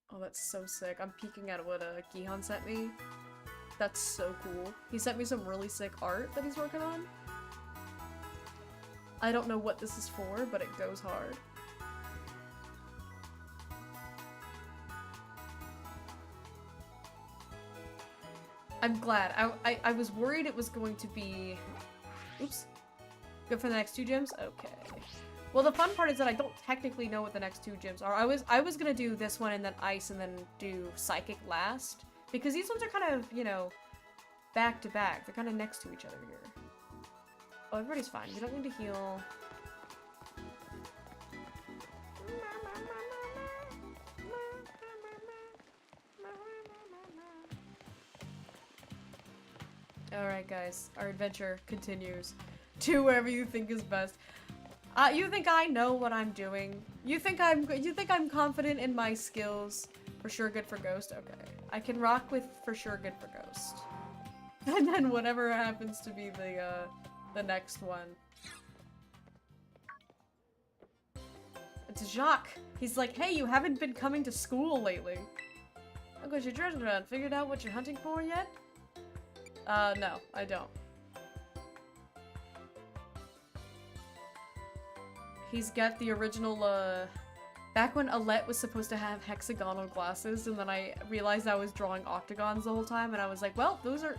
Oh, that's so sick. I'm peeking at what Gihan sent me. That's so cool. He sent me some really sick art that he's working on. I don't know what this is for, but it goes hard. I'm glad. I was worried it was going to be... Oops. Good for the next 2 gyms? Okay. Well, the fun part is that I don't technically know what the next 2 gyms are. I was gonna do this one and then ice and then do psychic last. Because these ones are kind of, you know, back to back. They're kind of next to each other here. Oh, everybody's fine. You don't need to heal. Alright guys, our adventure continues. Do whatever you think is best. You think I know what I'm doing? You think I'm confident in my skills? For sure good for Ghost? Okay. I can rock with for sure good for Ghost. And then whatever happens to be the next one. It's Jacques. He's like, hey, you haven't been coming to school lately. Oh, gosh, you're dressing around. Figured out what you're hunting for yet? No, I don't. He's got the original, back when Alette was supposed to have hexagonal glasses, and then I realized I was drawing octagons the whole time, and I was like, well, those are,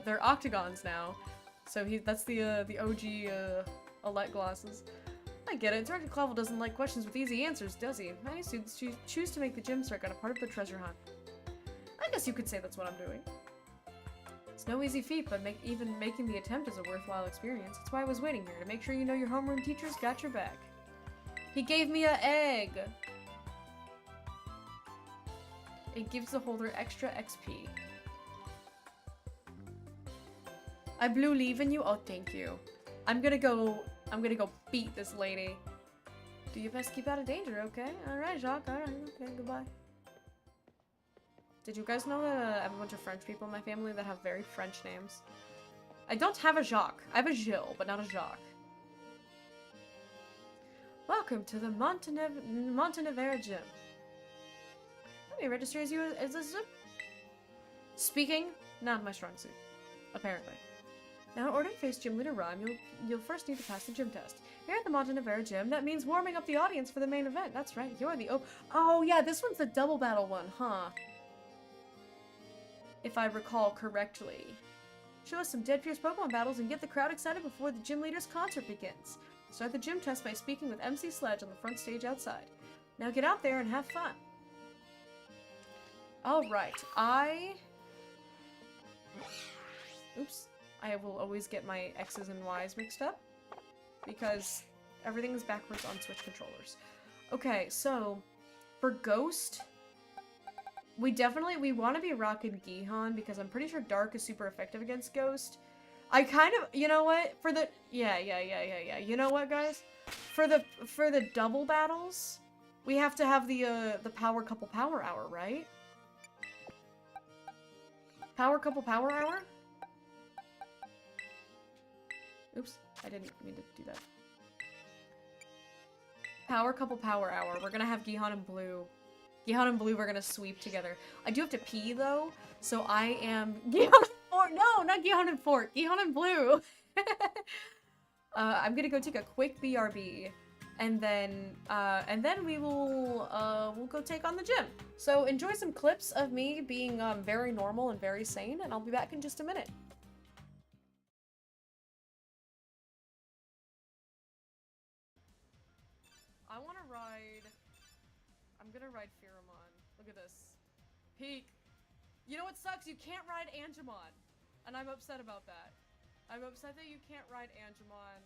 they're octagons now. So that's the OG, Alette glasses. I get it. Director Clavel doesn't like questions with easy answers, does he? Many students choose to make the gym circuit a part of the treasure hunt. I guess you could say that's what I'm doing. It's no easy feat, but even making the attempt is a worthwhile experience. That's why I was waiting here, to make sure you know your homeroom teacher's got your back. He gave me an egg! It gives the holder extra XP. I blew leaving you? Oh, thank you. I'm gonna go beat this lady. Do your best to keep out of danger, okay? Alright, Jacques, alright, okay, goodbye. Did you guys know that I have a bunch of French people in my family that have very French names? I don't have a Jacques. I have a Gilles, but not a Jacques. Welcome to the Montenevera gym. Let me register as you as a Speaking, not my strong suit, apparently. Now, in order to face Gym Leader Rhyme, you'll first need to pass the gym test. Here at the Montenevera gym, that means warming up the audience for the main event. That's right, you're the oh yeah, this one's the double battle one, huh? If I recall correctly. Show us some dead fierce Pokemon battles and get the crowd excited before the gym leader's concert begins. Start the gym test by speaking with MC Sledge on the front stage outside. Now get out there and have fun. Alright, oops. I will always get my X's and Y's mixed up. Because everything is backwards on Switch controllers. Okay, so for Ghost, we want to be rocking Gihan because I'm pretty sure Dark is super effective against Ghost. I kind of, you know what? For the, yeah. You know what, guys? For the double battles, we have to have the power couple power hour, right? Power couple power hour? Oops, I didn't mean to do that. Power couple power hour. We're gonna have Gihan and Blue. Gihan and Blue we're gonna sweep together. I do have to pee though, so I am Gihan and Fort. No, not Gihan and Fort. Gihan and Blue. I'm gonna go take a quick BRB, and then we will we'll go take on the gym. So enjoy some clips of me being very normal and very sane, and I'll be back in just a minute. I want to ride... I'm gonna ride Pheromon. Look at this. Peak. You know what sucks? You can't ride Angemon. And I'm upset about that. I'm upset that you can't ride Angemon.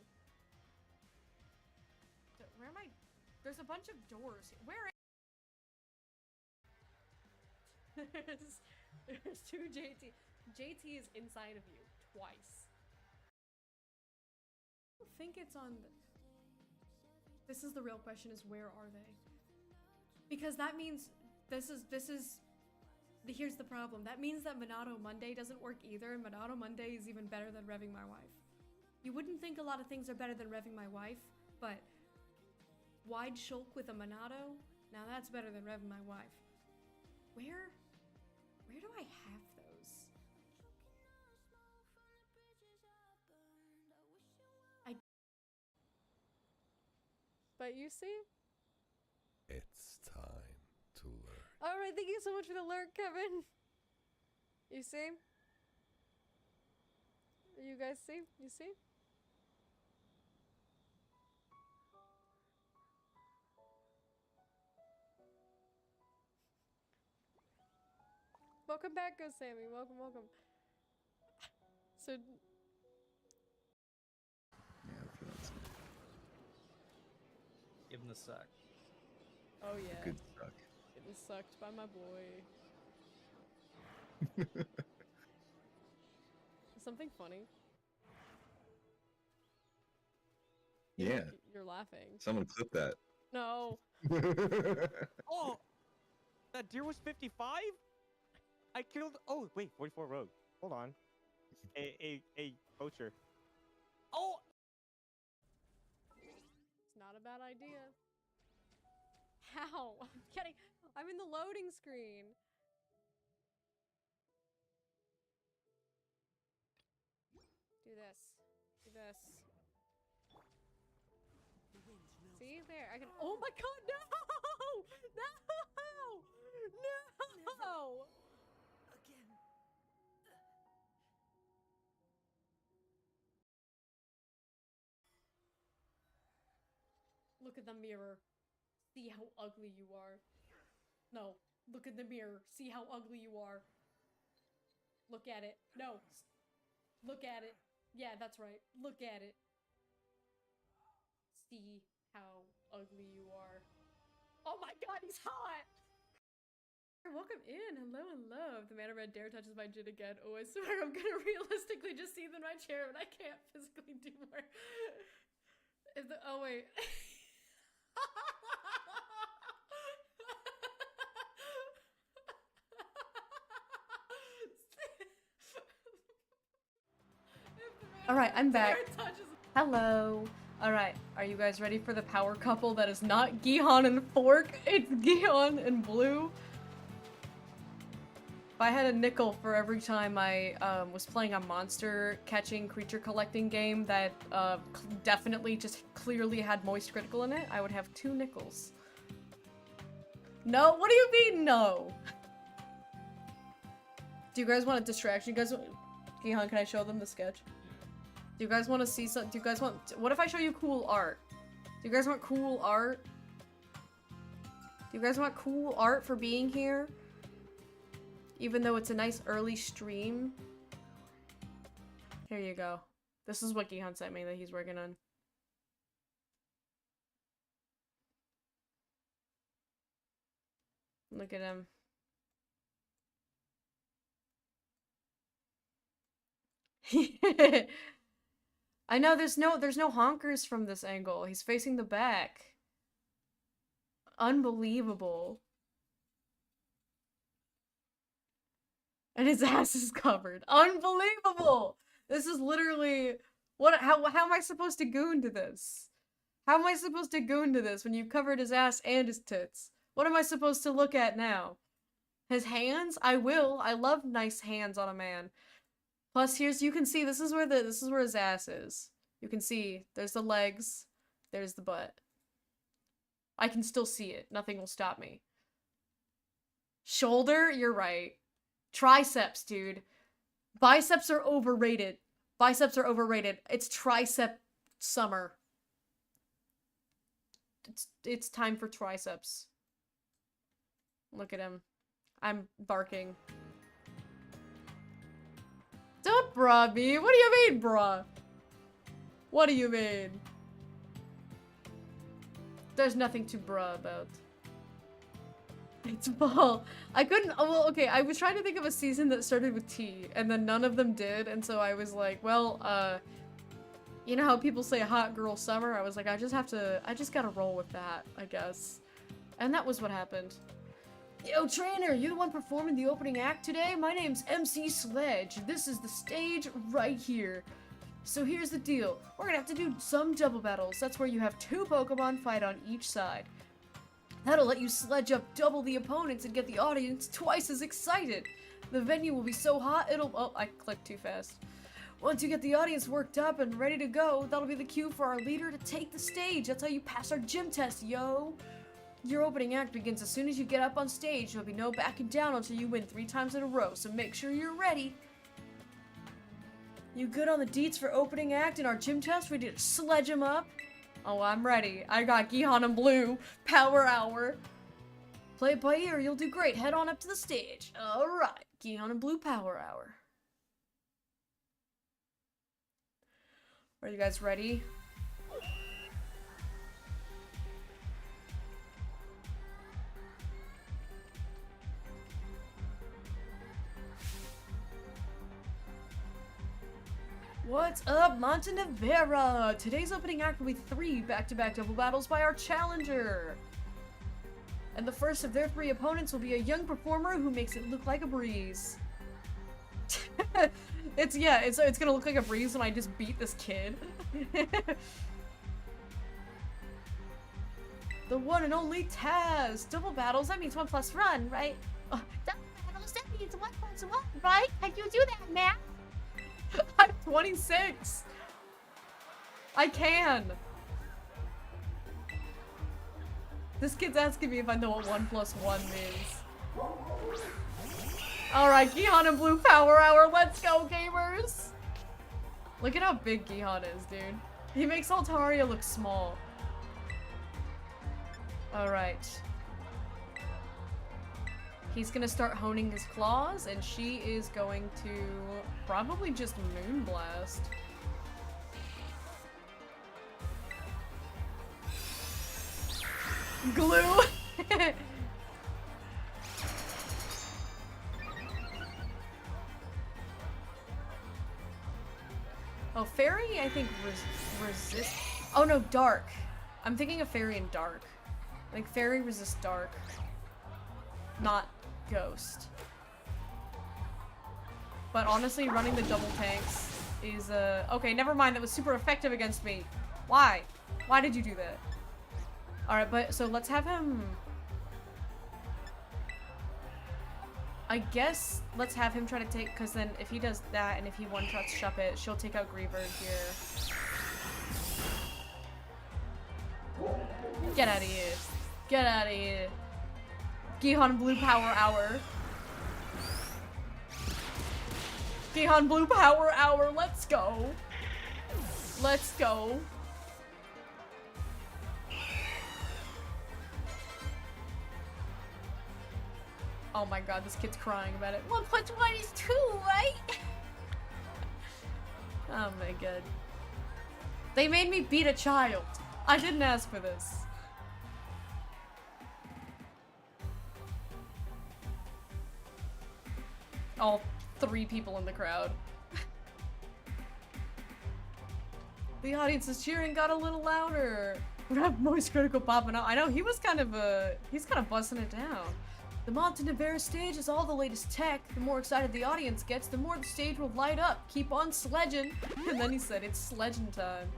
Where am I? There's a bunch of doors. Where is... There's two JT. JT is inside of you. Twice. I don't think it's on... This is the real question, is where are they? Because that means here's the problem. That means that Monado Monday doesn't work either, and Monado Monday is even better than Revving My Wife. You wouldn't think a lot of things are better than Revving My Wife, but Wide Shulk with a Monado? Now that's better than Revving My Wife. Where do I have those? But you see? It's time to learn. Alright, thank you so much for the alert, Kevin. You see? You guys see? You see? Welcome back, Go Sammy. Welcome, welcome. So, Give him the suck. oh yeah. Good suck. Getting sucked by my boy. Something funny? Yeah. You're laughing. Someone clip that. No. Oh! That deer was 55? I killed. Oh, wait, 44 rogue. Hold on. A poacher. Oh! It's not a bad idea. How? I'm kidding. I'm in the loading screen. Do this. Do this. See? There. I can. Oh my god, no! No! No! Look at the mirror. See how ugly you are. No. Look at the mirror. See how ugly you are. Look at it. No. Look at it. Yeah, that's right. Look at it. See how ugly you are. Oh my god, he's hot! Welcome in. Hello and love. The man in red dare touches my jit again. Oh, I swear I'm gonna realistically just see in my chair, but I can't physically do more. If the oh wait. Alright, I'm back. Hello. Alright, are you guys ready for the power couple that is not Gihan and Fork? It's Gihan and Blue. If I had a nickel for every time I was playing a monster catching creature collecting game that definitely just clearly had moist critical in it, I would have 2 nickels. No? What do you mean no? Do you guys want a distraction? You guys want... Gihan, can I show them the sketch? Do you guys want to see some? Do you guys want? What if I show you cool art? Do you guys want cool art? Do you guys want cool art for being here? Even though it's a nice early stream. Here you go. This is what Gihan sent me that he's working on. Look at him. I know there's no honkers from this angle. He's facing the back. Unbelievable. And his ass is covered. Unbelievable! This is literally how am I supposed to goon to this? How am I supposed to goon to this when you've covered his ass and his tits? What am I supposed to look at now? His hands? I will. I love nice hands on a man. Plus, you can see, this is where his ass is. You can see, there's the legs, there's the butt. I can still see it. Nothing will stop me. Shoulder? You're right. Triceps, dude. Biceps are overrated. Biceps are overrated. It's tricep summer. It's time for triceps. Look at him. I'm barking. Don't bruh me. What do you mean, bruh? What do you mean? There's nothing to bruh about. It's ball. I couldn't. Oh, well, okay. I was trying to think of a season that started with T, and then none of them did, and so I was like, well, you know how people say hot girl summer? I was like, I just gotta roll with that, I guess. And that was what happened. Yo, trainer, you the one performing the opening act today? My name's MC Sledge. This is the stage right here. So here's the deal. We're gonna have to do some double battles. That's where you have 2 Pokemon fight on each side. That'll let you sledge up double the opponents and get the audience twice as excited. The venue will be so hot, it'll... Oh, I clicked too fast. Once you get the audience worked up and ready to go, that'll be the cue for our leader to take the stage. That's how you pass our gym test, yo. Your opening act begins as soon as you get up on stage. There'll be no backing down until you win 3 times in a row, so make sure you're ready. You good on the deets for opening act in our gym test? We did sledge 'em up. Oh, I'm ready. I got Gihan and Blue. Power hour. Play it by ear, you'll do great. Head on up to the stage. Alright, Gihan and Blue power hour. Are you guys ready? What's up, Montenevera? Today's opening act will be 3 back-to-back double battles by our challenger. And the first of their 3 opponents will be a young performer who makes it look like a breeze. It's gonna look like a breeze when I just beat this kid. The one and only Taz! Double battles, that means 1 plus run, right? Double battles, that means 1 plus 1, right? Can you do that, man? I'm 26! I can! This kid's asking me if I know what 1 plus 1 means. Alright, Gihan and Blue power hour, let's go, gamers! Look at how big Gihan is, dude. He makes Altaria look small. Alright. He's gonna start honing his claws, and she is going to probably just Moonblast. Glue! Oh, Fairy, I think, resist. Oh no, Dark. I'm thinking of Fairy and Dark. I think Fairy resists Dark. Not Ghost. But honestly, running the double tanks is, okay, never mind, that was super effective against me. Why? Why did you do that? Alright, but, so let's have him... I guess let's have him try to take, because then if he does that and if he one-shots Shuppet, she'll take out Griever here. Get out of here. Get out of here. Gihan Blue power hour. Gihan Blue power hour, let's go. Let's go. Oh my god, this kid's crying about it. 1 plus 1 is 2, right? Oh my god. They made me beat a child. I didn't ask for this. All 3 people in the crowd. The audience is cheering got a little louder. We have Moist Critical popping out. I know, he was kind of, he's kind of busting it down. The Montenevera stage is all the latest tech. The more excited the audience gets, the more the stage will light up. Keep on sledging. And then he said, it's sledging time.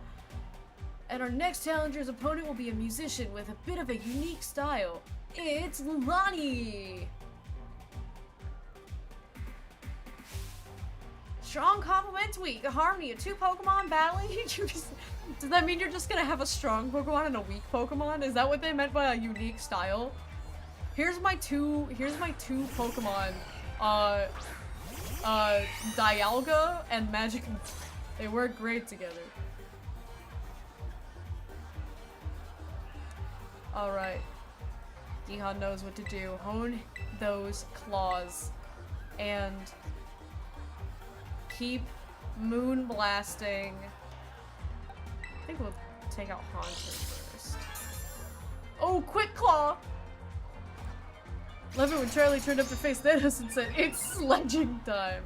And our next challenger's opponent will be a musician with a bit of a unique style. It's Lani! Strong compliments weak. A harmony of 2 Pokemon battling each other. Does that mean you're just gonna have a strong Pokemon and a weak Pokemon? Is that what they meant by a unique style? Here's my two Pokemon. Dialga and Magic. They work great together. Alright. Gihan knows what to do. Hone those claws. And keep moon blasting. I think we'll take out Haunter first. Oh, Quick Claw! Love it when Charlie turned up to face Thanos and said, it's sledging time.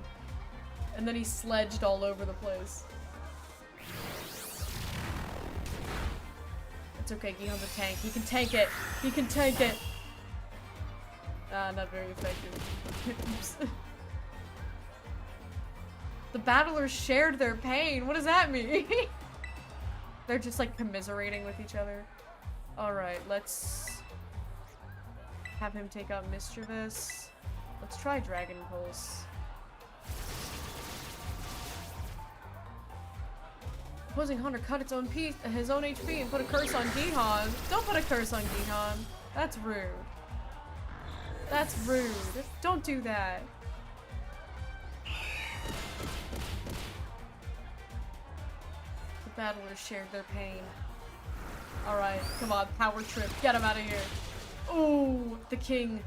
And then he sledged all over the place. It's okay, Gihan's a tank. He can tank it. He can tank it. Ah, not very effective. Oops. The battlers shared their pain. What does that mean? They're just like commiserating with each other. Alright, let's have him take out Mischievous. Let's try Dragon Pulse. Opposing Hunter cut his own HP and put a curse on Gihan. Don't put a curse on Gihan. That's rude. That's rude. Don't do that. The battlers shared their pain. Alright, come on, power trip. Get him out of here. Ooh, the king.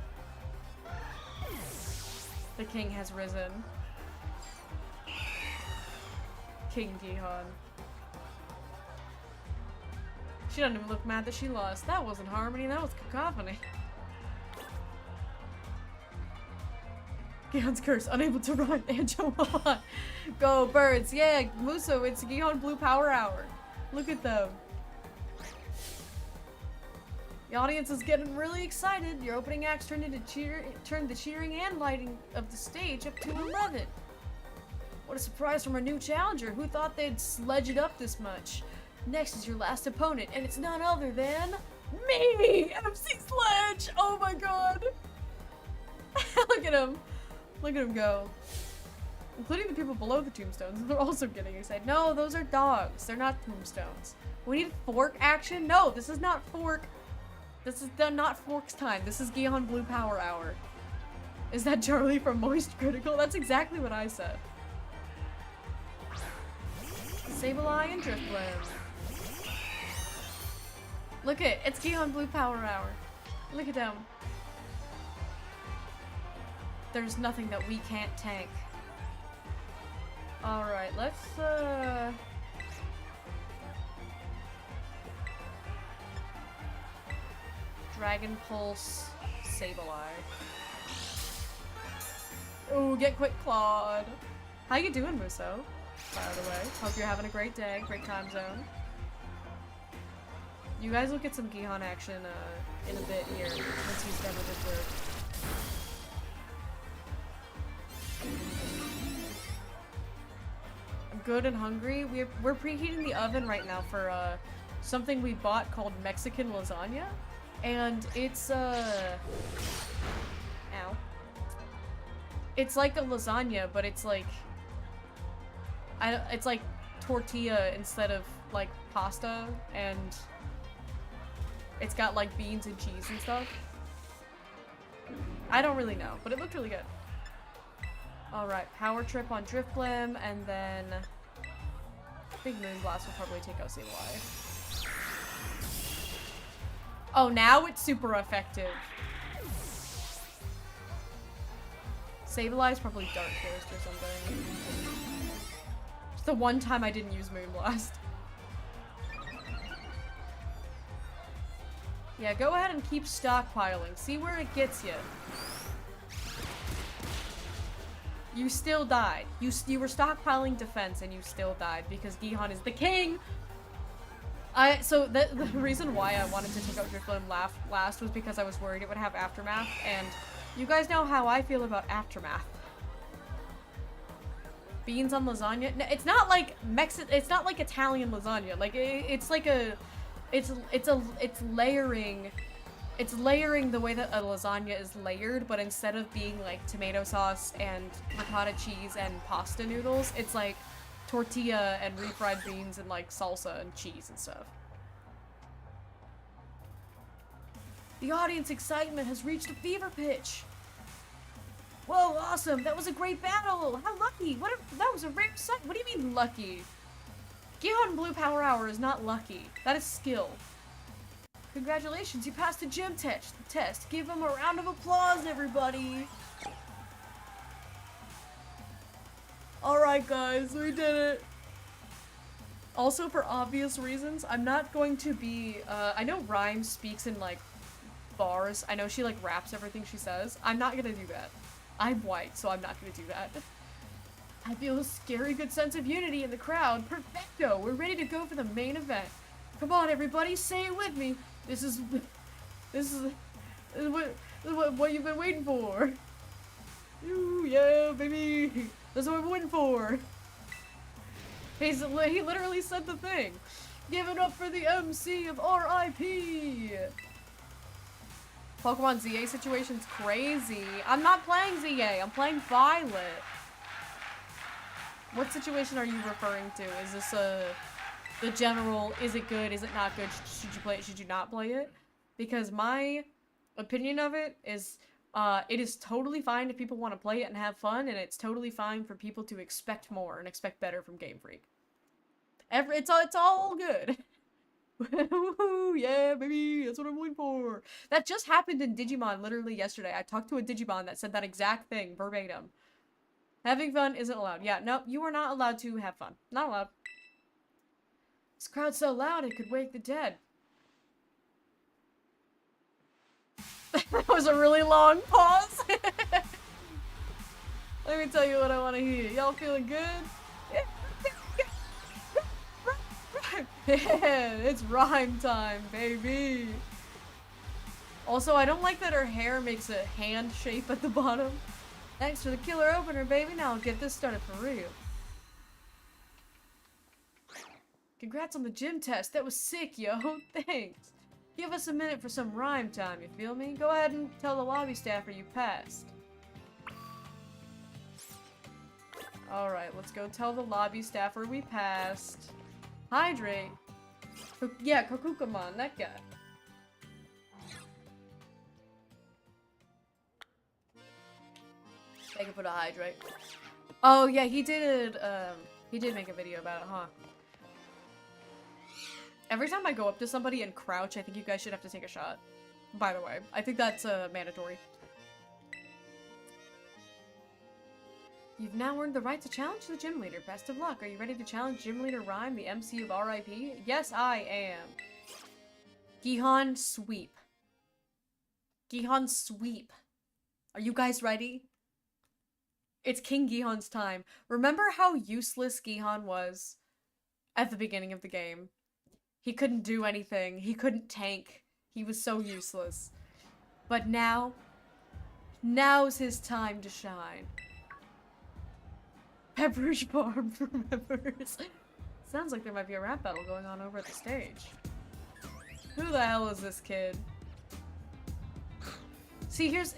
The king has risen. King Gihan. She doesn't even look mad that she lost. That wasn't harmony, that was cacophony. Gihan's curse, unable to run, and on. Go birds, yeah, Muso, it's Gihan Blue Power Hour. Look at them. The audience is getting really excited. Your opening acts turned the cheering and lighting of the stage up to 11. What a surprise from our new challenger. Who thought they'd sledge it up this much? Next is your last opponent, and it's none other than me, MC Sledge. Oh my god. Look at him. Look at him go. Including the people below the tombstones. They're also getting excited. No, those are dogs. They're not tombstones. We need fork action? No, this is not fork. This is not Forks time. This is Gihan Blue Power Hour. Is that Charlie from Moist Critical? That's exactly what I said. Sableye and Driftblim. Look it, it's Gihan Blue Power Hour. Look at them. There's nothing that we can't tank. Alright, let's Dragon Pulse, Sableye. Ooh, get quick clawed. How you doing, Muso? By the way, hope you're having a great day, great time zone. You guys will get some Gihan action in a bit here, once he's done with his work. I'm good and hungry. We're preheating the oven right now for something we bought called Mexican lasagna. And it's, ow. It's like a lasagna, but it's like, it's like tortilla instead of like pasta, and it's got like beans and cheese and stuff. I don't really know, but it looked really good. Alright, power trip on Driftblim, and then Big Moonblast will probably take out Sableye. Oh, now it's super effective. Sableye's probably Dark Forest or something. It's the one time I didn't use Moonblast. Yeah, go ahead and keep stockpiling. See where it gets you. You still died. You were stockpiling defense and you still died because Gihan is the king! So the reason why I wanted to take out Driftblim last was because I was worried it would have Aftermath, and you guys know how I feel about Aftermath. Beans on lasagna? No, it's not like it's not like Italian lasagna. Like it's like it's layering. It's layering the way that a lasagna is layered, but instead of being like tomato sauce and ricotta cheese and pasta noodles, it's like tortilla and refried beans and like salsa and cheese and stuff. The audience excitement has reached a fever pitch. Whoa, awesome! That was a great battle! How lucky! That was a rare sight! What do you mean lucky? Gihan Blue Power Hour is not lucky. That is skill. Congratulations, you passed the gym test. Give him a round of applause, everybody! Alright guys, we did it! Also, for obvious reasons, I'm not going to be, I know Rhyme speaks in, like, bars. I know she, like, raps everything she says. I'm not gonna do that. I'm white, so I'm not gonna do that. I feel a scary good sense of unity in the crowd. Perfecto! We're ready to go for the main event. Come on, everybody, say it with me! This is what you've been waiting for! Ooh, yeah, baby! That's what we're waiting for! He literally said the thing! Give it up for the MC of RIP! Pokemon ZA situation's crazy. I'm not playing ZA, I'm playing Violet. What situation are you referring to? Is this the general, is it good, is it not good, should you play it, should you not play it? Because my opinion of it is it is totally fine if people want to play it and have fun, and it's totally fine for people to expect more and expect better from Game Freak. It's all good. Woohoo, yeah, baby, that's what I'm waiting for. That just happened in Digimon literally yesterday. I talked to a Digimon that said that exact thing, verbatim. Having fun isn't allowed. Yeah, no, you are not allowed to have fun. Not allowed. This crowd's so loud it could wake the dead. That was a really long pause. Let me tell you what I want to hear. Y'all feeling good? Yeah, it's rhyme time, baby. Also, I don't like that her hair makes a hand shape at the bottom. Thanks for the killer opener, baby. Now I'll get this started for real. Congrats on the gym test. That was sick, yo. Thanks. Give us a minute for some rhyme time, you feel me? Go ahead and tell the lobby staffer you passed. Alright, let's go tell the lobby staffer we passed. Hydrate. Yeah, Kokukamon, that guy. Thank you for the hydrate. Oh yeah, he did make a video about it, huh? Every time I go up to somebody and crouch, I think you guys should have to take a shot. By the way, I think that's mandatory. You've now earned the right to challenge the gym leader. Best of luck. Are you ready to challenge Gym Leader Rhyme, the MC of RIP? Yes, I am. Gihan Sweep. Gihan Sweep. Are you guys ready? It's King Gihan's time. Remember how useless Gihan was at the beginning of the game? He couldn't do anything. He couldn't tank. He was so useless. But now's his time to shine. Pepperidge Farm remembers. Sounds like there might be a rap battle going on over at the stage. Who the hell is this kid? See, here's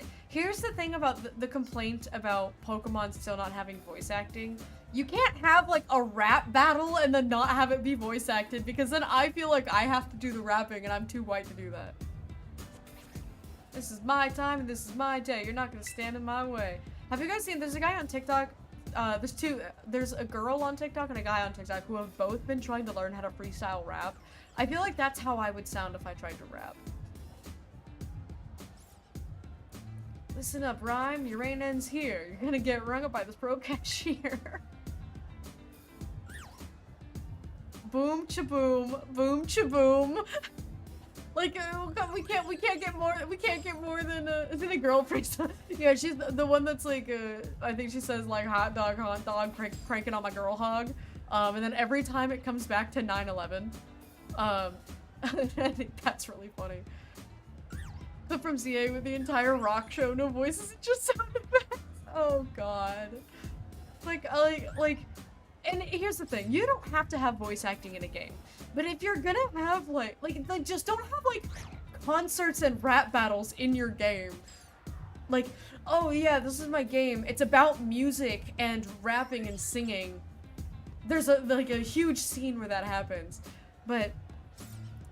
the thing about the complaint about Pokemon still not having voice acting. You can't have like a rap battle and then not have it be voice acted, because then I feel like I have to do the rapping and I'm too white to do that. This is my time and this is my day. You're not gonna stand in my way. Have you guys seen, there's a guy on TikTok, there's a girl on TikTok and a guy on TikTok who have both been trying to learn how to freestyle rap. I feel like that's how I would sound if I tried to rap. Listen up, Rhyme, your reign ends here. You're gonna get rung up by this pro cashier. Boom cha-boom, boom cha-boom. Like, we can't get more than a girl freestyle. Yeah, she's the one that's like, I think she says like hot dog, cranking on my girl hog. And then every time it comes back to 9/11. I think that's really funny. Clip from CA with the entire rock show, no voices, just sound effects. Oh god. Like, and here's the thing, you don't have to have voice acting in a game. But if you're gonna have like just don't have like concerts and rap battles in your game. Like, oh yeah, this is my game. It's about music and rapping and singing. There's a huge scene where that happens. But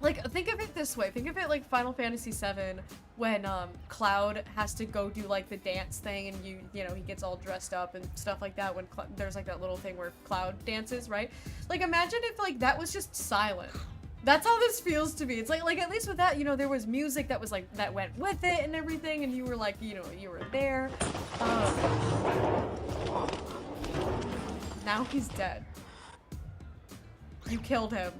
like, think of it this way. Think of it like Final Fantasy VII when Cloud has to go do like the dance thing, and you know, he gets all dressed up and stuff like that when there's like that little thing where Cloud dances, right? Like, imagine if like that was just silent. That's how this feels to me. It's like at least with that, you know, there was music that was like that went with it and everything, and you were like, you know, you were there. Now he's dead. You killed him.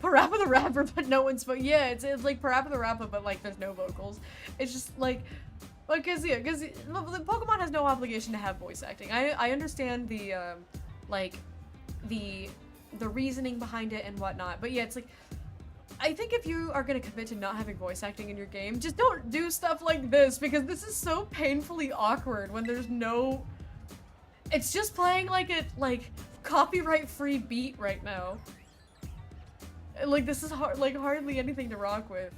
Parappa the Rapper, but no one's yeah, it's like Parappa the Rapper, but like there's no vocals. It's just like, because Pokemon has no obligation to have voice acting. I understand the like the reasoning behind it and whatnot, but yeah, it's like, I think if you are gonna commit to not having voice acting in your game, just don't do stuff like this, because this is so painfully awkward when there's no. It's just playing like a copyright-free beat right now. Like, this is hardly anything to rock with.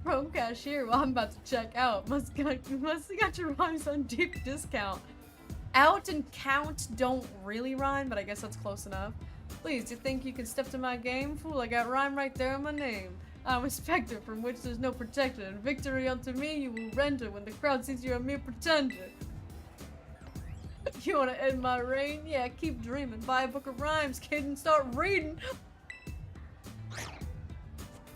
Pro cashier, well, I'm about to check out. Must have got your rhymes on deep discount. Out and count don't really rhyme, but I guess that's close enough. Please, do you think you can step to my game? Fool, I got rhyme right there in my name. I'm a specter from which there's no protector, and victory unto me you will render when the crowd sees you're a mere pretender. You wanna end my reign? Yeah, keep dreaming. Buy a book of rhymes, kid, and start reading.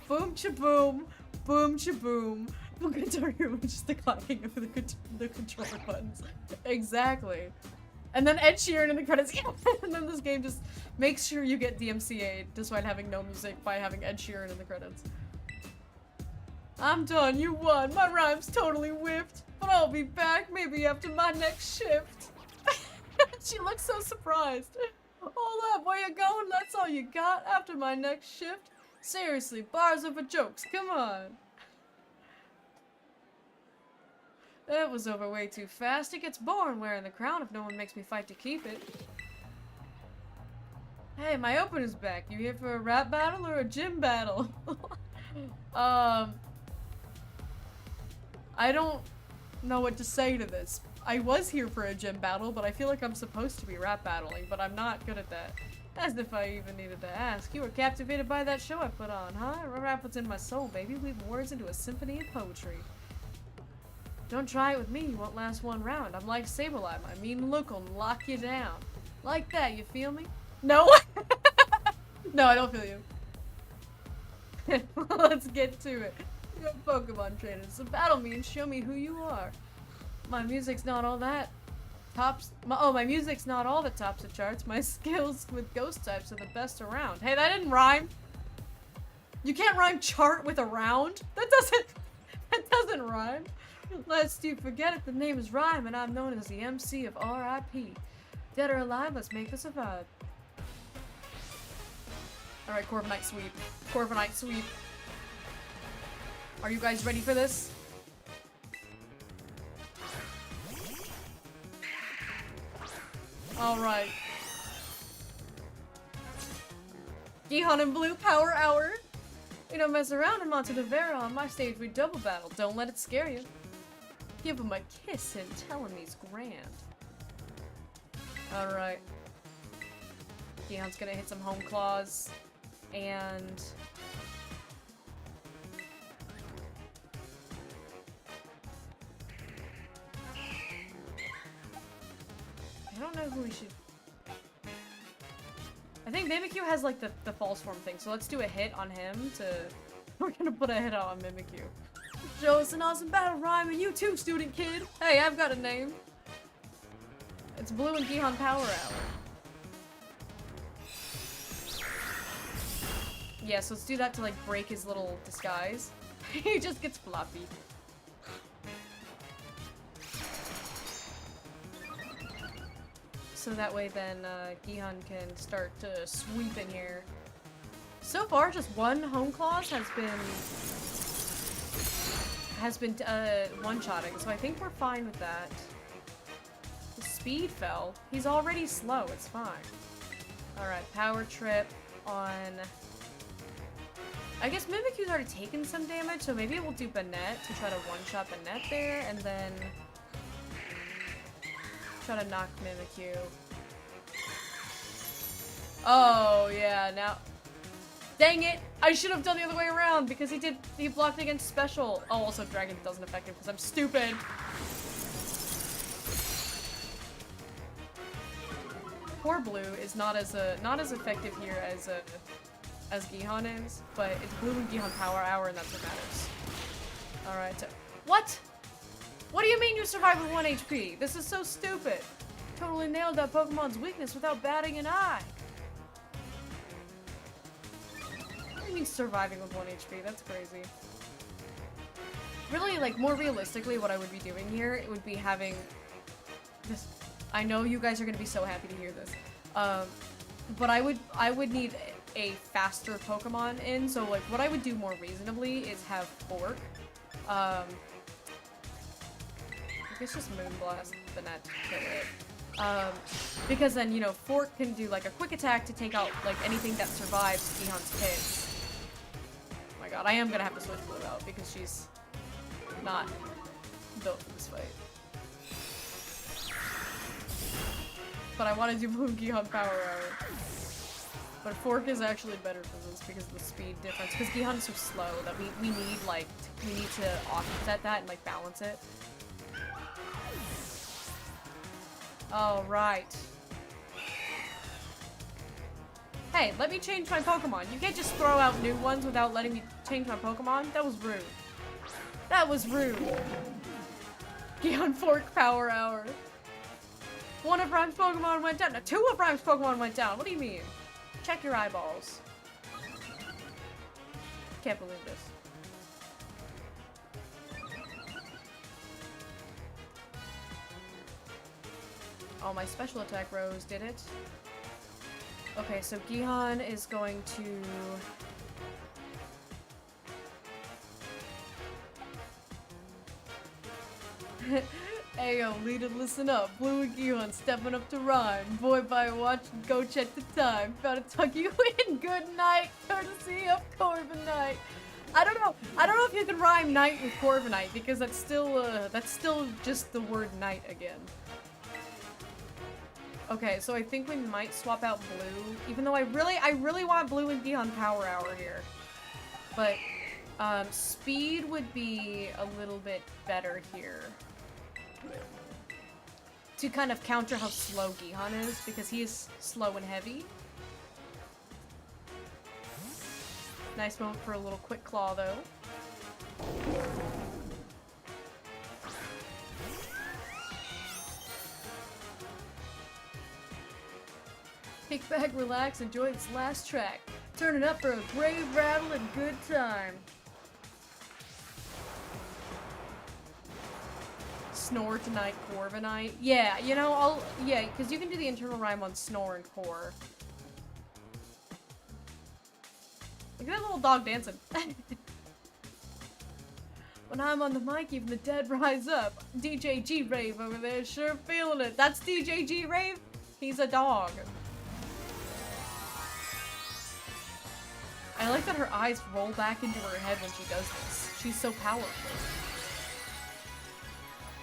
Boom cha-boom, boom cha-boom. Well, Guitar Hero was just the clacking of the controller buttons. Exactly. And then Ed Sheeran in the credits. Yeah. And then this game just makes sure you get DMCA'd despite having no music by having Ed Sheeran in the credits. I'm done, you won. My rhyme's totally whipped. But I'll be back maybe after my next shift. She looks so surprised. Hold up, where you going? That's all you got after my next shift? Seriously, bars are for jokes, come on. That was over way too fast. It gets boring wearing the crown if no one makes me fight to keep it. Hey, my opener's back. You here for a rap battle or a gym battle? I don't know what to say to this. I was here for a gym battle, but I feel like I'm supposed to be rap battling, but I'm not good at that. As if I even needed to ask. You were captivated by that show I put on, huh? Rap what's in my soul, baby. Weaving words into a symphony of poetry. Don't try it with me, you won't last one round. I'm like Sableye, my mean look will lock you down. Like that, you feel me? No! No, I don't feel you. Let's get to it. You're a Pokemon trainer, so battle me and show me who you are. My music's not all that. My music's not all that tops the charts. My skills with ghost types are the best around. Hey, that didn't rhyme. You can't rhyme chart with around. That doesn't rhyme. Lest you forget it, the name is Rhyme, and I'm known as the MC of R.I.P. Dead or alive, let's make this a vibe. Alright, Corviknight sweep. Corviknight sweep. Are you guys ready for this? Alright. Gihan and Blue, Power Hour. We don't mess around in Montenevera. On my stage, we double battle. Don't let it scare you. Give him a kiss and tell him he's grand. Alright. Gihan's gonna hit some home claws. And... I don't know who we should... I think Mimikyu has like the false form thing, so let's do a hit on him to... We're gonna put a hit on Mimikyu. Joe, it's an awesome battle rhyme, and you too, student kid! Hey, I've got a name. It's Blue and Gihan Power Hour. Yeah, so let's do that to like break his little disguise. He just gets floppy. So that way then Gihan can start to sweep in here. So far, just one home clause has been one-shotting, so I think we're fine with that. The speed fell. He's already slow, it's fine. Alright, power trip on... I guess Mimikyu's already taken some damage, so maybe we'll do Banette to try to one-shot Banette there, and then... try to knock Mimikyu. Oh, yeah, now... Dang it! I should have done the other way around because he blocked against special. Oh, also Dragon doesn't affect him because I'm stupid. Poor Blue is not as effective here as Gihan is, but it's Blue and Gihan Power Hour and that's what matters. Alright, so what? What do you mean you survived with 1 HP? This is so stupid. Totally nailed that Pokemon's weakness without batting an eye. What do you mean surviving with 1 HP? That's crazy. Really, like, more realistically, what I would be doing here, it would be having this... I know you guys are gonna be so happy to hear this. But I would need a faster Pokemon in, so, like, what I would do more reasonably is have Fork. I guess just Moonblast the net to kill it. Because then, you know, Fork can do, like, a quick attack to take out, like, anything that survives Gihan's hits. Oh my god, I am gonna have to switch Blue out because she's not built for this fight. But I want to do Blue Gihan Power Hour. But Fork is actually better for this because of the speed difference. Because Gihan's so slow that we need like we need to offset that and like balance it. All right. Hey, let me change my Pokemon. You can't just throw out new ones without letting me change my Pokemon. That was rude. That was rude. Gihan Fork Power Hour. One of Rhyme's Pokemon went down. No, two of Rhyme's Pokemon went down. What do you mean? Check your eyeballs. Can't believe this. Oh, my special attack rose did it. Okay, so Gihan is going to... Ayo, lead and listen up. Blue and Gihan stepping up to rhyme. Boy by watch and go check the time. Found to tuck you in. Good night. Courtesy of Corviknight. I don't know if you can rhyme night with Corviknight because that's still just the word night again. Okay, so I think we might swap out Blue, even though I really want Blue and Gihan Power Hour here. But speed would be a little bit better here. To kind of counter how slow Gihan is, because he is slow and heavy. Nice moment for a little quick claw, though. Kick back, relax, enjoy this last track. Turn it up for a brave rattle and good time. Snore tonight, Corviknight. Yeah, you know, yeah, because you can do the internal rhyme on Snore and Core. Look at that little dog dancing. When I'm on the mic, even the dead rise up. DJ G-Rave over there, sure feeling it. That's DJ G-Rave? He's a dog. I like that her eyes roll back into her head when she does this. She's so powerful.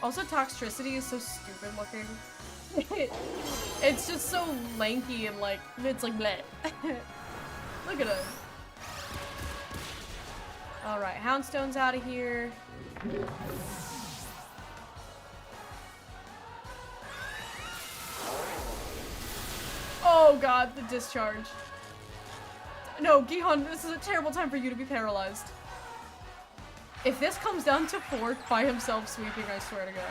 Also, Toxtricity is so stupid looking. It's just so lanky and like, it's like bleh. Look at her. Alright, Houndstone's out of here. Oh god, the discharge. No, Gihan, this is a terrible time for you to be paralyzed. If this comes down to Fork by himself sweeping, I swear to God.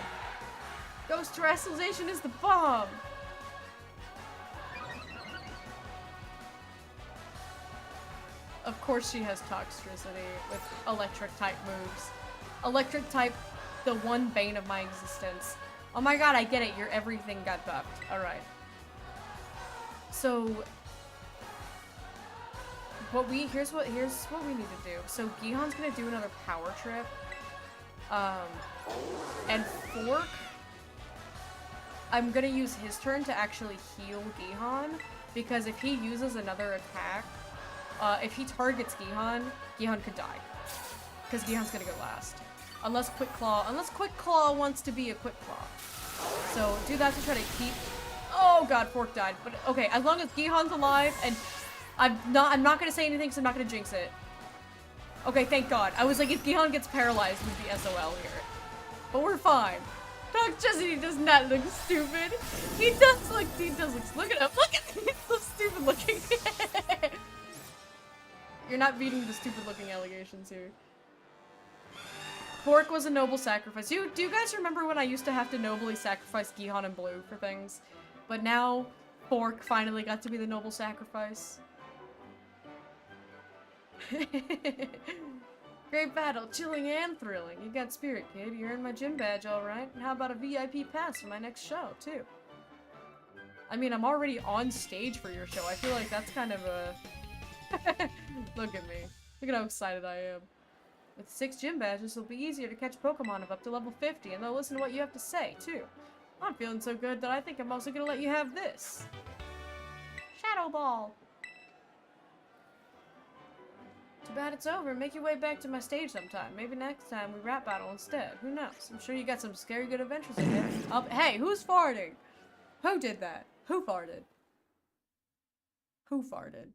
Ghost Terrestrialization is the bomb! Of course she has Toxtricity with electric type moves. Electric type, the one bane of my existence. Oh my god, I get it, your everything got buffed. Alright. So... here's what we need to do. So Gihan's gonna do another power trip. And Fork, I'm gonna use his turn to actually heal Gihan, because if he uses another attack, if he targets Gihan could die. Because Gihan's gonna go last. Unless Quick Claw wants to be a Quick Claw. So do that to try to keep... Oh god, Fork died. But okay, as long as Gihan's alive and... I'm not gonna say anything because I'm not gonna jinx it. Okay, thank God. I was like, if Gihan gets paralyzed, we'd be SOL here. But we're fine. Toxtricity does not look stupid. He does look at him. Look at him. He's so stupid looking. You're not beating the stupid looking allegations here. Fork was a noble sacrifice. Do you guys remember when I used to have to nobly sacrifice Gihan and Blue for things? But now, Fork finally got to be the noble sacrifice. Great battle, chilling and thrilling. You got spirit, kid. You earned my gym badge, alright. And how about a VIP pass for my next show, too? I mean, I'm already on stage for your show. I feel like that's kind of a... Look at me. Look at how excited I am. With 6 gym badges, it'll be easier to catch Pokemon of up to level 50, and they'll listen to what you have to say, too. I'm feeling so good that I think I'm also gonna let you have this. Shadow Ball! Too bad it's over. Make your way back to my stage sometime. Maybe next time we rap battle instead. Who knows? I'm sure you got some scary good adventures in there. Hey, who's farting? Who did that? Who farted? Who farted?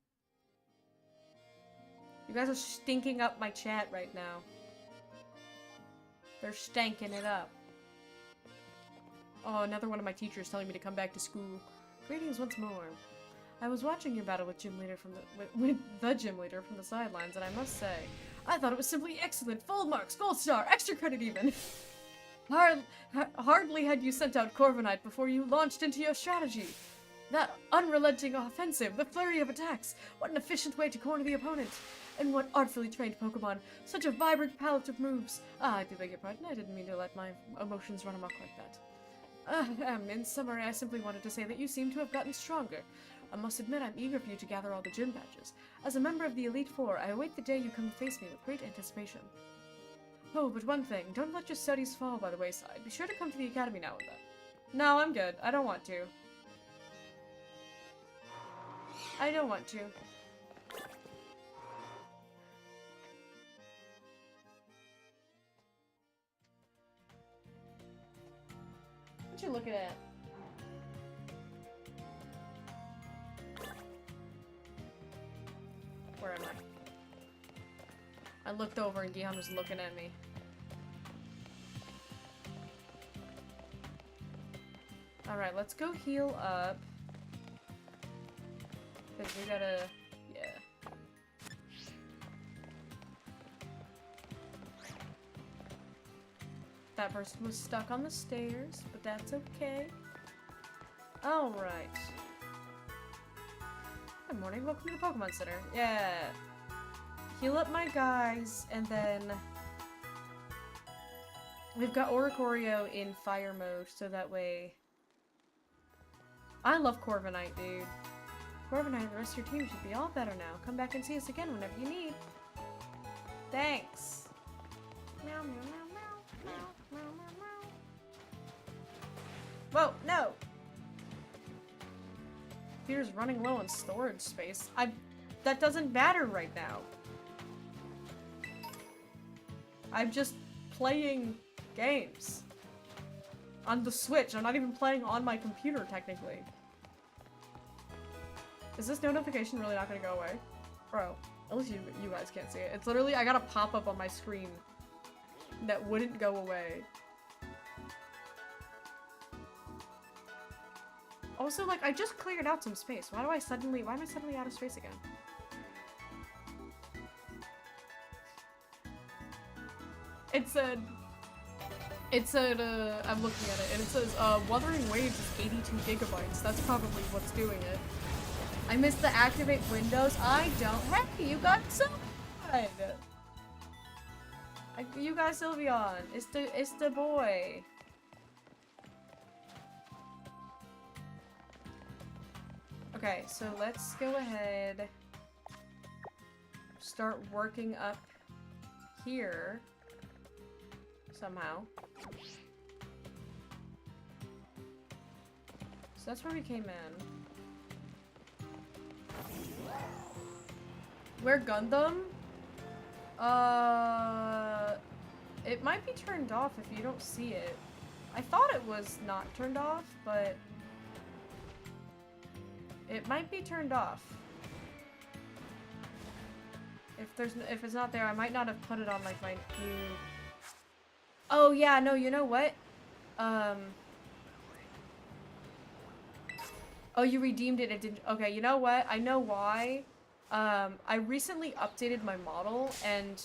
You guys are stinking up my chat right now. They're stanking it up. Oh, another one of my teachers telling me to come back to school. Greetings once more. I was watching your battle with gym leader from with the gym leader from the sidelines, and I must say, I thought it was simply excellent. Full marks, gold star, extra credit even. Hardly had you sent out Corviknight before you launched into your strategy. That unrelenting offensive, the flurry of attacks. What an efficient way to corner the opponent. And what artfully trained Pokemon. Such a vibrant palette of moves. Ah, I do beg your pardon. I didn't mean to let my emotions run amok like that. In summary, I simply wanted to say that you seem to have gotten stronger. I must admit I'm eager for you to gather all the gym badges. As a member of the Elite Four, I await the day you come face me with great anticipation. Oh, but one thing, don't let your studies fall by the wayside. Be sure to come to the academy now and then. No, I'm good. I don't want to. I don't want to. What you looking at? Where am I? I looked over and Gihan was looking at me. Alright, let's go heal up. Because we gotta... yeah. That person was stuck on the stairs, but that's okay. Alright. Good morning, welcome to the Pokemon Center. Yeah. Heal up my guys, and then... we've got Oricorio in fire mode, so that way... I love Corviknight, dude. Corviknight and the rest of your team should be all better now. Come back and see us again whenever you need. Thanks. Meow, meow, meow, meow, meow, meow, meow, meow. Whoa, no! Peter's running low on storage space. That doesn't matter right now. I'm just playing games. On the Switch. I'm not even playing on my computer, technically. Is this notification really not gonna go away? Bro, at least you guys can't see it. It's literally, I got a pop-up on my screen that wouldn't go away. Also, like, I just cleared out some space. Why am I suddenly out of space again? It said, I'm looking at it, and it says, Wuthering Waves is 82 gigabytes. That's probably what's doing it. I missed the activate windows. I don't. Hey, you got some. You got Sylveon. It's the boy. Okay, so let's go ahead. Start working up here. Somehow. So that's where we came in. Where Gundam? It might be turned off if you don't see it. I thought it was not turned off, but it might be turned off. If it's not there, I might not have put it on like my new. Oh yeah, no, you know what? Oh, you redeemed it. It didn't. Okay, you know what? I know why. I recently updated my model, and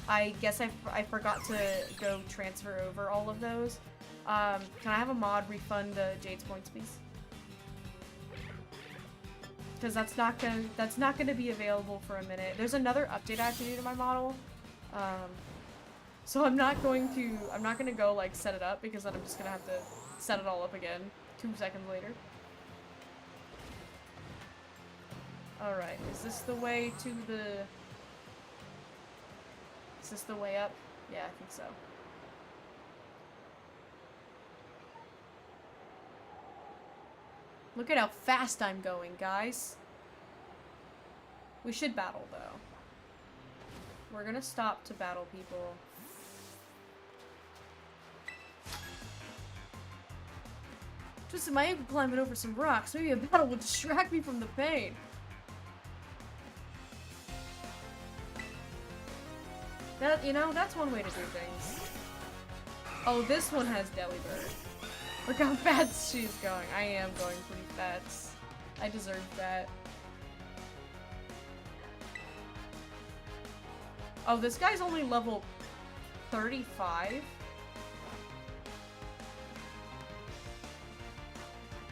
I guess I forgot to go transfer over all of those. Can I have a mod refund Jade's points, please? Because that's not gonna be available for a minute. There's another update I have to do to my model. So I'm not gonna go like set it up, because then I'm just gonna have to set it all up again 2 seconds later. Alright, is this the way to the... Is this the way up? Yeah, I think so. Look at how fast I'm going, guys. We should battle, though. We're gonna stop to battle people. Twisted my ankle climbing over some rocks. Maybe a battle will distract me from the pain. That, you know, that's one way to do things. Oh, this one has Delibird. Look how fast she's going. I am going pretty fast. I deserve that. Oh, this guy's only level 35?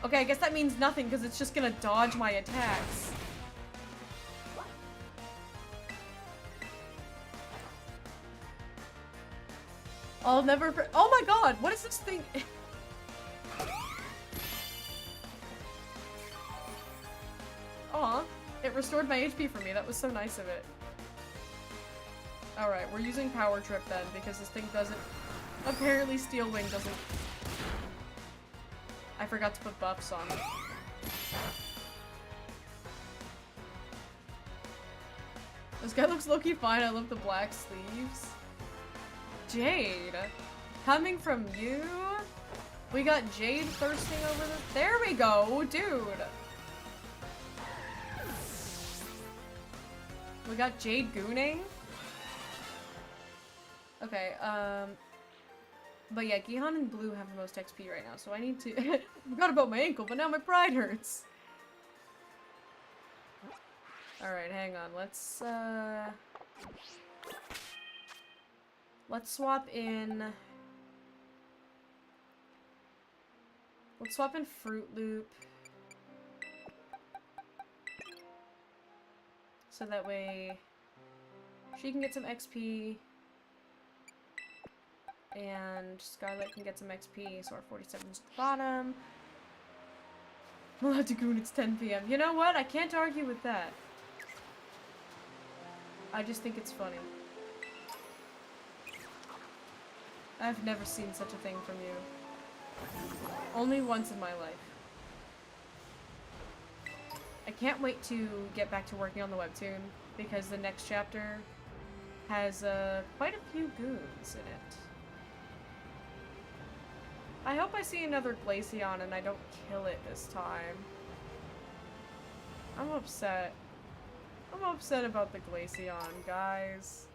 Okay, I guess that means nothing because it's just gonna dodge my attacks. I'll never. Oh my god, what is this thing? Aw, it restored my HP for me. That was so nice of it. Alright, we're using Power Trip then because this thing doesn't. Apparently, Steel Wing doesn't. I forgot to put buffs on it. This guy looks low-key fine. I love the black sleeves. Jade, coming from you? We got Jade thirsting over this. There we go, dude. We got Jade gooning. Okay, but yeah, Gihan and Blue have the most XP right now, so I need to. I forgot about my ankle, but now my pride hurts. All right, hang on. Let's swap in. Let's swap in Fruit Loop. So that way she can get some XP. And Scarlet can get some XP, so our 47's at the bottom. We'll have to goon, it's 10 PM. You know what? I can't argue with that. I just think it's funny. I've never seen such a thing from you. Only once in my life. I can't wait to get back to working on the webtoon, because the next chapter has quite a few goons in it. I hope I see another Glaceon and I don't kill it this time. I'm upset. I'm upset about the Glaceon, guys.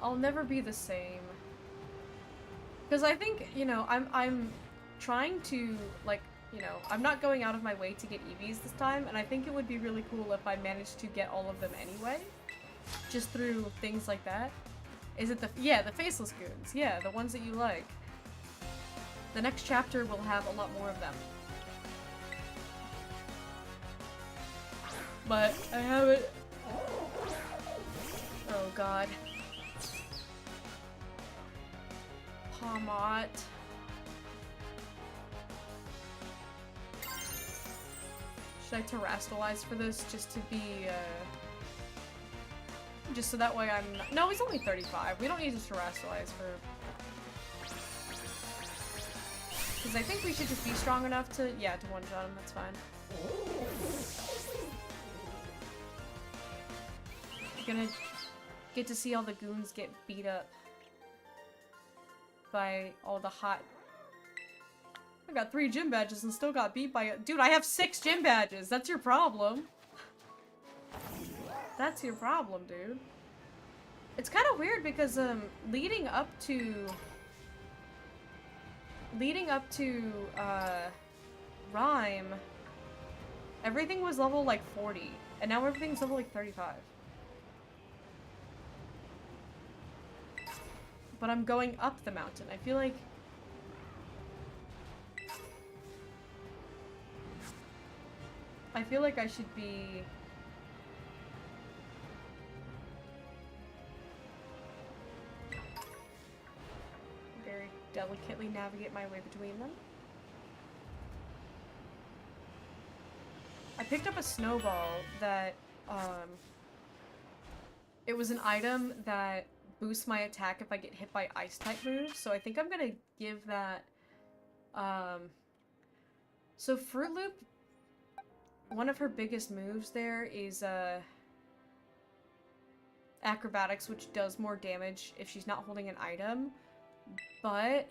I'll never be the same. Because I think, you know, I'm trying to, like, you know, I'm not going out of my way to get EVs this time, and I think it would be really cool if I managed to get all of them anyway. Just through things like that. Is it the faceless goons. Yeah, the ones that you like. The next chapter will have a lot more of them. But I haven't. Oh god. Palmot. Should I terrestrialize for this just to be, just so that way I'm not— no, he's only 35. We don't need to terrestrialize for— because I think we should just be strong enough to— yeah, to one-shot him, that's fine. You're gonna get to see all the goons get beat up by all the hot— I got 3 gym badges and still got beat by a— dude, I have 6 gym badges! That's your problem! That's your problem, dude. It's kind of weird because, leading up to, Rhyme, everything was level, like, 40. And now everything's level, like, 35. But I'm going up the mountain. I feel like I should be— very delicately navigate my way between them. I picked up a snowball that, it was an item that boosts my attack if I get hit by ice-type moves, so I think I'm gonna give that, so Fruit Loop, one of her biggest moves there is, acrobatics, which does more damage if she's not holding an item, but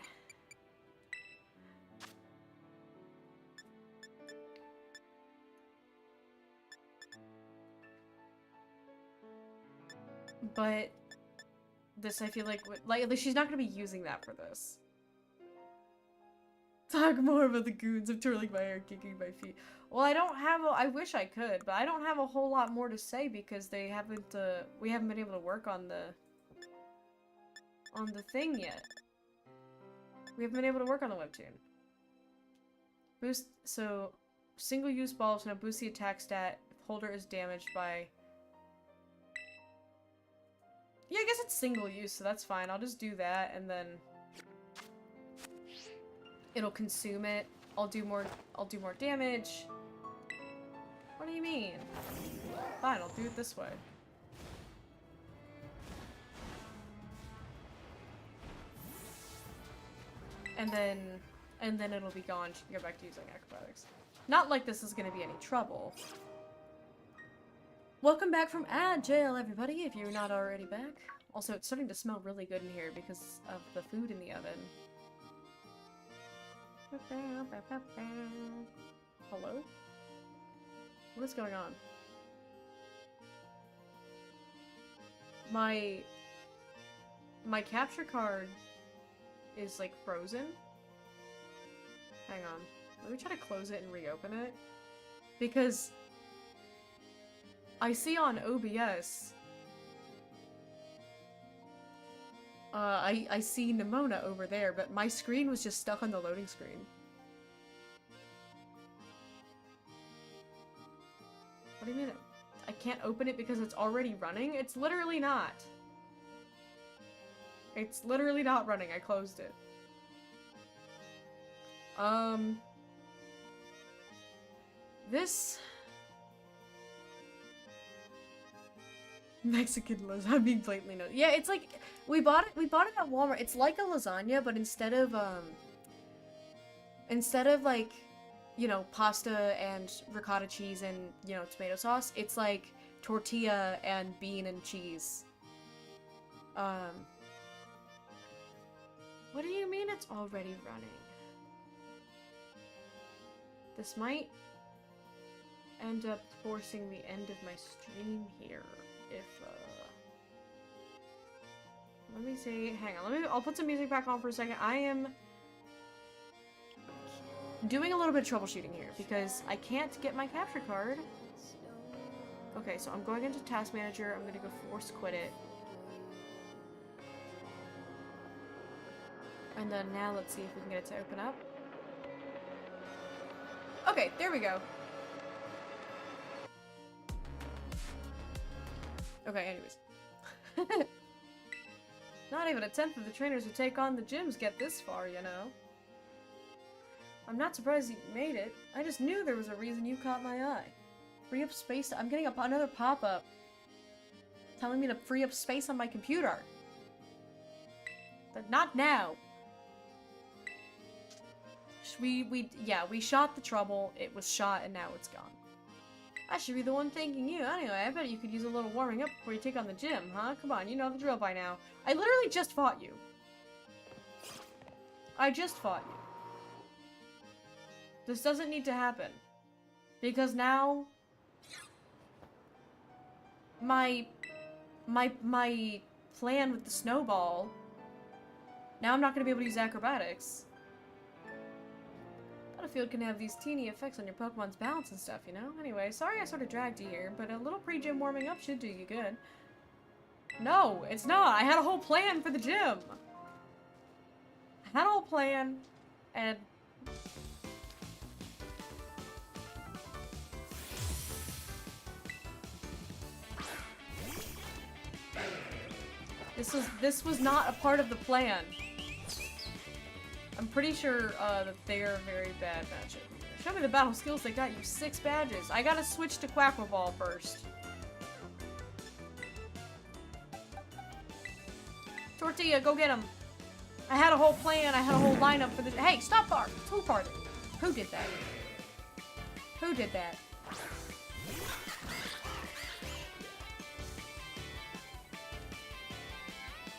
But this, I feel like she's not gonna be using that for this. Talk more about the goons of twirling my hair, kicking my feet. Well, I wish I could, but I don't have a whole lot more to say because we haven't been able to work on the thing yet. We haven't been able to work on the webtoon. Boost, so single-use bulbs now boost the attack stat if holder is damaged by... Yeah, I guess it's single-use, so that's fine. I'll just do that, and then it'll consume it. I'll do more damage. What do you mean? Fine, I'll do it this way. And then it'll be gone. She can go back to using acrobatics. Not like this is gonna be any trouble. Welcome back from jail, everybody, if you're not already back. Also, it's starting to smell really good in here because of the food in the oven. Hello? What is going on? My capture card is like frozen. Hang on. Let me try to close it and reopen it. Because I see on OBS I see Nimona over there, but my screen was just stuck on the loading screen. What do you mean? I can't open it because it's already running? It's literally not. It's literally not running. I closed it. This... Mexican lasagna. I'm being blatantly no. Yeah, it's like we bought it at Walmart. It's like a lasagna, but instead of like, you know, pasta and ricotta cheese and, you know, tomato sauce, it's like tortilla and bean and cheese. What do you mean it's already running? This might end up forcing the end of my stream here. If, let me see, hang on, I'll put some music back on for a second. I am doing a little bit of troubleshooting here, because I can't get my capture card. Okay, so I'm going into Task Manager, I'm gonna go force quit it. And then now let's see if we can get it to open up. Okay, there we go. Okay, anyways. Not even a tenth of the trainers who take on the gyms get this far, you know? I'm not surprised you made it. I just knew there was a reason you caught my eye. Free up space. I'm getting another pop-up telling me to free up space on my computer. But not now. Yeah, we shot the trouble. It was shot and now it's gone. I should be the one thanking you. Anyway, I bet you could use a little warming up before you take on the gym, huh? Come on, you know the drill by now. I literally just fought you. I just fought you. This doesn't need to happen. Because now... My plan with the snowball... Now I'm not going to be able to use acrobatics. Battlefield can have these teeny effects on your Pokemon's balance and stuff, you know? Anyway, sorry I sort of dragged you here, but a little pre-gym warming up should do you good. No, it's not. I had a whole plan for the gym. I had a whole plan, and... This was not a part of the plan. I'm pretty sure that they are a very bad matchup. Show me the battle skills that got you 6 badges. I gotta switch to Quackle Ball first. Tortilla, go get him. I had a whole plan. I had a whole lineup for this. Hey, stop bar. Who farted? Who did that? Who did that?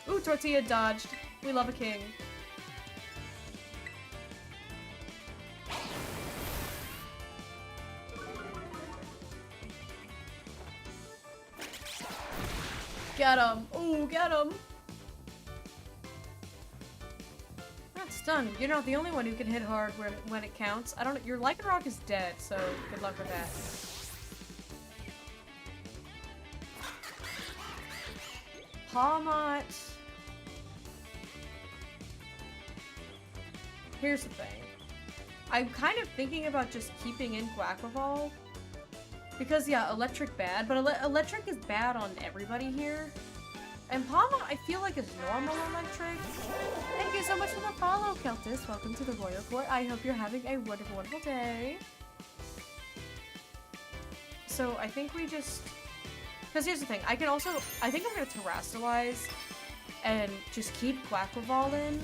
Ooh, Tortilla dodged. We love a king. Get him! Ooh, get him! That's stunned. You're not the only one who can hit hard when it counts. I don't. Your Lycanroc is dead, so good luck with that. Palmot. Here's the thing. I'm kind of thinking about just keeping in Quackball. Because, yeah, electric bad, but electric is bad on everybody here. And Palmot, I feel like, is normal electric. Thank you so much for the follow, Keltis. Welcome to the Royal Court. I hope you're having a wonderful, wonderful day. So, I think we just... Because here's the thing. I think I'm going to Terrastalize and just keep Quackball in.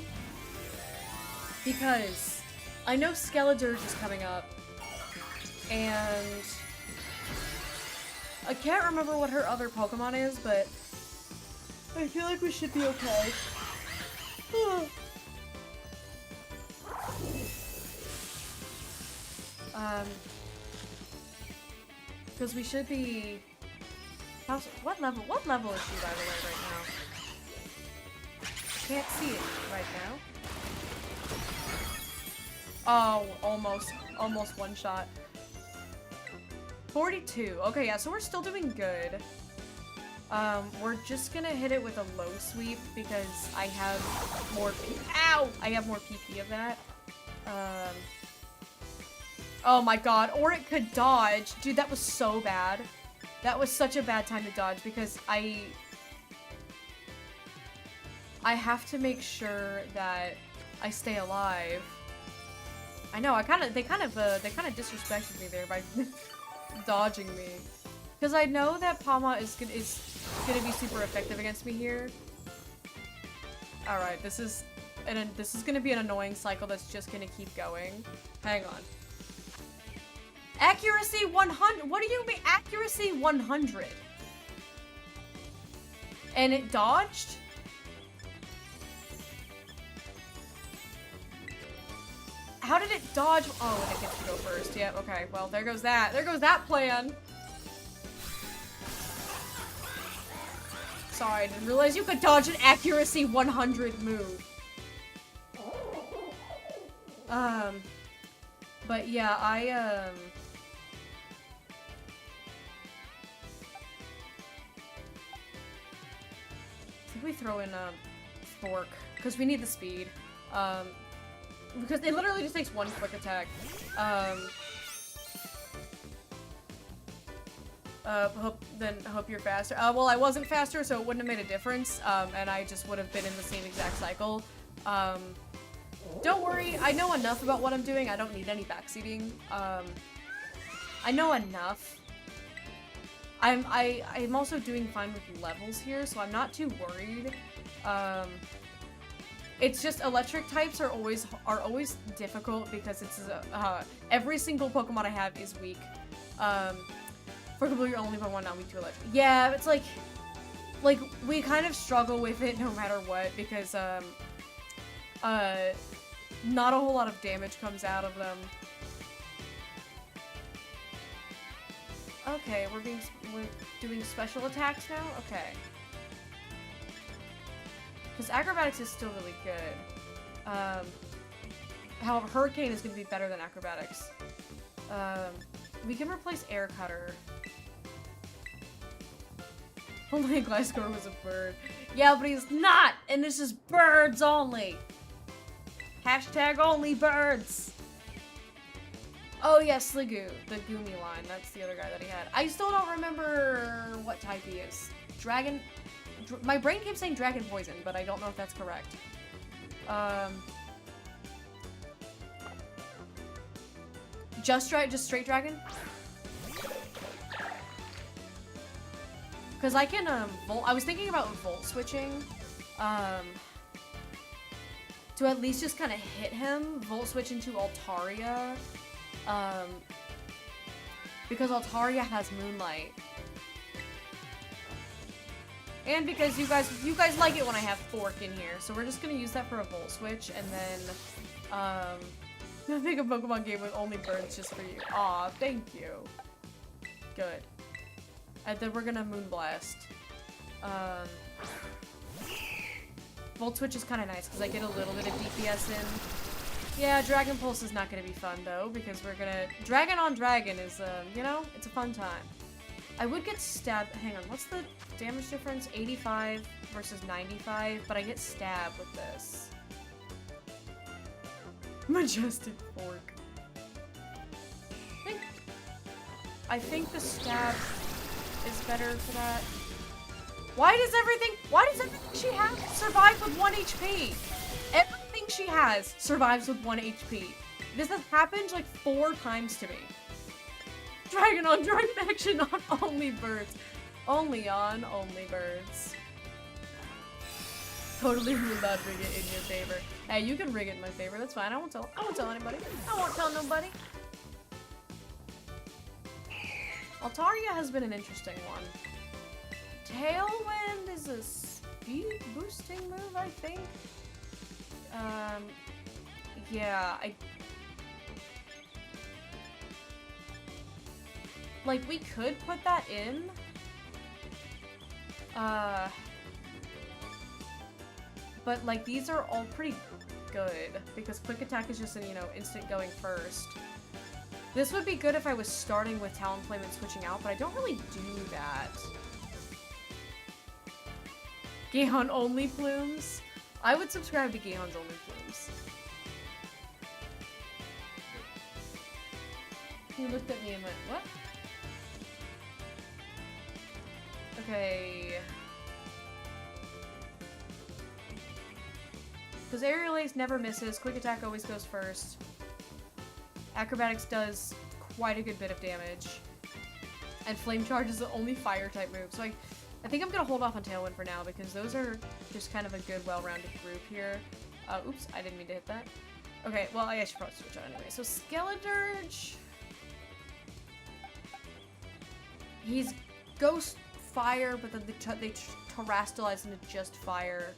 Because I know Skeledirge is coming up. And... I can't remember what her other Pokemon is, but I feel like we should be okay. Because we should be... What level is she, by the way, right now? Can't see it right now. Oh, almost one shot. 42. Okay, yeah, so we're still doing good. We're just gonna hit it with a low sweep because I have more Ow! I have more PP of that. Oh my god, or it could dodge. Dude, that was so bad. That was such a bad time to dodge because I have to make sure that I stay alive. I know, they kind of disrespected me there by dodging me. Because I know that Palmot is gonna be super effective against me here. Alright, this is gonna be an annoying cycle that's just gonna keep going. Hang on. Accuracy 100! What do you mean accuracy 100? And it dodged? How did it dodge? Oh, and it gets to go first. Yeah, okay. Well, there goes that. There goes that plan. Sorry, I didn't realize you could dodge an accuracy 100 move. But yeah, I think we throw in a fork because we need the speed. Because it literally just takes one quick attack. Hope you're faster. Well, I wasn't faster, so it wouldn't have made a difference. And I just would have been in the same exact cycle. Don't worry, I know enough about what I'm doing. I don't need any backseating. I know enough. I'm also doing fine with levels here, so I'm not too worried. It's just electric types are always difficult because it's every single Pokemon I have is weak. For example, you're only Pokemon not weak to electric. Yeah, it's like we kind of struggle with it no matter what because not a whole lot of damage comes out of them. Okay, we're doing special attacks now? Okay. Because Acrobatics is still really good. However, Hurricane is going to be better than Acrobatics. We can replace Air Cutter. Only Gliscor was a bird. Yeah, but he's not! And this is birds only! Hashtag only birds! Oh yeah, Sliggoo, the Goomy line. That's the other guy that he had. I still don't remember what type he is. Dragon... My brain keeps saying Dragon Poison, but I don't know if that's correct. Just straight Dragon? Because I can, I was thinking about Volt switching, to at least just kind of hit him. Volt switch into Altaria, because Altaria has Moonlight. And because you guys like it when I have Fork in here, so we're just gonna use that for a Volt switch, and then, make a Pokemon game with only birds just for you. Aw, thank you. Good. And then we're gonna Moonblast. Volt Switch is kind of nice because I get a little bit of DPS in. Yeah, Dragon Pulse is not going to be fun though because we're gonna... Dragon on Dragon is, you know, it's a fun time. I would get stabbed... Hang on, what's the damage difference? 85 versus 95, but I get stabbed with this. Majestic Fork. I think the stab is better for that. Why does everything she has survive with 1 HP? Everything she has survives with 1 HP. This has happened like 4 times to me. Dragon on Dragon action on only birds. Only on only birds. Totally will not rig it in your favor. Hey, you can rig it in my favor, that's fine. I won't tell anybody. I won't tell nobody. Altaria has been an interesting one. Tailwind is a speed boosting move, I think. Yeah, like, we could put that in. But, like, these are all pretty good, because Quick Attack is just an, you know, instant going first. This would be good if I was starting with Talonflame and switching out, but I don't really do that. Gihon only plumes? I would subscribe to Gihon's only plumes. He looked at me and went, what? Okay. Because Aerial Ace never misses, Quick Attack always goes first. Acrobatics does quite a good bit of damage. And Flame Charge is the only fire type move, so I think I'm gonna hold off on Tailwind for now because those are just kind of a good, well-rounded group here. Oops, I didn't mean to hit that. Okay, well, I should probably switch out anyway. So Skeledirge... He's Ghost Fire, but then they terrestrialize into just Fire.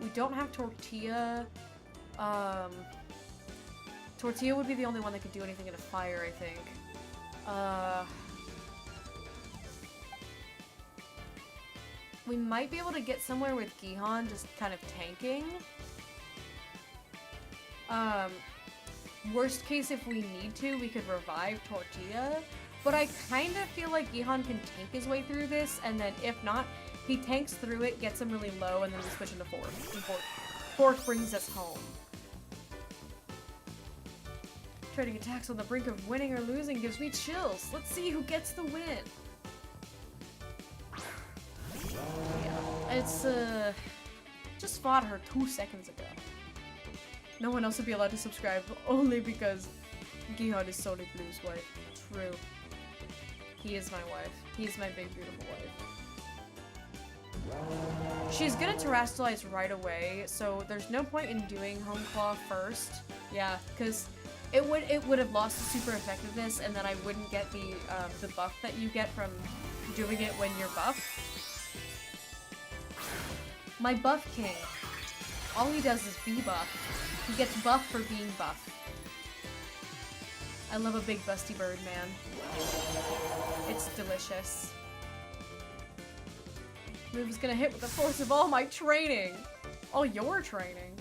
We don't have Tortilla. Tortilla would be the only one that could do anything into fire, I think. We might be able to get somewhere with Gihon just kind of tanking. Worst case, if we need to, we could revive Tortilla. But I kind of feel like Gihon can tank his way through this, and then if not, he tanks through it, gets him really low, and then we switch into Fourth. And Fourth brings us home. Trading attacks on the brink of winning or losing gives me chills. Let's see who gets the win. Yeah, it's, just fought her 2 seconds ago. No one else would be allowed to subscribe only because Gihon is solely Blue's wife. True. He is my wife. He is my big, beautiful wife. She's gonna terrestrialize right away, so there's no point in doing Home Claw first. Yeah, because it would have lost the super effectiveness, and then I wouldn't get the buff that you get from doing it when you're buff. My buff king. All he does is be buff. He gets buff for being buff. I love a big busty bird, man. It's delicious. Move is gonna hit with the force of all my training. All your training.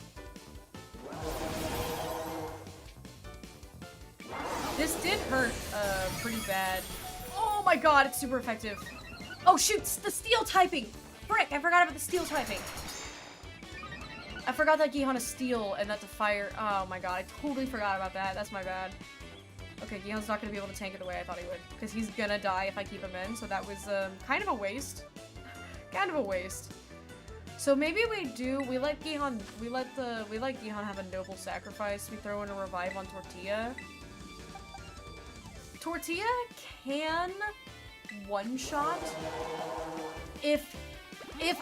This did hurt, pretty bad. Oh my god, it's super effective. Oh shoot, the steel typing! Frick, I forgot about the steel typing. I forgot that Gihon is steel and that's a fire. Oh my god, I totally forgot about that. That's my bad. Okay, Gihon's not gonna be able to tank it the way I thought he would, because he's gonna die if I keep him in, so that was, kind of a waste. Kind of a waste. So maybe we let Gihon have a noble sacrifice. We throw in a revive on Tortilla. Tortilla can one-shot if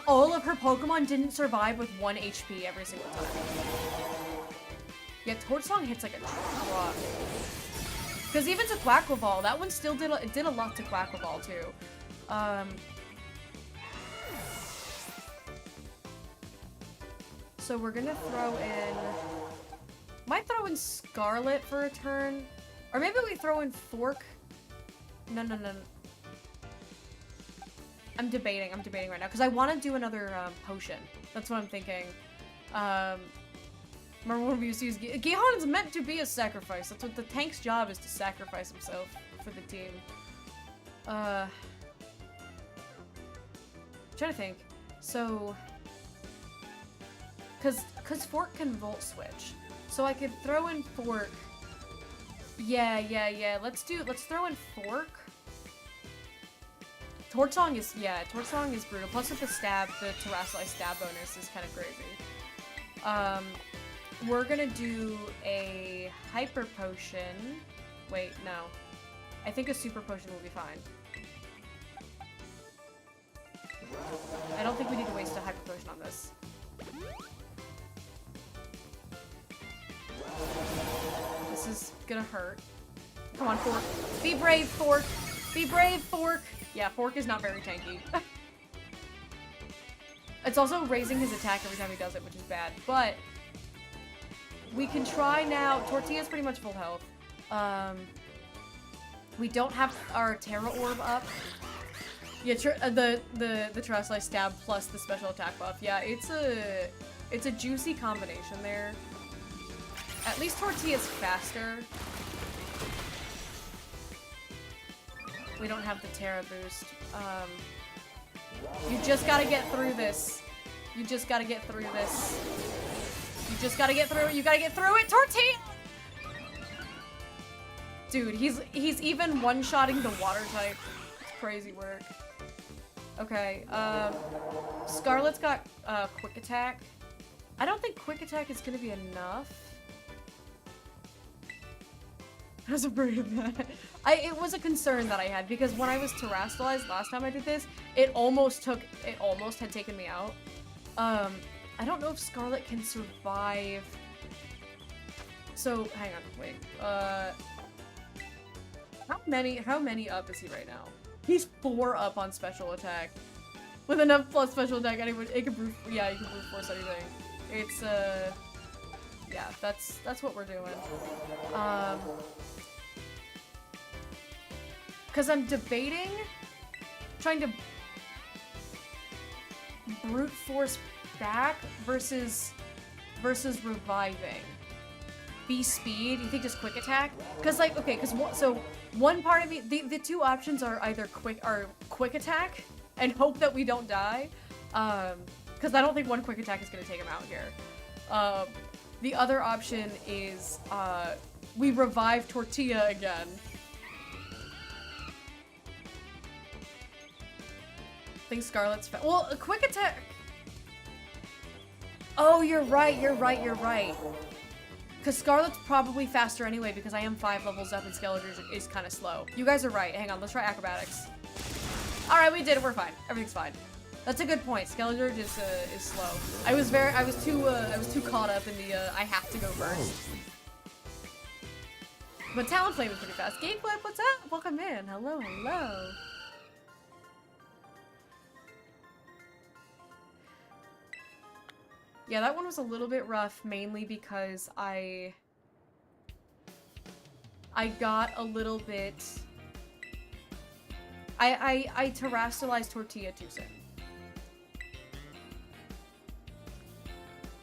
all of her Pokemon didn't survive with 1 HP every single time. Yeah, Torch Song hits like a truck. Because even to Quaquaval, that one still did a lot to Quaquaval too. So we're gonna throw in... Might throw in Scarlet for a turn. Or maybe we throw in Fork. No. I'm debating right now because I want to do another potion. That's what I'm thinking. Remember when we used to use Gihan is meant to be a sacrifice. That's what the tank's job is, to sacrifice himself for the team. Trying to think. So, cause Fork can volt switch, so I could throw in Fork. Yeah. Let's throw in Fork. Torch Song is brutal. Plus with the stab, the Terrassoli stab bonus is kind of crazy. We're gonna do a hyper potion. Wait, no. I think a super potion will be fine. I don't think we need to waste a hyper potion on this. This is gonna hurt. Come on, Fork. Be brave, Fork. Be brave, Fork. Yeah, Fork is not very tanky. It's also raising his attack every time he does it, which is bad. But we can try now. Tortilla's pretty much full health. We don't have our Terra Orb up. Yeah, the Terrassoli stab plus the special attack buff. Yeah, it's a juicy combination there. At least Tortilla's faster. We don't have the Terra boost. You just gotta get through this. You just gotta get through this. You just gotta get through it. You gotta get through it, Tortilla! Dude, he's even one-shotting the water type. It's crazy work. Okay, Scarlet's got quick attack. I don't think quick attack is gonna be enough. I was afraid of that. It was a concern that I had because when I was terrestrialized last time I did this, it almost had taken me out. I don't know if Scarlet can survive. So, hang on, wait. How many up is he right now? He's 4 up on special attack. With enough plus special attack, it can brute, yeah, you can brute force anything. It's, yeah, that's what we're doing. Because I'm debating trying to brute force back versus reviving. Be speed, you think just quick attack? Because like, okay, so one part of me, the two options are either quick attack and hope that we don't die. Because I don't think one quick attack is gonna take him out here. The other option is we revive Tortilla again. I think Scarlet's well, a quick attack. Oh, you're right. Because Scarlet's probably faster anyway because I am 5 levels up and Skeletor is kind of slow. You guys are right. Hang on, let's try acrobatics. All right, we did it. We're fine. Everything's fine. That's a good point. Skeletor just is slow. I was too caught up in the I have to go first. But Talonflame is pretty fast. Gameflip, what's up? Welcome in. Hello. Yeah, that one was a little bit rough, mainly because I got a little bit... I terrestrialized Tortilla too soon.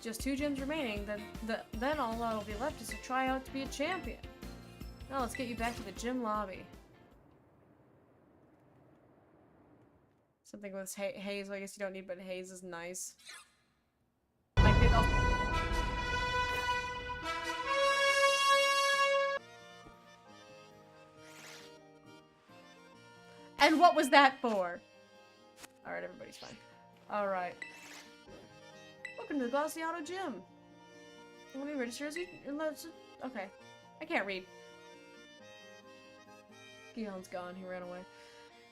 Just 2 gyms remaining, then all that'll be left is to try out to be a champion. Now let's get you back to the gym lobby. Something with haze, well, I guess you don't need, but haze is nice. And what was that for? Alright, everybody's fine. Alright. Welcome to the Glaciato Gym. Let me register as you... Okay. I can't read. Gihon's gone. He ran away.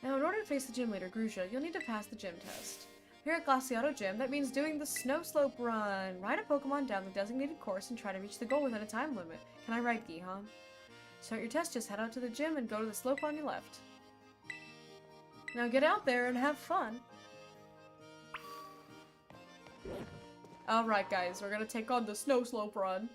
Now, in order to face the gym leader, Grusha, you'll need to pass the gym test. Here at Glaciato Gym, that means doing the snow slope run. Ride a Pokemon down the designated course and try to reach the goal within a time limit. Can I ride Gihon? Start your test, just head out to the gym and go to the slope on your left. Now get out there and have fun. Alright guys, we're gonna take on the snow slope run.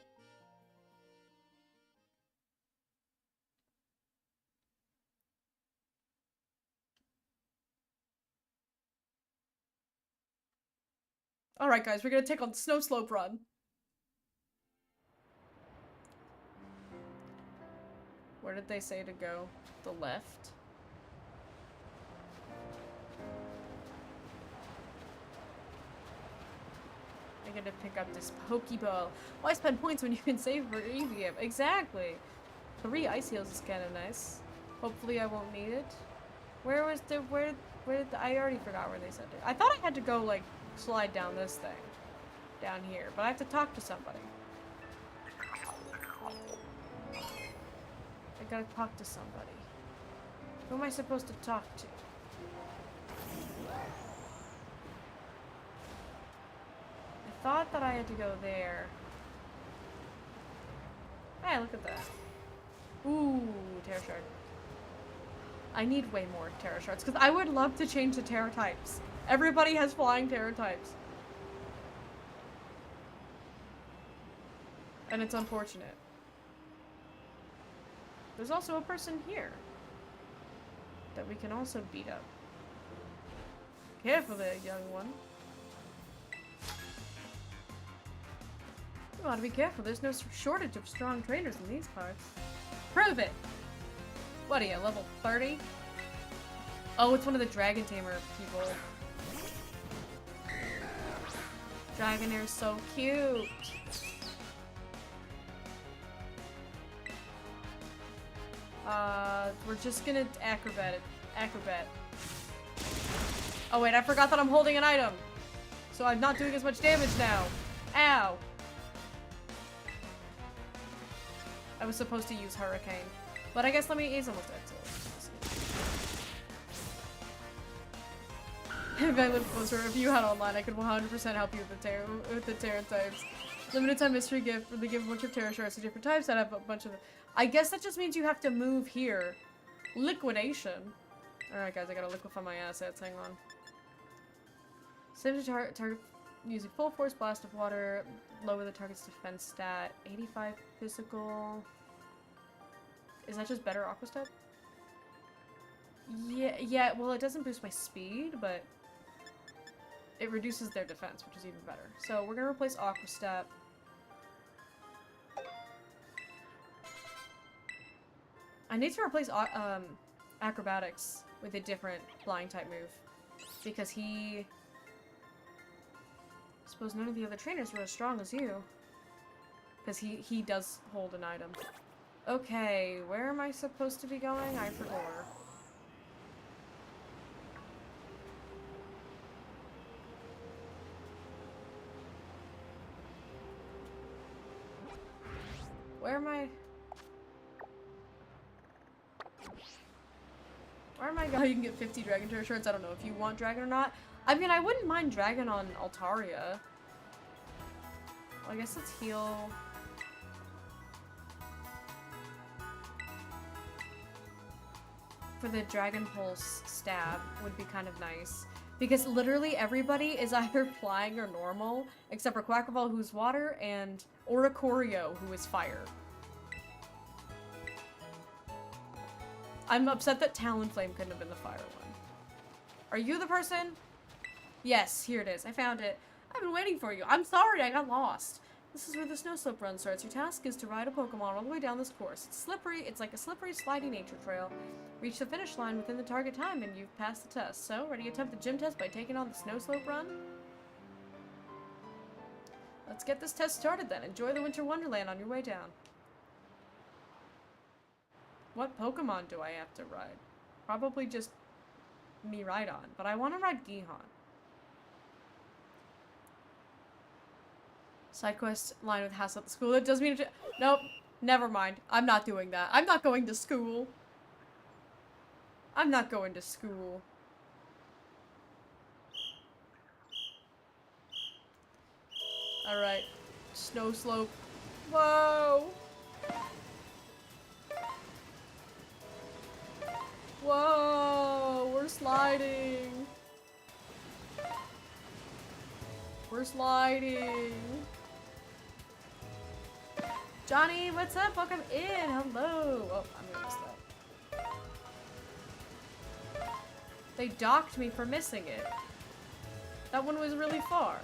Alright guys, we're gonna take on Snow Slope Run. Where did they say to go? The left? I'm gonna pick up this Pokeball. Why spend points when you can save for EVM? Exactly! 3 ice heals is kinda nice. Hopefully I won't need it. Where was the, where did the, I already forgot where they said it. I thought I had to go, like, slide down this thing. Down here. But I have to talk to somebody. I gotta talk to somebody. Who am I supposed to talk to? I thought that I had to go there. Hey, look at that. Ooh, Terra Shard. I need way more Terra Shards, because I would love to change the Terra types. Everybody has flying Terra types. And it's unfortunate. There's also a person here that we can also beat up. Careful there, young one. You want to be careful. There's no shortage of strong trainers in these parts. Prove it! What are you, level 30? Oh, it's one of the Dragon Tamer people. Dragonair's so cute. We're just gonna acrobat it. Acrobat. Oh wait, I forgot that I'm holding an item. So I'm not doing as much damage now. Ow. I was supposed to use Hurricane. But I guess let me, he's almost dead, so. If I lived closer, if you had online, I could 100% help you with the Terra types. Limited time mystery gift, where they give a bunch of Terra shards to different types that have a bunch of. I guess that just means you have to move here. Liquidation. Alright guys, I gotta liquefy my assets, hang on. Save the target using full force blast of water, lower the target's defense stat, 85 physical. Is that just better Aqua Step? Yeah, well it doesn't boost my speed, but it reduces their defense, which is even better. So we're gonna replace Aqua Step. I need to replace Acrobatics with a different flying type move. Because I suppose none of the other trainers were as strong as you. Because he does hold an item. Okay, where am I supposed to be going? I forgot. Where am I? Where am I going? You can get 50 Dragon Terra shards. I don't know if you want Dragon or not. I mean, I wouldn't mind Dragon on Altaria. Well, I guess let's heal. For the Dragon Pulse stab would be kind of nice. Because literally everybody is either flying or normal, except for Quackball, who's water, and Oricorio, who is fire. I'm upset that Talonflame couldn't have been the fire one. Are you the person? Yes, here it is. I found it. I've been waiting for you. I'm sorry, I got lost. This is where the snow slope run starts. Your task is to ride a Pokemon all the way down this course. It's slippery. It's like a slippery, sliding nature trail. Reach the finish line within the target time and you've passed the test. So, ready to attempt the gym test by taking on the snow slope run? Let's get this test started then. Enjoy the Winter Wonderland on your way down. What Pokemon do I have to ride? Probably just Miraidon, but I want to ride Gihan. Side quest line with Hassel at the school. That does mean to. Nope. Never mind. I'm not doing that. I'm not going to school. I'm not going to school. Alright. Snow slope. Whoa! Whoa! We're sliding. We're sliding. Johnny, what's up? Welcome in. Hello. Oh, I'm gonna miss that. They docked me for missing it. That one was really far.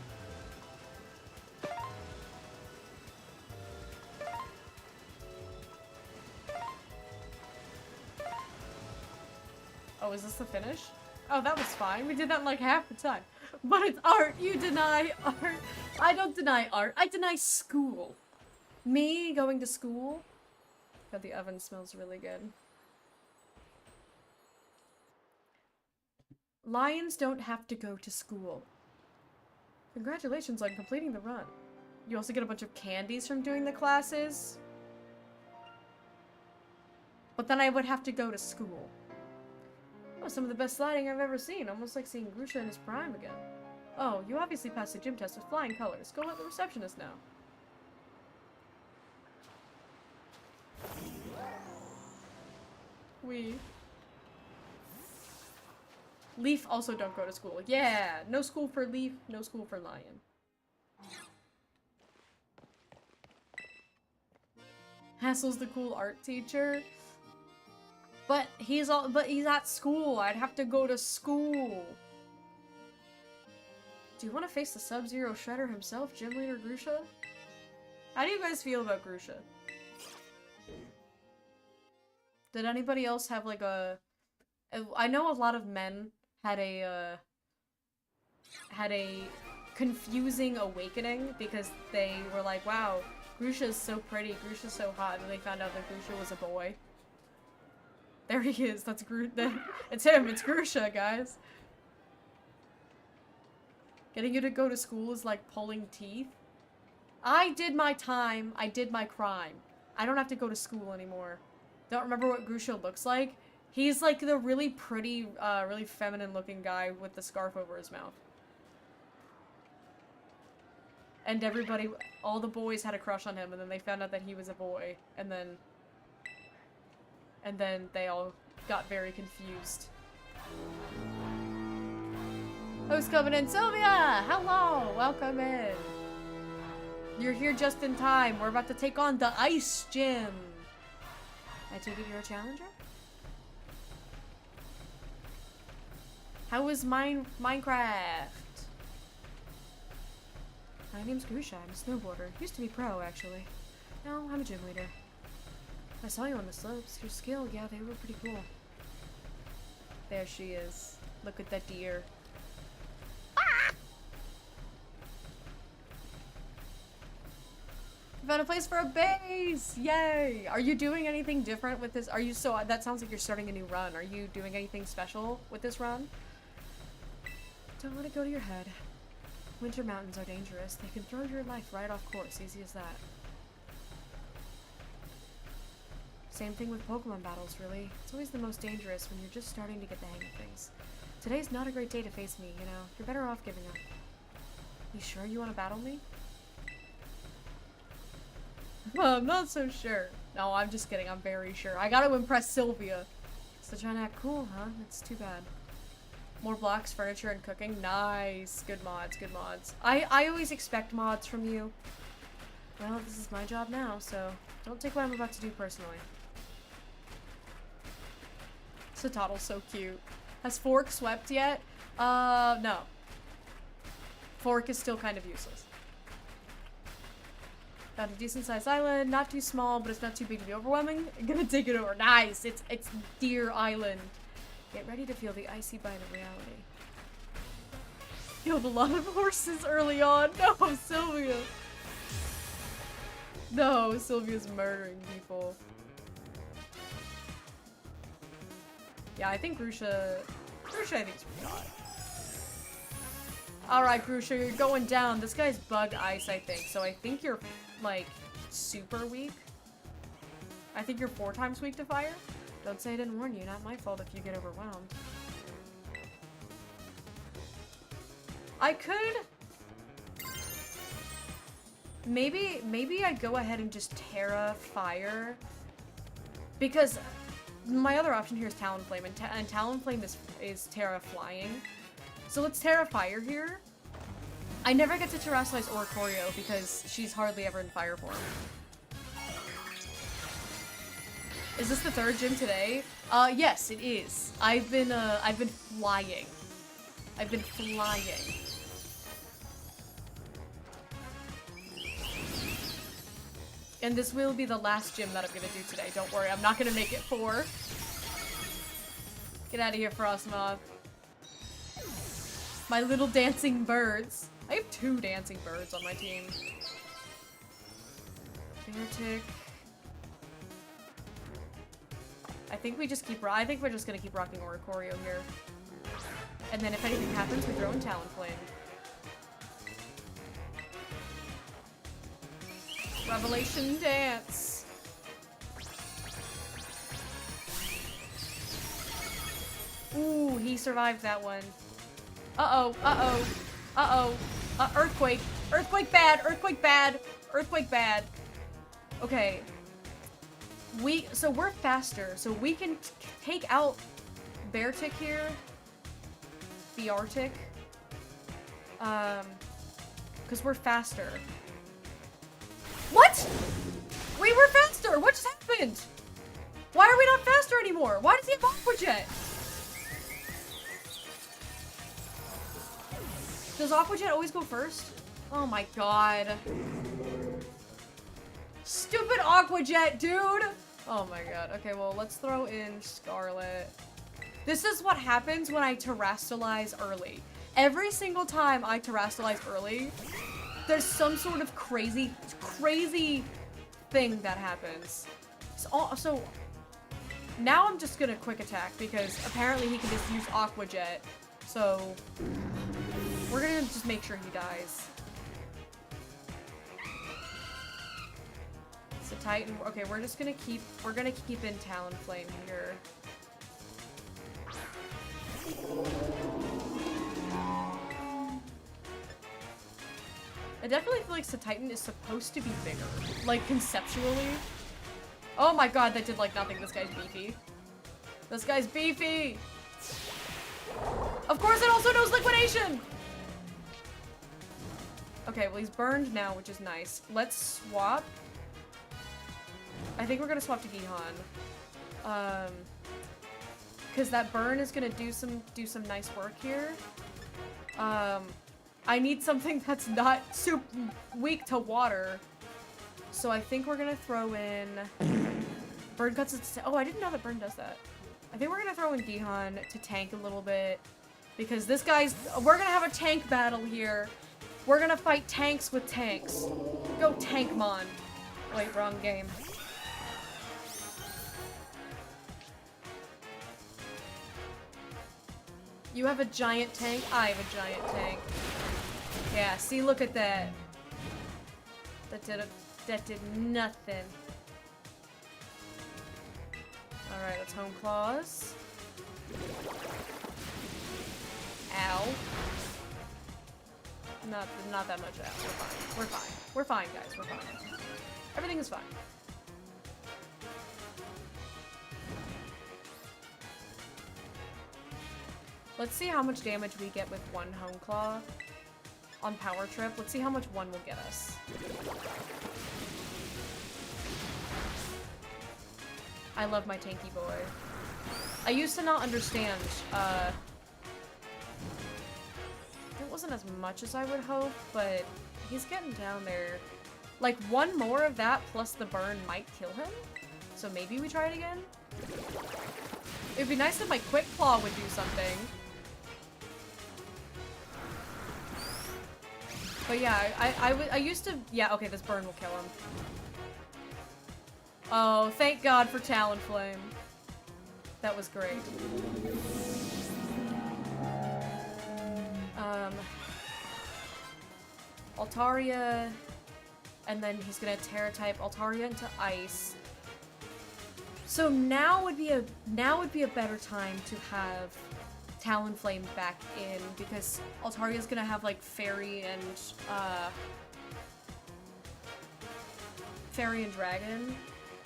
Oh, is this the finish? Oh, that was fine. We did that in like half the time. But it's art. You deny art. I don't deny art. I deny school. Me going to school? God, the oven smells really good. Lions don't have to go to school. Congratulations on completing the run. You also get a bunch of candies from doing the classes. But then I would have to go to school. Oh, some of the best sliding I've ever seen. Almost like seeing Grusha in his prime again. Oh, you obviously passed the gym test with flying colors. Go let the receptionist know. Leaf also don't go to school. Yeah, no school for Leaf, no school for Lion. Hassel's the cool art teacher. But he's at school. I'd have to go to school. Do you want to face the Sub-Zero Shredder himself, Gym Leader Grusha? How do you guys feel about Grusha? Did anybody else have like a... I know a lot of men had a confusing awakening because they were like, wow, Grusha's so pretty, Grusha's so hot, and they found out that Grusha was a boy. There he is, that's it's him, it's Grusha, guys. Getting you to go to school is like pulling teeth. I did my time, I did my crime. I don't have to go to school anymore. Don't remember what Grusha looks like? He's like the really pretty, really feminine looking guy with the scarf over his mouth. And everybody, all the boys had a crush on him, and then they found out that he was a boy, and then they all got very confused. Who's coming in? Sylvia! Hello! Welcome in. You're here just in time. We're about to take on the Ice Gym. I take it you're a challenger? How is Minecraft? My name's Grusha. I'm a snowboarder. Used to be pro, actually. No, I'm a gym leader. I saw you on the slopes. Your skill, yeah, they were pretty cool. There she is. Look at that deer. Ah! Found a place for a base! Yay! Are you doing anything different with this? Are you that sounds like you're starting a new run. Are you doing anything special with this run? Don't let it go to your head. Winter mountains are dangerous. They can throw your life right off course, easy as that. Same thing with Pokemon battles, really. It's always the most dangerous when you're just starting to get the hang of things. Today's not a great day to face me, you know. You're better off giving up. You sure you want to battle me? Well, I'm not so sure. No, I'm just kidding. I'm very sure. I gotta impress Sylvia. So trying to act cool, huh? It's too bad. More blocks, furniture, and cooking. Nice. Good mods, good mods. I always expect mods from you. Well, this is my job now, so don't take what I'm about to do personally. Satottle's so cute. Has Fork swept yet? No. Fork is still kind of useless. Found a decent sized island, not too small, but it's not too big to be overwhelming. I'm gonna take it over. Nice! It's Deer Island. Get ready to feel the icy bite of reality. Killed a lot of horses early on. No, Sylvia. No, Sylvia's murdering people. Yeah, I think Grusha I think's pretty hot. Alright, Grusha, you're going down. This guy's bug ice, I think. So I think you're, like, super weak. I think you're 4 times weak to fire. Don't say I didn't warn you. Not my fault if you get overwhelmed. I could... Maybe I'd go ahead and just Terra Fire. Because my other option here is Talonflame, and Talonflame is Terra Flying. So let's Terra Fire here. I never get to Terrasilize Oricorio because she's hardly ever in Fire form. Is this the 3rd gym today? Yes, it is. I've been flying. I've been flying. And this will be the last gym that I'm gonna do today. Don't worry, I'm not gonna make it 4. Get out of here, Frostmoth. My little dancing birds. I have 2 dancing birds on my team. Beartick. I think we just keep. I think we're just gonna keep rocking Oricorio here. And then if anything happens, we throw in Talonflame. Revelation Dance. Ooh, he survived that one. Uh-oh, uh-oh, uh-oh. Earthquake. Earthquake bad, earthquake bad, earthquake bad. Okay. So we're faster, so we can take out Beartick here. Beartick. Because we're faster. What? We were faster! What just happened? Why are we not faster anymore? Why does he have Aqua Jet? Does Aqua Jet always go first? Oh my god. Stupid Aqua Jet, dude! Oh my god. Okay, well, let's throw in Scarlet. This is what happens when I Terrastalize early. Every single time I Terrastalize early, there's some sort of crazy thing that happens. So now I'm just gonna quick attack because apparently he can just use Aqua Jet. So we're gonna just make sure he dies. So Titan. Okay, we're gonna keep in Talonflame here. I definitely feel like Titan is supposed to be bigger, like conceptually. Oh my god, that did like nothing. This guy's beefy. This guy's beefy. Of course, it also knows liquidation. Okay, well he's burned now, which is nice. Let's swap. I think we're gonna swap to Gihan. Because that burn is gonna do some nice work here. I need something that's not super weak to water. So I think we're gonna throw in Burn cuts its. Oh, I didn't know that Burn does that. I think we're gonna throw in Gihan to tank a little bit. Because this guy's. We're gonna have a tank battle here. We're gonna fight tanks with tanks. Go Tankmon. Wait, wrong game. You have a giant tank? I have a giant tank. Yeah, see, look at that. That did nothing. Alright, let's Home Claws. Ow. Not that much ow. We're fine. We're fine. We're fine, guys. We're fine. Everything is fine. Let's see how much damage we get with one Home Claw on Power Trip. Let's see how much one will get us. I love my tanky boy. I used to not understand, it wasn't as much as I would hope, but he's getting down there. Like, one more of that plus the burn might kill him. So maybe we try it again? It'd be nice if my Quick Claw would do something. But yeah, I used to... Yeah, okay, this burn will kill him. Oh, thank God for Talonflame. That was great. Altaria, and then he's gonna Terra type Altaria into Ice. So now would be a better time to have Talonflame back in because Altaria's gonna have like Fairy and Dragon.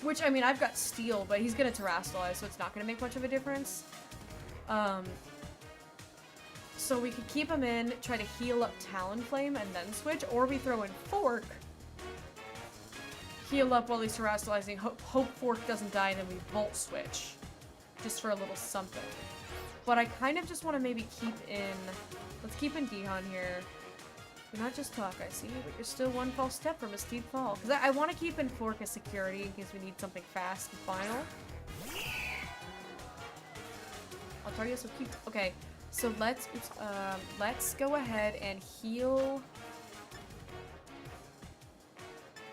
Which, I mean, I've got Steel, but he's gonna Terrastalize, so it's not gonna make much of a difference. So we could keep him in, try to heal up Talonflame, and then switch, or we throw in Fork. Heal up while he's Terrastalizing, hope Fork doesn't die, and then we Volt Switch. Just for a little something. But I kind of just want to maybe keep in... Let's keep in Gihan here. You're not just talk, I see, but you're still one false step from a steep fall. Because I want to keep in Fork as security in case we need something fast and final. Altaria's so cute. Okay, so let's go ahead and heal.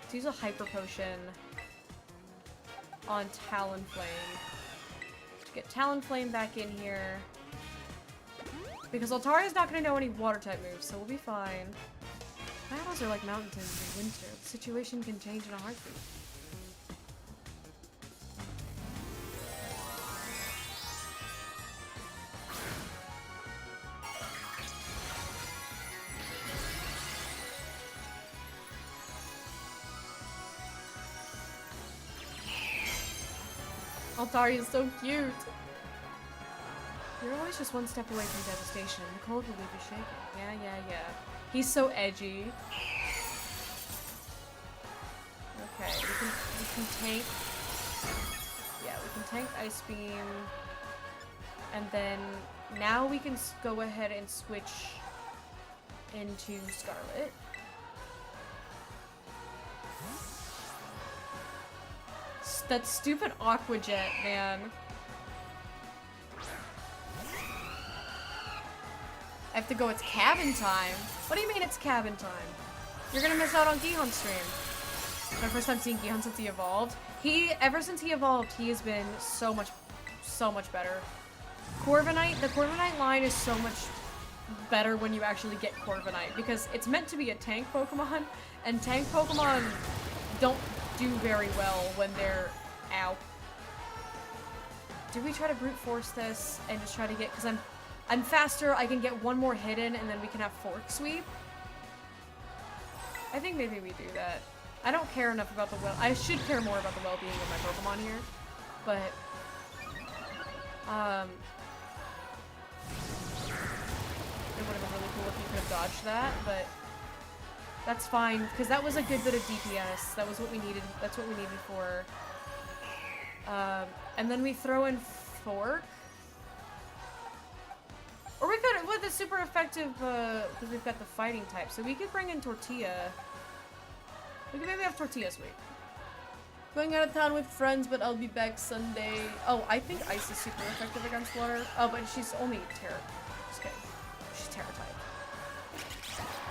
Let's use a hyper potion on Talonflame. Get Talonflame back in here. Because Altaria's not gonna know any water type moves, so we'll be fine. Battles are like mountains in winter. The situation can change in a heartbeat. Altari is so cute. You're always just one step away from devastation. The cold will leave you shaking. Yeah. He's so edgy. Okay, we can tank. Yeah, we can tank Ice Beam. And then now we can go ahead and switch into Scarlet. That stupid Aqua Jet, man. I have to go, it's cabin time. What do you mean it's cabin time? You're gonna miss out on Gihun's stream. My first time seeing Gihun since he evolved. Ever since he evolved, he has been so much better. Corviknight, the Corviknight line is so much better when you actually get Corviknight, because it's meant to be a tank Pokemon, and tank Pokemon don't do very well when they're ow. Do we try to brute force this and just try to get, because I'm faster, I can get one more hit in and then we can have Fork Sweep? I think maybe we do that. I don't care enough about the well. I should care more about the well-being of my Pokemon here, but it would have been really cool if you could have dodged that, but that's fine, because that was a good bit of DPS. That was what we needed. That's what we needed for. And then we throw in Fork. Or we could, with the super effective, because we've got the fighting type, so we could bring in Tortilla. We could maybe have Tortilla Sweep. Going out of town with friends, but I'll be back Sunday. Oh, I think Ice is super effective against water. Oh, but she's only Terra. Just kidding. She's Terra type.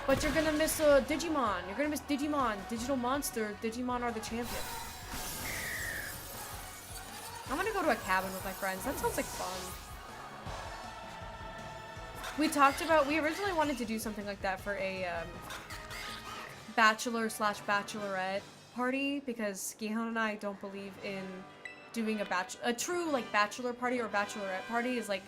But you're gonna miss Digimon. You're gonna miss Digimon. Digital Monster. Digimon are the champion. I'm gonna go to a cabin with my friends. That sounds like fun. We talked about, we originally wanted to do something like that for a bachelor/bachelorette party, because Gihon and I don't believe in doing a true like bachelor party or bachelorette party. Is like,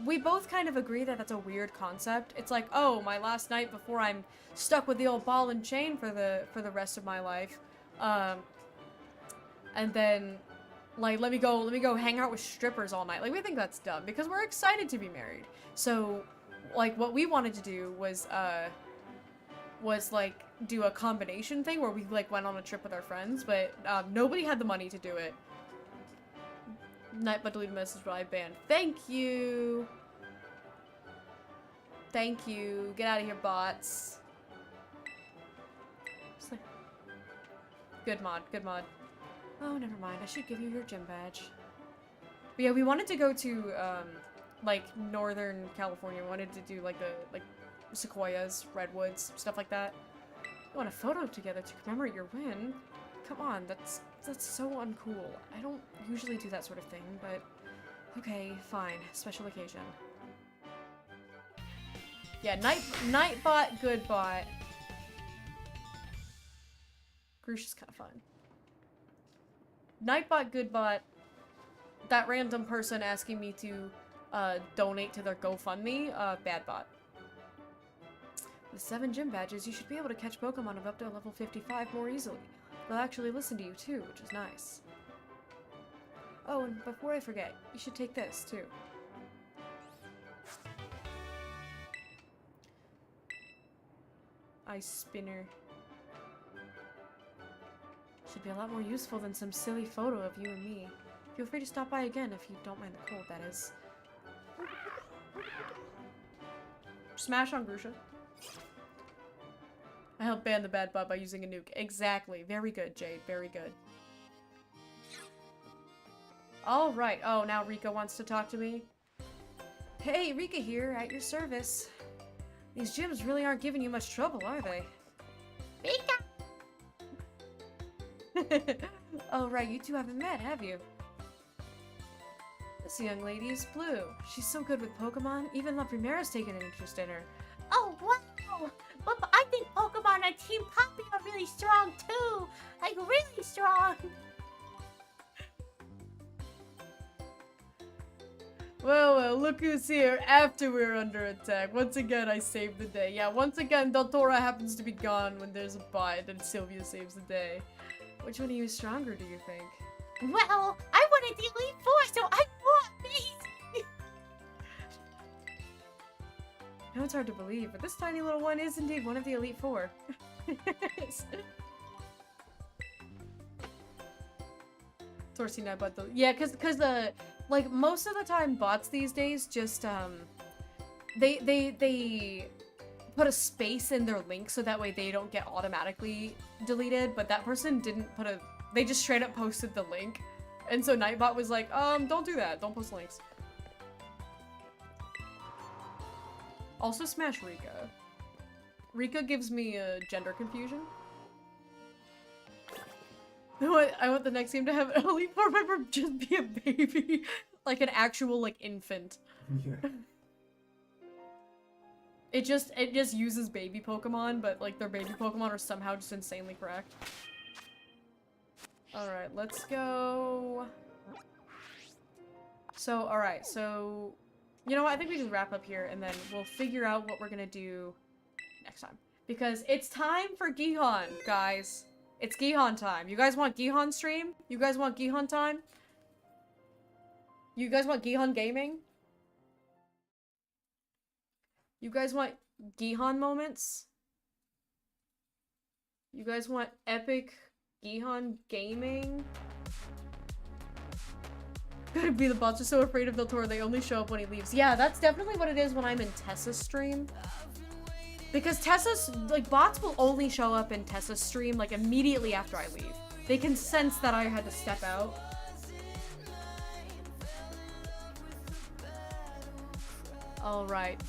we both kind of agree that that's a weird concept. It's like, oh, my last night before I'm stuck with the old ball and chain for the rest of my life, and then like let me go hang out with strippers all night. Like, we think that's dumb because we're excited to be married. So like what we wanted to do was like do a combination thing where we like went on a trip with our friends, but nobody had the money to do it. Nightbot deleted message, but I banned. Thank you. Thank you. Get out of here, bots. Good mod. Good mod. Oh, never mind. I should give you your gym badge. But yeah, we wanted to go to like Northern California. We wanted to do like the sequoias, redwoods, stuff like that. We want a photo together to commemorate your win. Come on, that's so uncool. I don't usually do that sort of thing, but okay, fine. Special occasion. Yeah, Nightbot, good bot. Groosh is kind of fun. Nightbot, good bot. That random person asking me to donate to their GoFundMe, bad bot. With 7 gym badges, you should be able to catch Pokemon of up to level 55 more easily. They'll actually listen to you too, which is nice. Oh, and before I forget, you should take this too. Ice Spinner. Should be a lot more useful than some silly photo of you and me. Feel free to stop by again if you don't mind the cold, that is. Smash on Grusha. I helped ban the bad bot by using a nuke. Exactly. Very good, Jade. Very good. Alright. Oh, now Rika wants to talk to me? Hey, Rika here, at your service. These gyms really aren't giving you much trouble, are they? Rika! Oh, right, you two haven't met, have you? This young lady is Blue. She's so good with Pokemon, even La Primera's taken an interest in her. Oh, wow! But I think Pokemon on Team Poppy are really strong, too! Like, really strong! Well, look who's here after we're under attack. Once again, I saved the day. Yeah, once again, Deltora happens to be gone when there's a bite, and Sylvia saves the day. Which one of you is stronger, do you think? Well, I wanted the Elite Four, so I want these! I know it's hard to believe, but this tiny little one is indeed one of the Elite Four. Torsi Nightbot though. Yeah, cause the like most of the time bots these days just they put a space in their link so that way they don't get automatically deleted, but that person didn't put a they just straight up posted the link. And so Nightbot was like, don't do that, don't post links. Also smash Rika. Rika gives me gender confusion. I want the next game to have an Elite Four member just be a baby. Like an actual, like, infant. It just uses baby Pokemon, but, like, their baby Pokemon are somehow just insanely correct. Alright, let's go... So, alright, so... You know what, I think we just wrap up here, and then we'll figure out what we're gonna do next time. Because it's time for Gihan, guys. It's Gihan time. You guys want Gihan stream? You guys want Gihan time? You guys want Gihan gaming? You guys want Gihan moments? You guys want epic Gihan gaming? Gotta be the bots are so afraid of Deltora, they only show up when he leaves. Yeah, that's definitely what it is when I'm in Tessa's stream. Because Tessa's, like, bots will only show up in Tessa's stream, like, immediately after I leave. They can sense that I had to step out. Alright.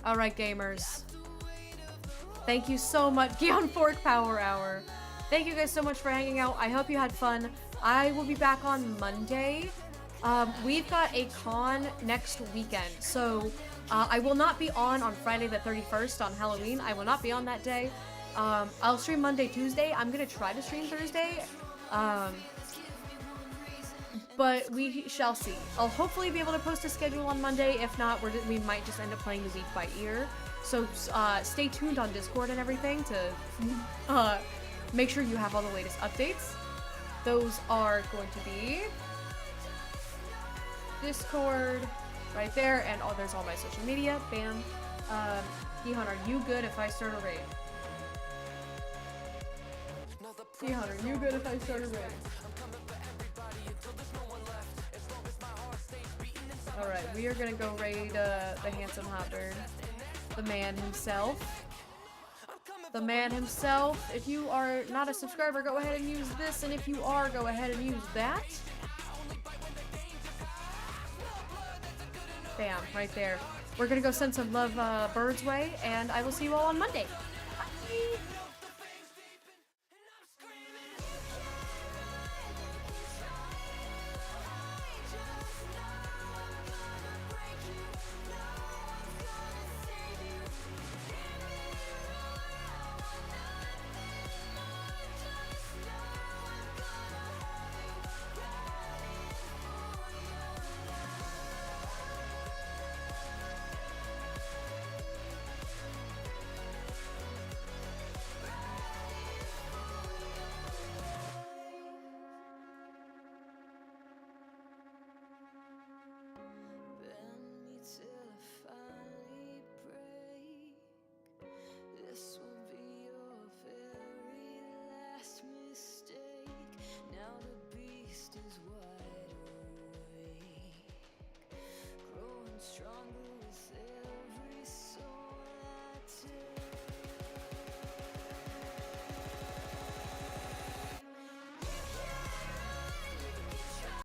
Alright, gamers. Thank you so much. Gion Fork Power Hour. Thank you guys so much for hanging out. I hope you had fun. I will be back on Monday. We've got a con next weekend, so... I will not be on Friday the 31st on Halloween. I will not be on that day. I'll stream Monday, Tuesday. I'm gonna try to stream Thursday. But we shall see. I'll hopefully be able to post a schedule on Monday. If not, we might just end up playing the week by ear. So stay tuned on Discord and everything to make sure you have all the latest updates. Those are going to be Discord. Right there, and there's all my social media. Bam. Gihan, are you good if I start a raid? Gihan, are you good if I start a raid? Alright, we are gonna go raid the handsome hot bird. The man himself. The man himself. If you are not a subscriber, go ahead and use this, and if you are, go ahead and use that. Bam, right there. We're gonna go send some love birds way, and I will see you all on Monday. Bye! Now the beast is wild.